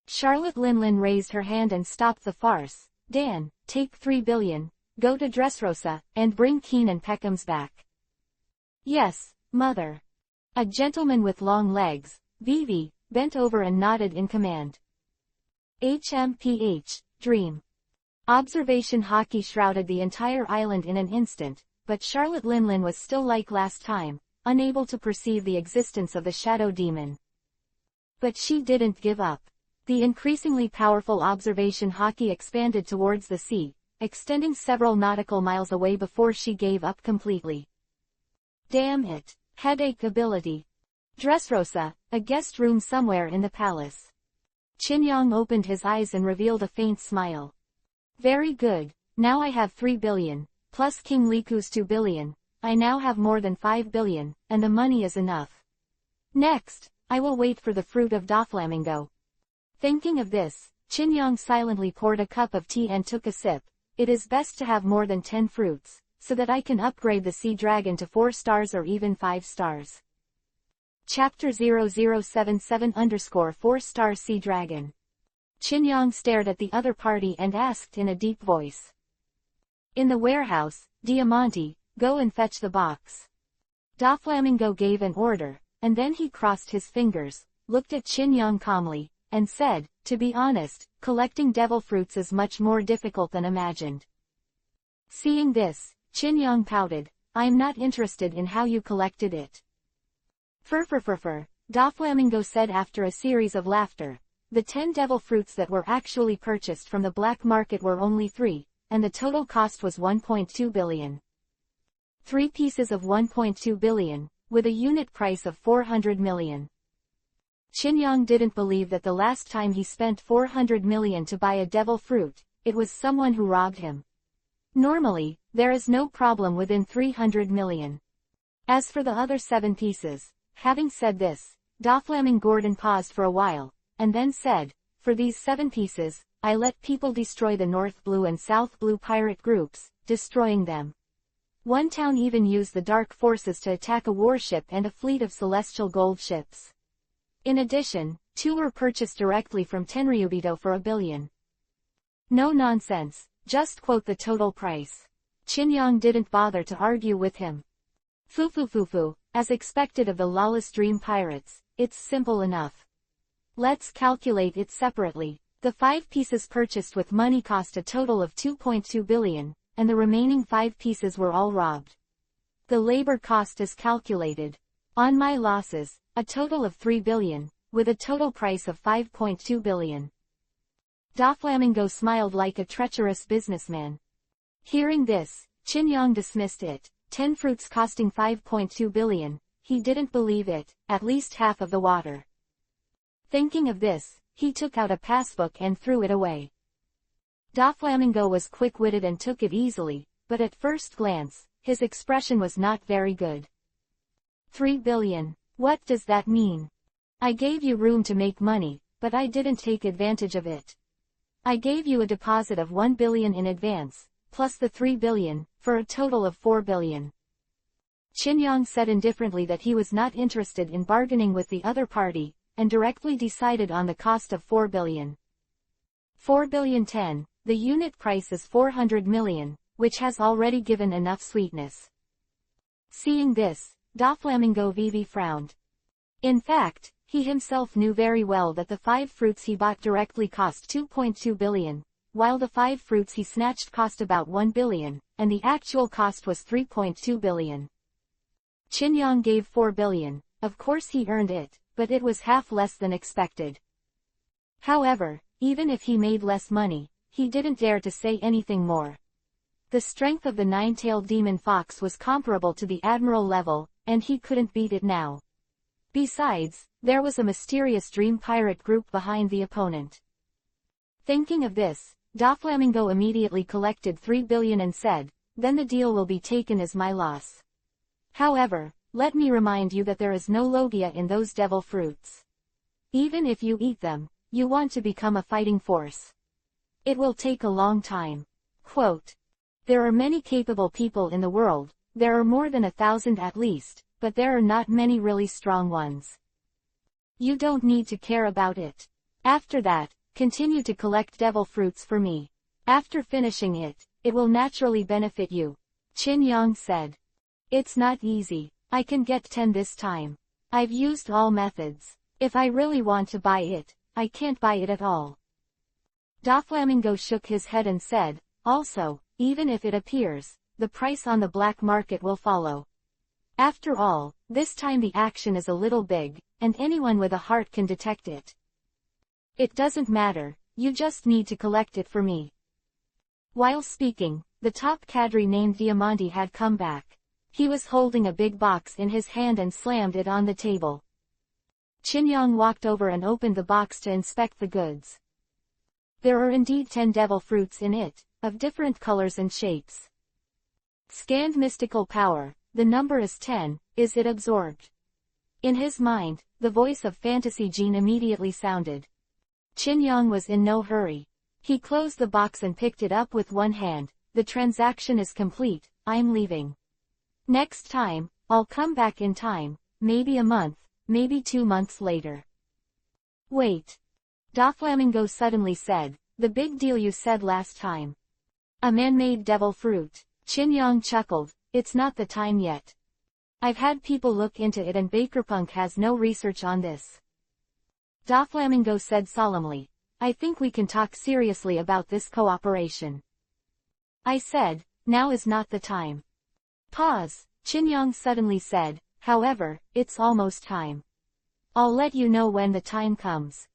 Charlotte Linlin raised her hand and stopped the farce. Dan, take 3 billion, go to Dressrosa, and bring Keen and Peckham's back. Yes, mother. A gentleman with long legs, Vivi, bent over and nodded in command. HMPH, dream. Observation hockey shrouded the entire island in an instant, but Charlotte Linlin was still like last time, unable to perceive the existence of the shadow demon. But she didn't give up. The increasingly powerful observation hockey expanded towards the sea, extending several nautical miles away before she gave up completely. Damn it. Headache ability. Dressrosa, a guest room somewhere in the palace. Qinyang opened his eyes and revealed a faint smile. Very good, now I have 3 billion, plus King Liku's 2 billion, I now have more than 5 billion, and the money is enough. Next, I will wait for the fruit of Doflamingo. Thinking of this, Qinyang silently poured a cup of tea and took a sip. It is best to have more than 10 fruits, so that I can upgrade the sea dragon to 4 stars or even 5 stars. Chapter 0077_4-star Sea Dragon. Qinyang stared at the other party and asked in a deep voice. In the warehouse, Diamante, go and fetch the box. Doflamingo gave an order, and then he crossed his fingers, looked at Qin Yang calmly, and said, to be honest, collecting devil fruits is much more difficult than imagined. Seeing this, Qin Yang pouted, I'm not interested in how you collected it. Fur, Doflamingo said after a series of laughter. The 10 devil fruits that were actually purchased from the black market were only 3, and the total cost was 1.2 billion. 3 pieces of 1.2 billion, with a unit price of 400 million. Qin Yang didn't believe that the last time he spent 400 million to buy a devil fruit, it was someone who robbed him. Normally, there is no problem within 300 million. As for the other 7 pieces, having said this, Doflamingo paused for a while, and then said, for these 7 pieces, I let people destroy the North Blue and South Blue pirate groups, destroying them. One town even used the dark forces to attack a warship and a fleet of celestial gold ships. In addition, 2 were purchased directly from Tenryubito for 1 billion. No nonsense, just quote the total price. Qin Yang didn't bother to argue with him. Fu, as expected of the lawless dream pirates, it's simple enough. Let's calculate it separately. The 5 pieces purchased with money cost a total of 2.2 billion, and the remaining 5 pieces were all robbed. The labor cost is calculated. On my losses, a total of 3 billion, with a total price of 5.2 billion. Doflamingo smiled like a treacherous businessman. Hearing this, Qin Yang dismissed it. 10 fruits costing 5.2 billion, he didn't believe it, at least half of the water. Thinking of this, he took out a passbook and threw it away. Doflamingo was quick-witted and took it easily, but at first glance, his expression was not very good. 3 billion. What does that mean? I gave you room to make money, but I didn't take advantage of it. I gave you a deposit of 1 billion in advance, plus the 3 billion, for a total of 4 billion. Qin Yang said indifferently that he was not interested in bargaining with the other party, and directly decided on the cost of 4 billion. 4 billion 10, the unit price is 400 million, which has already given enough sweetness. Seeing this, Doflamingo frowned. In fact, he himself knew very well that the 5 fruits he bought directly cost 2.2 billion, while the 5 fruits he snatched cost about 1 billion, and the actual cost was 3.2 billion. Qin Yang gave 4 billion, of course he earned it, but it was half less than expected. However, even if he made less money, he didn't dare to say anything more. The strength of the 9-tailed demon fox was comparable to the admiral level, and he couldn't beat it now. Besides, there was a mysterious dream pirate group behind the opponent. Thinking of this, Doflamingo immediately collected 3 billion and said, then the deal will be taken as my loss. However, let me remind you that there is no logia in those devil fruits. Even if you eat them, you want to become a fighting force. It will take a long time. Quote, there are many capable people in the world, there are more than 1,000 at least, but there are not many really strong ones. You don't need to care about it. After that, continue to collect devil fruits for me. After finishing it, it will naturally benefit you. Qin Yang said. It's not easy. I can get 10 this time. I've used all methods. If I really want to buy it, I can't buy it at all. Doflamingo shook his head and said, also, even if it appears, the price on the black market will follow. After all, this time the action is a little big, and anyone with a heart can detect it. It doesn't matter, you just need to collect it for me. While speaking, the top cadre named Diamante had come back. He was holding a big box in his hand and slammed it on the table. Qin Yang walked over and opened the box to inspect the goods. There are indeed 10 devil fruits in it, of different colors and shapes. Scanned mystical power, the number is 10, is it absorbed? In his mind, the voice of Fantasy Jean immediately sounded. Qin Yang was in no hurry. He closed the box and picked it up with one hand. The transaction is complete, I'm leaving. Next time, I'll come back in time, maybe a month, maybe 2 months later. Wait. Doflamingo suddenly said, the big deal you said last time. A man-made devil fruit. Qin Yang chuckled, It's not the time yet. I've had people look into it and Bakerpunk has no research on this. Doflamingo said solemnly. I think we can talk seriously about this cooperation. I said, now is not the time. Pause. Chinyong suddenly said, however, it's almost time. I'll let you know when the time comes.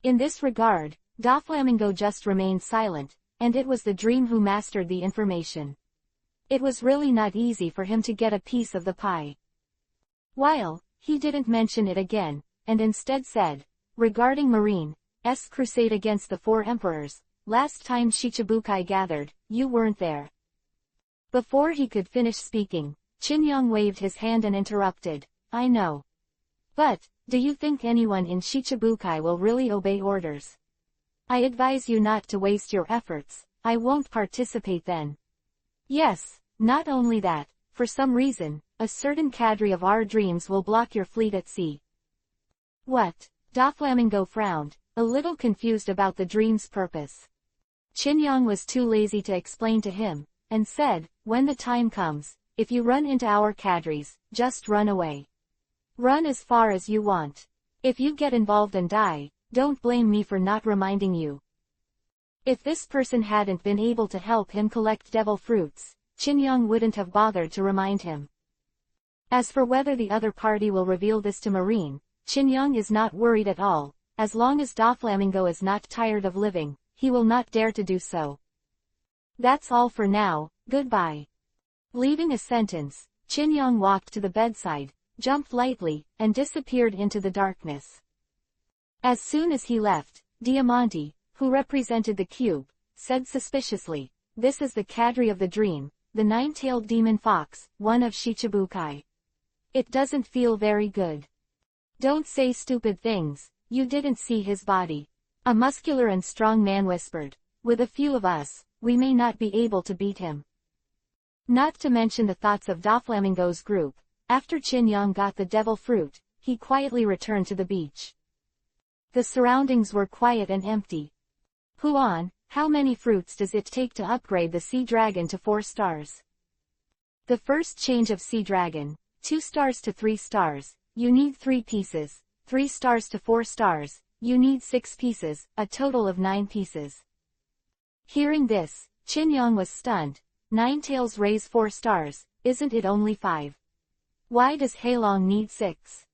In this regard, Doflamingo just remained silent, and it was the dream who mastered the information. It was really not easy for him to get a piece of the pie. While, he didn't mention it again, and instead said, regarding Marine's crusade against the four emperors, last time Shichibukai gathered, you weren't there. Before he could finish speaking, Chinyong waved his hand and interrupted, I know. But, do you think anyone in Shichibukai will really obey orders? I advise you not to waste your efforts, I won't participate then. Yes, not only that, for some reason, a certain cadre of our dreams will block your fleet at sea. What? Doflamingo frowned, a little confused about the dream's purpose. Chinyong was too lazy to explain to him, and said, when the time comes, if you run into our cadres, just run away. Run as far as you want. If you get involved and die, don't blame me for not reminding you. If this person hadn't been able to help him collect devil fruits, Chinyong wouldn't have bothered to remind him. As for whether the other party will reveal this to Marine, Chinyong is not worried at all. As long as Doflamingo is not tired of living, he will not dare to do so. That's all for now, goodbye. Leaving a sentence, Chinyong walked to the bedside, jumped lightly, and disappeared into the darkness. As soon as he left, Diamante, who represented the cube, said suspiciously, this is the cadre of the dream, the nine-tailed demon fox, one of Shichibukai. It doesn't feel very good. Don't say stupid things, you didn't see his body. A muscular and strong man whispered, with a few of us, we may not be able to beat him. Not to mention the thoughts of Doflamingo's group, after Chinyong got the devil fruit, he quietly returned to the beach. The surroundings were quiet and empty. Huan, how many fruits does it take to upgrade the Sea Dragon to 4 stars? The first change of Sea Dragon, 2 stars to 3 stars, you need 3 pieces, 3 stars to 4 stars, you need 6 pieces, a total of 9 pieces. Hearing this, Chinyong was stunned. Ninetales raise 4 stars, isn't it only 5? Why does Hailong need 6?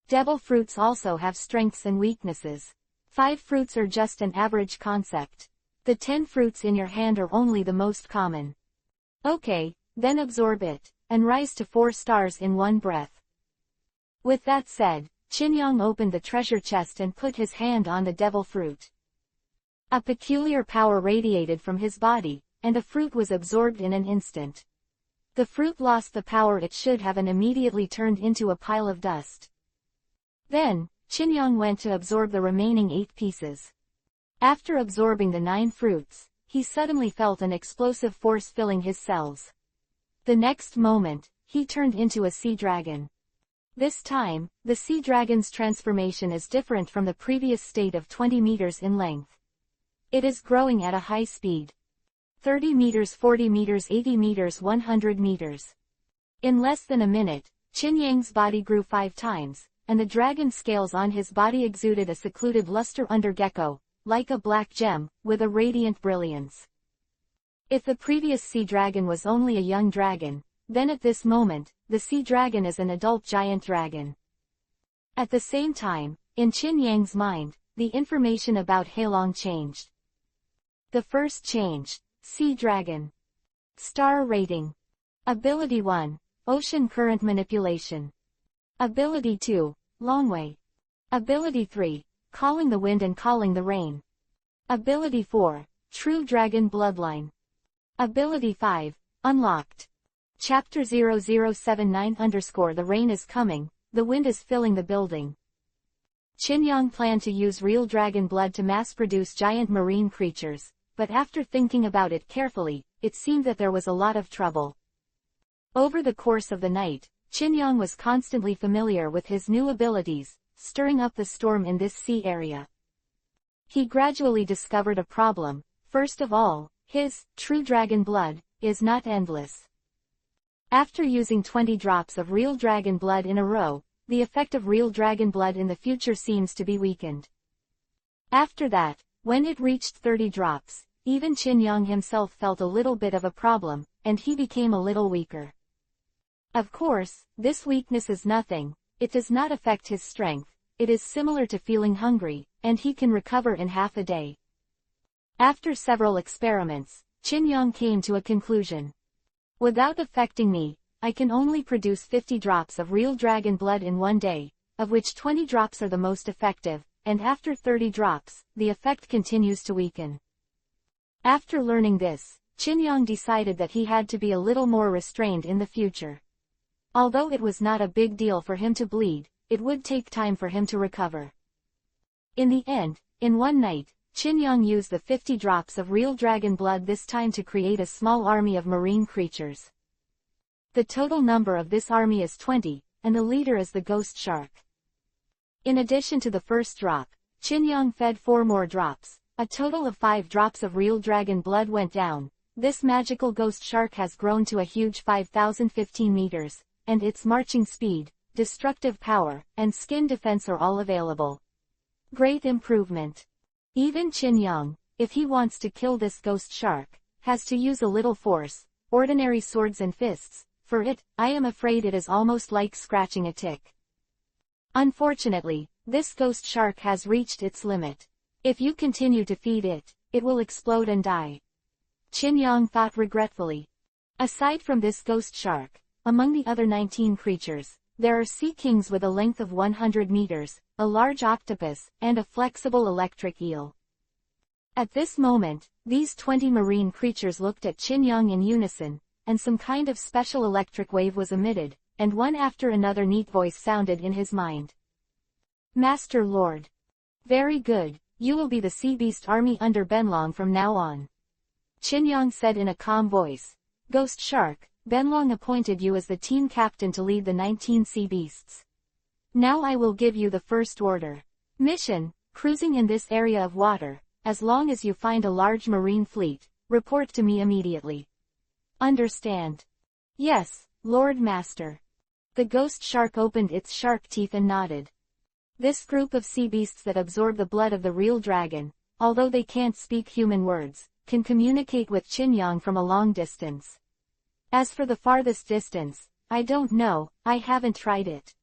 Devil fruits also have strengths and weaknesses. 5 fruits are just an average concept. The 10 fruits in your hand are only the most common. Okay, then absorb it, and rise to 4 stars in one breath. With that said, Chinyong opened the treasure chest and put his hand on the devil fruit. A peculiar power radiated from his body, and the fruit was absorbed in an instant. The fruit lost the power it should have and immediately turned into a pile of dust. Then, Chinyong went to absorb the remaining 8 pieces. After absorbing the 9 fruits, he suddenly felt an explosive force filling his cells. The next moment, he turned into a sea dragon. This time, the sea dragon's transformation is different from the previous state of 20 meters in length. It is growing at a high speed. 30 meters, 40 meters, 80 meters, 100 meters. In less than a minute, Chinyang's body grew 5 times, and the dragon scales on his body exuded a secluded luster under gecko, like a black gem, with a radiant brilliance. If the previous sea dragon was only a young dragon, then at this moment, the sea dragon is an adult giant dragon. At the same time, in Chinyang's mind, the information about Hailong changed. The first change, Sea Dragon. Star Rating. Ability 1, Ocean Current Manipulation. Ability 2, Longway. Ability 3, Calling the Wind and Calling the Rain. Ability 4, True Dragon Bloodline. Ability 5, Unlocked. Chapter 0079 _ The rain is coming, the wind is filling the building. Chinyong planned to use real dragon blood to mass-produce giant marine creatures, but after thinking about it carefully, it seemed that there was a lot of trouble. Over the course of the night, Chinyong was constantly familiar with his new abilities, stirring up the storm in this sea area. He gradually discovered a problem. First of all, his true dragon blood is not endless. After using 20 drops of real dragon blood in a row, the effect of real dragon blood in the future seems to be weakened. After that, when it reached 30 drops, even Qin Yang himself felt a little bit of a problem, and he became a little weaker. Of course, this weakness is nothing, it does not affect his strength, it is similar to feeling hungry, and he can recover in half a day. After several experiments, Qin Yang came to a conclusion. Without affecting me, I can only produce 50 drops of real dragon blood in one day, of which 20 drops are the most effective, and after 30 drops, the effect continues to weaken. After learning this, Qin Yang decided that he had to be a little more restrained in the future. Although it was not a big deal for him to bleed, it would take time for him to recover. In the end, in one night, Qin Yang used the 50 drops of real dragon blood this time to create a small army of marine creatures. The total number of this army is 20, and the leader is the ghost shark. In addition to the first drop, Qin Yang fed 4 more drops, a total of 5 drops of real dragon blood went down. This magical ghost shark has grown to a huge 5,015 meters, and its marching speed, destructive power, and skin defense are all available. Great improvement. Even Qin Yang, if he wants to kill this ghost shark, has to use a little force, ordinary swords and fists. For it, I am afraid it is almost like scratching a tick. Unfortunately, this ghost shark has reached its limit. If you continue to feed it, it will explode and die. Qin Yang thought regretfully. Aside from this ghost shark, among the other 19 creatures, there are sea kings with a length of 100 meters, a large octopus, and a flexible electric eel. At this moment, these 20 marine creatures looked at Qin Yang in unison, and some kind of special electric wave was emitted, and one after another neat voice sounded in his mind. Master Lord. Very good, you will be the sea beast army under Benlong from now on. Qin Yang said in a calm voice. Ghost Shark, Benlong appointed you as the team captain to lead the 19 sea beasts. Now I will give you the first order. Mission, cruising in this area of water, as long as you find a large marine fleet, report to me immediately. Understand? Yes, Lord Master. The ghost shark opened its shark teeth and nodded. This group of sea beasts that absorb the blood of the real dragon, although they can't speak human words, can communicate with Qin Yang from a long distance. As for the farthest distance, I don't know, I haven't tried it.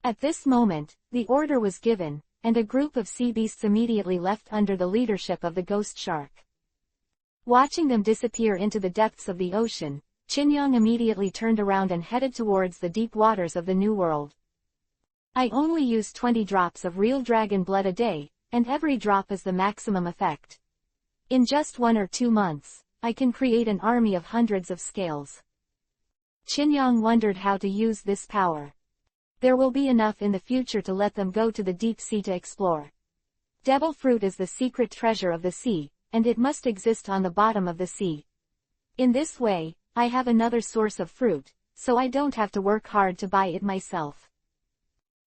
At this moment, the order was given, and a group of sea beasts immediately left under the leadership of the ghost shark. Watching them disappear into the depths of the ocean, Qin Yang immediately turned around and headed towards the deep waters of the New World. I only use 20 drops of real dragon blood a day, and every drop is the maximum effect. In just 1 or 2 months, I can create an army of hundreds of scales. Qin Yang wondered how to use this power. There will be enough in the future to let them go to the deep sea to explore. Devil fruit is the secret treasure of the sea, and it must exist on the bottom of the sea. In this way, I have another source of fruit, so I don't have to work hard to buy it myself.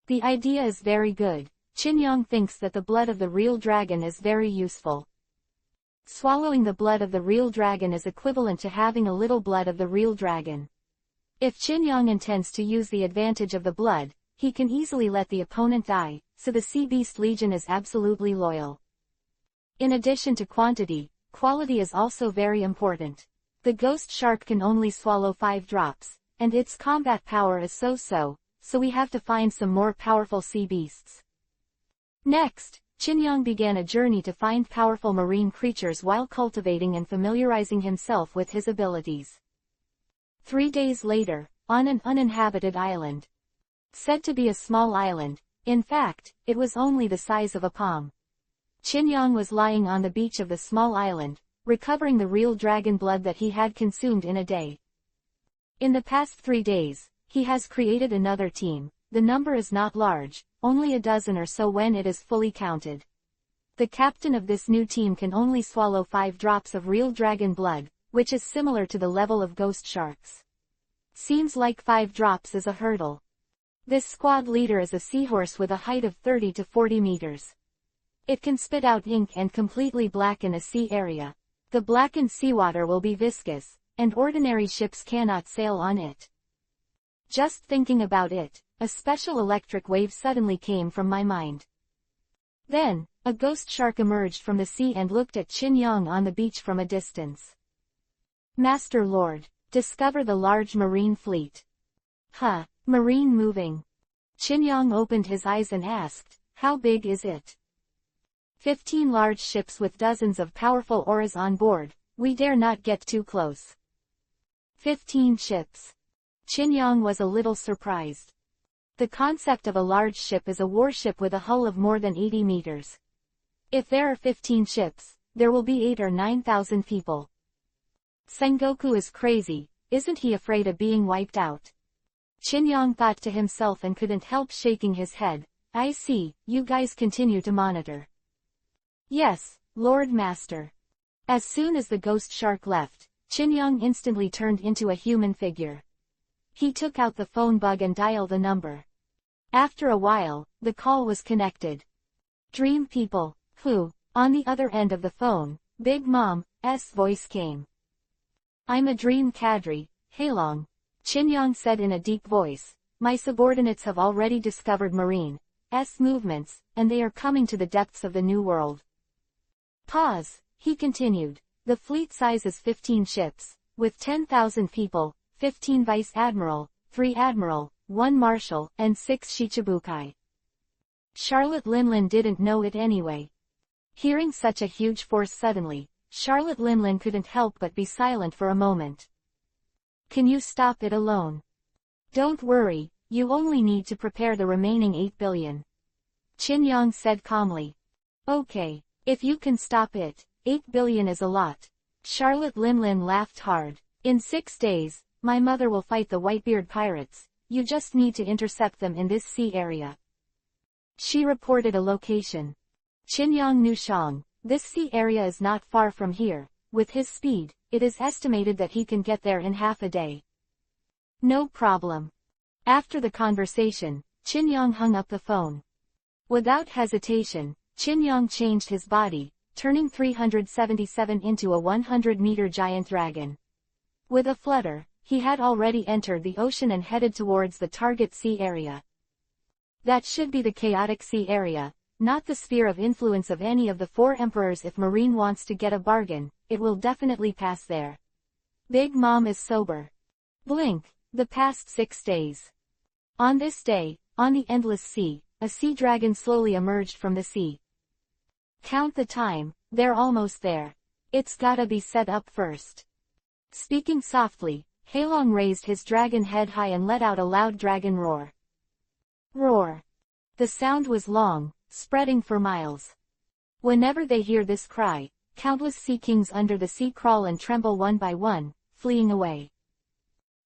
The idea is very good. Qin Yang thinks that the blood of the real dragon is very useful. Swallowing the blood of the real dragon is equivalent to having a little blood of the real dragon. If Qin Yang intends to use the advantage of the blood, he can easily let the opponent die, so the Sea Beast Legion is absolutely loyal. In addition to quantity, quality is also very important. The ghost shark can only swallow 5 drops, and its combat power is so-so, so we have to find some more powerful sea beasts. Next, Qin Yang began a journey to find powerful marine creatures while cultivating and familiarizing himself with his abilities. 3 days later, on an uninhabited island. Said to be a small island, in fact, it was only the size of a palm. Qin Yang was lying on the beach of the small island, recovering the real dragon blood that he had consumed in a day. In the past 3 days, he has created another team. The number is not large, only a dozen or so when it is fully counted. The captain of this new team can only swallow 5 drops of real dragon blood, which is similar to the level of ghost sharks. Seems like 5 drops is a hurdle. This squad leader is a seahorse with a height of 30 to 40 meters. It can spit out ink and completely blacken a sea area. The blackened seawater will be viscous, and ordinary ships cannot sail on it. Just thinking about it, a special electric wave suddenly came from my mind. Then, a ghost shark emerged from the sea and looked at Qin Yang on the beach from a distance. Master Lord, discover the large marine fleet. Huh, marine moving. Qin Yang opened his eyes and asked, how big is it? 15 large ships with dozens of powerful auras on board, we dare not get too close. 15 ships. Qin Yang was a little surprised. The concept of a large ship is a warship with a hull of more than 80 meters. If there are 15 ships, there will be 8 or 9,000 people. Sengoku is crazy, isn't he afraid of being wiped out? Qin Yang thought to himself and couldn't help shaking his head. I see, you guys continue to monitor. Yes, Lord Master. As soon as the ghost shark left, Qin Yang instantly turned into a human figure. He took out the phone bug and dialed the number. After a while, the call was connected. Dream people, who, on the other end of the phone, Big Mom's voice came. I'm a dream cadre, Heilong. Qin Yang said in a deep voice, my subordinates have already discovered Marine's movements, and they are coming to the depths of the New World. Pause, he continued. The fleet size is 15 ships, with 10,000 people, 15 vice admiral, 3 admiral, 1 marshal, and 6 shichibukai. Charlotte Linlin didn't know it anyway. Hearing such a huge force suddenly, Charlotte Linlin couldn't help but be silent for a moment. Can you stop it alone? Don't worry, you only need to prepare the remaining 8 billion. Qin Yang said calmly. Okay, if you can stop it, 8 billion is a lot. Charlotte Linlin laughed hard. In 6 days, my mother will fight the Whitebeard pirates, you just need to intercept them in this sea area. She reported a location. Qin Yang knew Shang, this sea area is not far from here. With his speed, it is estimated that he can get there in half a day. No problem. After the conversation, Qin Yang hung up the phone. Without hesitation, Qin Yang changed his body, turning 377 into a 100-meter giant dragon. With a flutter, he had already entered the ocean and headed towards the target sea area. That should be the chaotic sea area, not the sphere of influence of any of the 4 emperors. If Marine wants to get a bargain, it will definitely pass there. Big Mom is sober. Blink, the past 6 days. On this day, on the endless sea, a sea dragon slowly emerged from the sea. Count the time, they're almost there. It's gotta be set up first. Speaking softly, Heilong raised his dragon head high and let out a loud dragon roar. Roar. The sound was long, spreading for miles. Whenever they hear this cry, countless sea kings under the sea crawl and tremble one by one, fleeing away.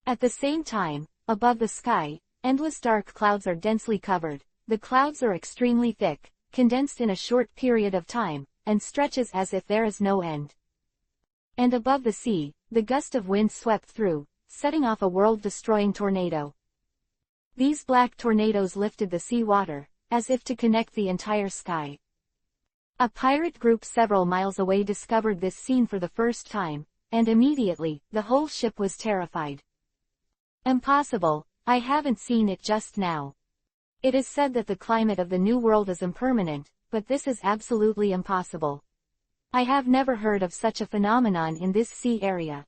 At the same time, above the sky, endless dark clouds are densely covered. The clouds are extremely thick, condensed in a short period of time, and stretches as if there is no end. And above the sea, the gust of wind swept through, setting off a world-destroying tornado. These black tornadoes lifted the sea water, as if to connect the entire sky. A pirate group several miles away discovered this scene for the first time, and immediately, the whole ship was terrified. Impossible, I haven't seen it just now. It is said that the climate of the New World is impermanent, but this is absolutely impossible. I have never heard of such a phenomenon in this sea area.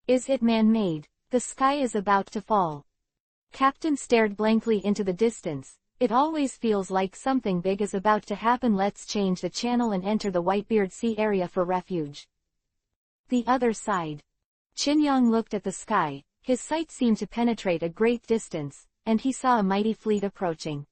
Is it man-made? The sky is about to fall. Captain stared blankly into the distance. It always feels like something big is about to happen. Let's change the channel and enter the Whitebeard Sea area for refuge. The other side. Qin Yang looked at the sky. His sight seemed to penetrate a great distance, and he saw a mighty fleet approaching.